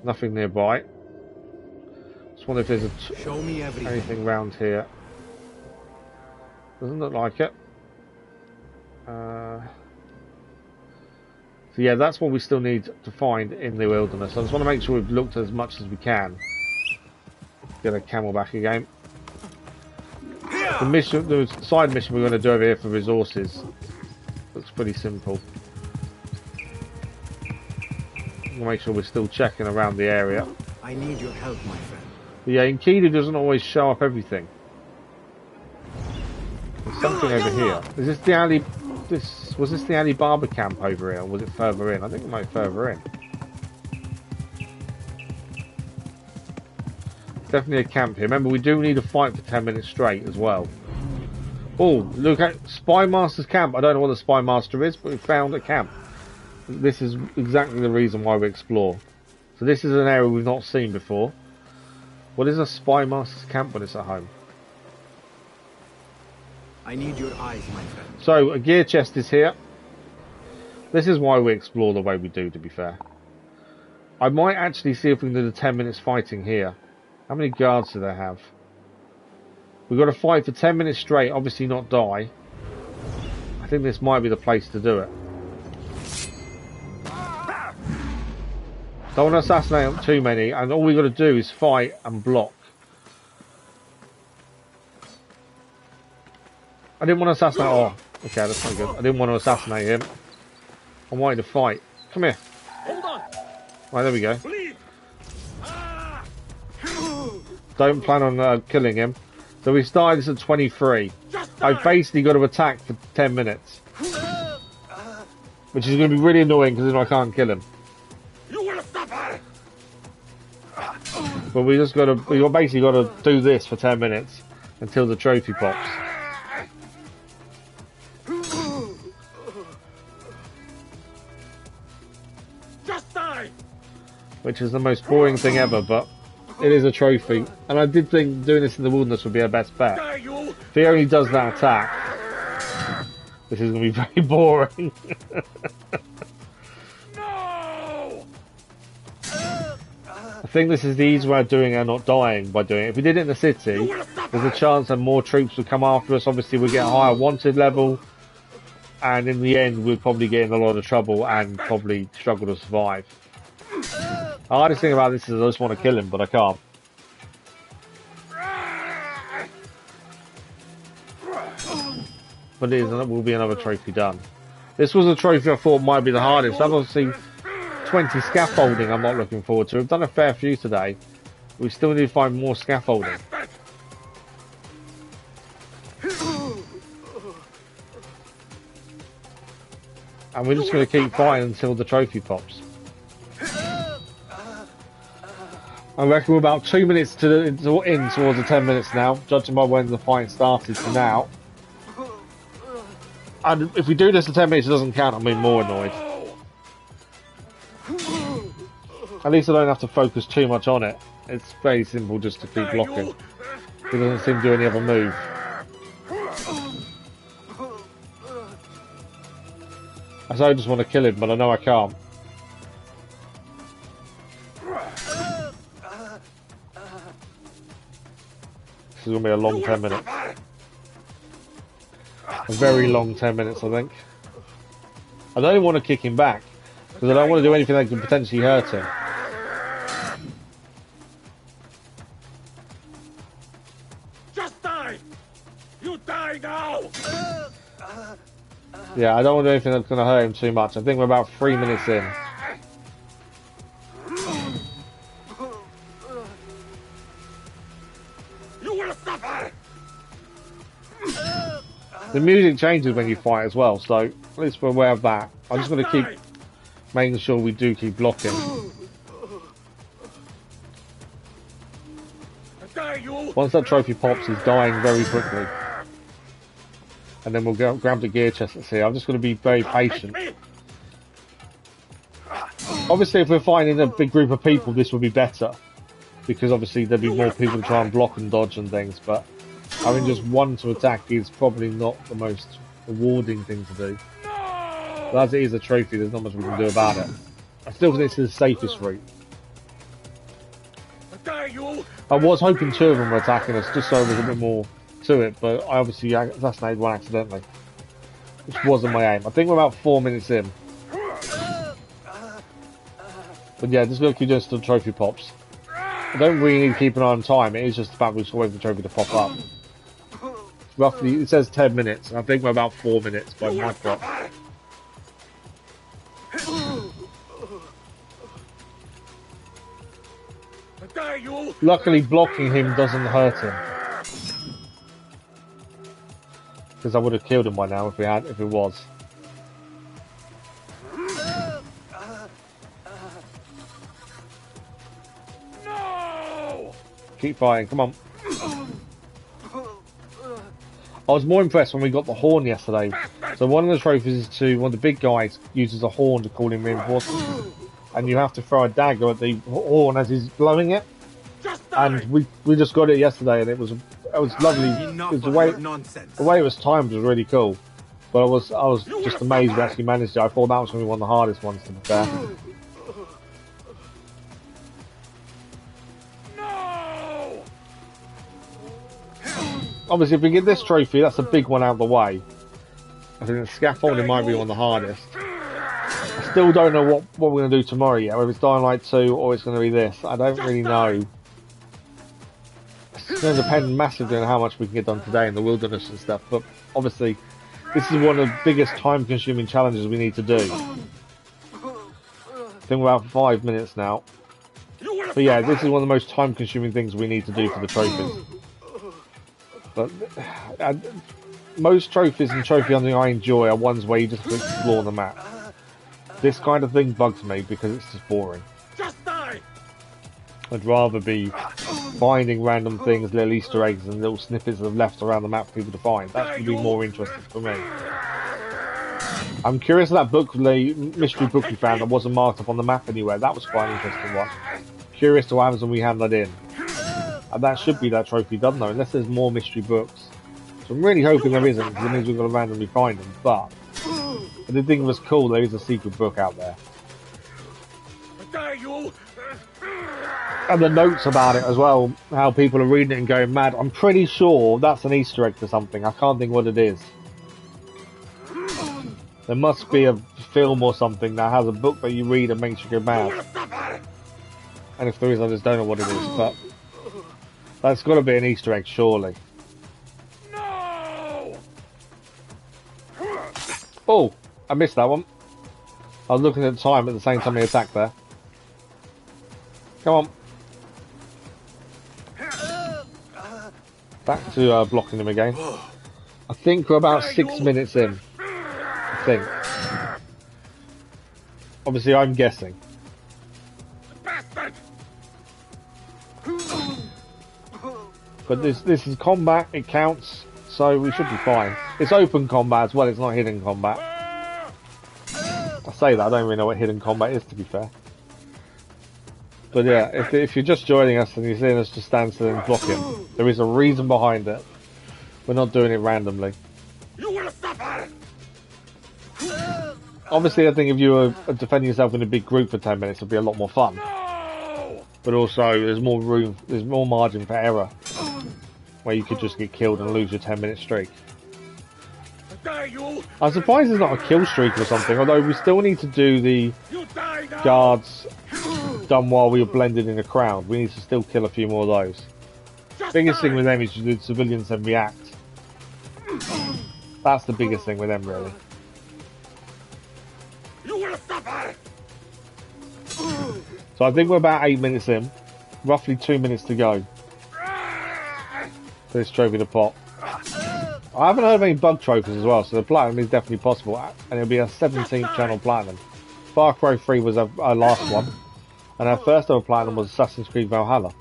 Nothing nearby. Just wonder if there's anything around here. Doesn't look like it. So yeah, that's what we still need to find in the wilderness. I just want to make sure we've looked as much as we can. Get a camel back again. The side mission we're going to do over here for resources looks pretty simple. We'll make sure we're still checking around the area. I need your help, my friend. But yeah, Enkidu doesn't always show up everything. There's something over here. Is this the Ali? Was this the Ali Baba camp over here, or was it further in? I think it might be further in. Definitely a camp here. Remember, we do need to fight for 10 minutes straight as well. Oh, look at Spy Master's camp. I don't know what the Spy Master is, but we found a camp. This is exactly the reason why we explore. So this is an area we've not seen before. What is a Spy Master's camp when it's at home? I need your eyes, my friend. So a gear chest is here. This is why we explore the way we do, to be fair. I might actually see if we can do the 10 minutes fighting here. How many guards do they have? We've got to fight for 10 minutes straight, obviously not die. I think this might be the place to do it. Don't want to assassinate too many, and all we've got to do is fight and block. I didn't want to assassinate. Oh, okay, that's not good. I didn't want to assassinate him. I wanted to fight. Come here. Hold on. Right, there we go. Bleed. Don't plan on killing him. So we started this at 23. I've basically got to attack for 10 minutes. Which is going to be really annoying because then I can't kill him. You will suffer. But we basically got to do this for 10 minutes until the trophy pops. Just die. Which is the most boring thing ever, but It is a trophy, and I did think doing this in the wilderness would be our best bet. If he only does that attack, this is going to be very boring. I think this is the easy way of doing it and not dying by doing it. If we did it in the city, there's a chance that more troops would come after us. Obviously, we'd get a higher wanted level, and in the end, we'd probably get in a lot of trouble and probably struggle to survive. The hardest thing about this is I just want to kill him, but I can't. But it will be another trophy done. This was a trophy I thought might be the hardest. I've obviously 20 scaffolding I'm not looking forward to. We've done a fair few today. We still need to find more scaffolding. And we're just going to keep fighting until the trophy pops. I reckon we're about 2 minutes in towards the 10 minutes now, judging by when the fight started to now. And if we do this in 10 minutes, it doesn't count, I'm being more annoyed. At least I don't have to focus too much on it. It's very simple just to keep blocking. He doesn't seem to do any other move. I just want to kill him, but I know I can't. This is going to be a long 10 minutes. A very long 10 minutes, I think. I don't even want to kick him back, because I don't want to do anything that can potentially hurt him. Just die! You die now! Yeah, I don't want to do anything that's going to hurt him too much. I think we're about 3 minutes in. You will suffer! The music changes when you fight as well, so at least we're aware of that. I'm just going to keep making sure we do keep blocking. Once that trophy pops, he's dying very quickly. And then we'll go grab the gear chest that's here. I'm just going to be very patient. Obviously, if we're fighting a big group of people, this would be better. Because obviously there'd be more people to try and block and dodge and things, but having just one to attack is probably not the most rewarding thing to do. But as it is a trophy, there's not much we can do about it. I still think this is the safest route. I was hoping 2 of them were attacking us, just so there was a bit more to it, but I obviously assassinated one accidentally. Which wasn't my aim. I think we're about 4 minutes in. But yeah, just going to keep doing still trophy pops. I don't really need to keep an eye on time, it is just the fact we just wait for the trophy to pop up. Roughly, it says 10 minutes, and I think we're about 4 minutes by my clock. Luckily, blocking him doesn't hurt him. Because I would have killed him by now if it was. Keep fighting, come on. I was more impressed when we got the horn yesterday. So one of the trophies is to one of the big guys uses a horn to call in reinforcements. And you have to throw a dagger at the horn as he's blowing it. And we just got it yesterday, and it was lovely. It was the way it was timed was really cool. But I was just amazed we actually managed it. I thought that was going to be one of the hardest ones to be fair. Obviously, if we get this trophy, that's a big one out of the way. I think the scaffolding might be one of the hardest. I still don't know what we're going to do tomorrow yet, whether it's Dying Light 2 or it's going to be this. I don't really know. It's going to depend massively on how much we can get done today in the wilderness and stuff, but obviously, this is one of the biggest time-consuming challenges we need to do. I think we're about 5 minutes now. But yeah, this is one of the most time-consuming things we need to do for the trophies. But most trophies and trophy hunting I enjoy are ones where you just explore the map. This kind of thing bugs me because it's just boring. I'd rather be finding random things, little Easter eggs and little snippets that have left around the map for people to find. That would be more interesting for me. I'm curious of that book, the mystery book we found that wasn't marked up on the map anywhere. That was quite an interesting one. curious to what happens when we hand that in. And that should be that trophy done though, unless there's more mystery books. So I'm really hoping there isn't, because it means we've got to randomly find them. But I did think it was cool, there is a secret book out there. And the notes about it as well, how people are reading it and going mad. I'm pretty sure that's an Easter egg to something. I can't think what it is. There must be a film or something that has a book that you read and makes you go mad. And if there is, I just don't know what it is. But that's got to be an Easter egg, surely. No! Oh, I missed that one. I was looking at the time at the same time he attacked there. Come on. Back to blocking him again. I think we're about 6 minutes in. I think. Obviously, I'm guessing. But this is combat, it counts, so we should be fine. It's open combat as well, it's not hidden combat. I say that, I don't really know what hidden combat is, to be fair. But yeah, if you're just joining us and you're seeing us just stand still and block him, there is a reason behind it. We're not doing it randomly. Obviously, I think if you were defending yourself in a big group for 10 minutes, it'd be a lot more fun. But also, there's more room, there's more margin for error, where you could just get killed and lose your 10-minute streak. I'm surprised there's not a kill streak or something, although we still need to do the guards done while we were blended in a crowd. We need to still kill a few more of those. Biggest thing with them is the civilians then react. That's the biggest thing with them, really. So I think we're about 8 minutes in. Roughly 2 minutes to go for this trophy to pop. I haven't heard of any bug trophies as well, so the platinum is definitely possible. And it'll be a 17th channel platinum. Far Cry 3 was our last one. And our first ever platinum was Assassin's Creed Valhalla.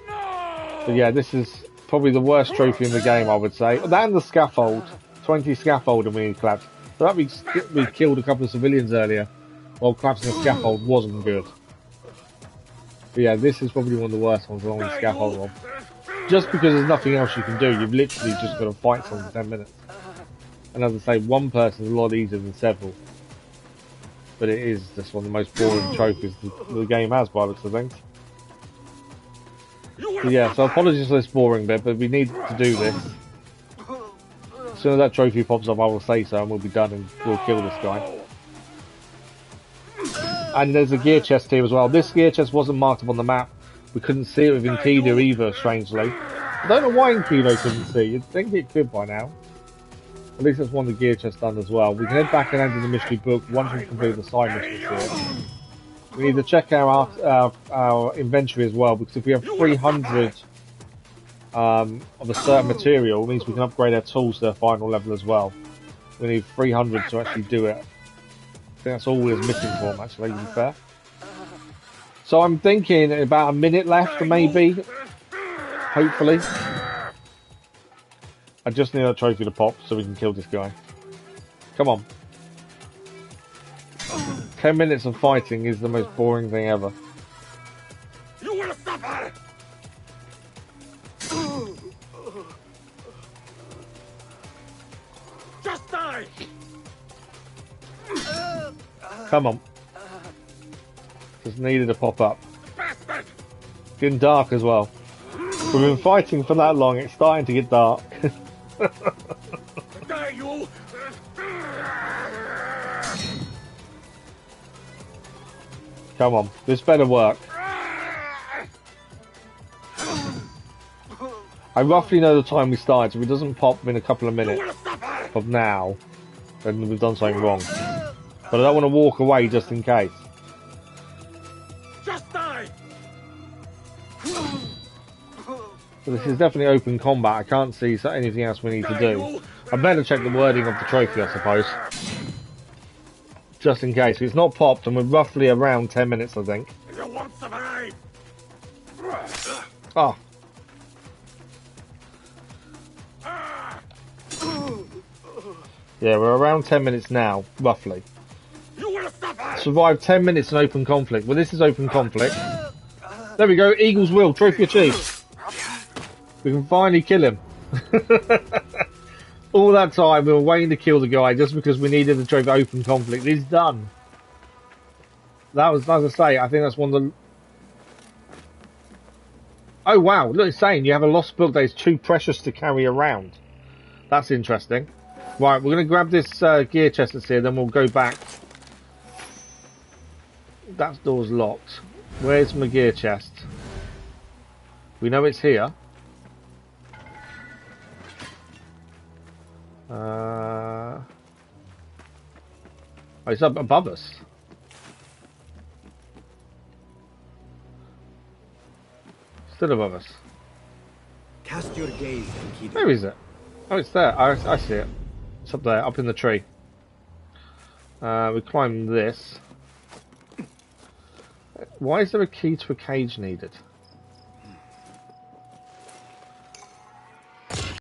But yeah, this is probably the worst trophy in the game, I would say. That and the scaffold. 20 scaffolding we need collapsed. So that we killed a couple of civilians earlier, while collapsing the scaffold wasn't good. But yeah, this is probably one of the worst ones along the scaffold one. Just because there's nothing else you can do, you've literally just got to fight someone for 10 minutes. And as I say, one person is a lot easier than several. But it is just one of the most boring trophies the game has, by the looks of things. But yeah, so apologies for this boring bit, but we need to do this. As soon as that trophy pops up, I will say so, and we'll be done, and we'll kill this guy. And there's a gear chest here as well. This gear chest wasn't marked up on the map. We couldn't see it with Enkidu either, strangely. I don't know why Enkidu couldn't see. You'd think it could by now. At least that's one of the gear chests done as well. We can head back and enter the mystery book once we complete the side missions here. We need to check our inventory as well, because if we have 300 of a certain material, it means we can upgrade our tools to their final level as well. We need 300 to actually do it. I think that's all we're missing for them, actually, to be fair. So I'm thinking about a minute left, maybe. Hopefully. I just need a trophy to pop so we can kill this guy. Come on. 10 minutes of fighting is the most boring thing ever. You will suffer! Just die! Come on. Just needed to pop up. It's getting dark as well. We've been fighting for that long, it's starting to get dark. Die, you! Come on, this better work. I roughly know the time we started, so if it doesn't pop in a couple of minutes from now, then we've done something wrong. But I don't want to walk away just in case. Just die! So this is definitely open combat. I can't see anything else we need to do. I better check the wording of the trophy, I suppose. Just in case. It's not popped, and we're roughly around 10 minutes, I think. You won't survive! Oh. Yeah, we're around 10 minutes now, roughly. You will suffer! Survived 10 minutes in open conflict. Well, this is open conflict. There we go, Eagle's Will, trophy achieved. We can finally kill him. All that time we were waiting to kill the guy just because we needed the trophy open conflict. He's done. That was, as I say, I think that's one of the... Oh wow, look, it's saying you have a lost book that is too precious to carry around. That's interesting. Right, we're going to grab this gear chest that's here, then we'll go back. That door's locked. Where's my gear chest? We know it's here. Oh, it's up above us. Still above us. Cast your gaze, Enkidu. Where is it? Oh, it's there. I see it. It's up there, up in the tree. We climb this. Why is there a key to a cage needed?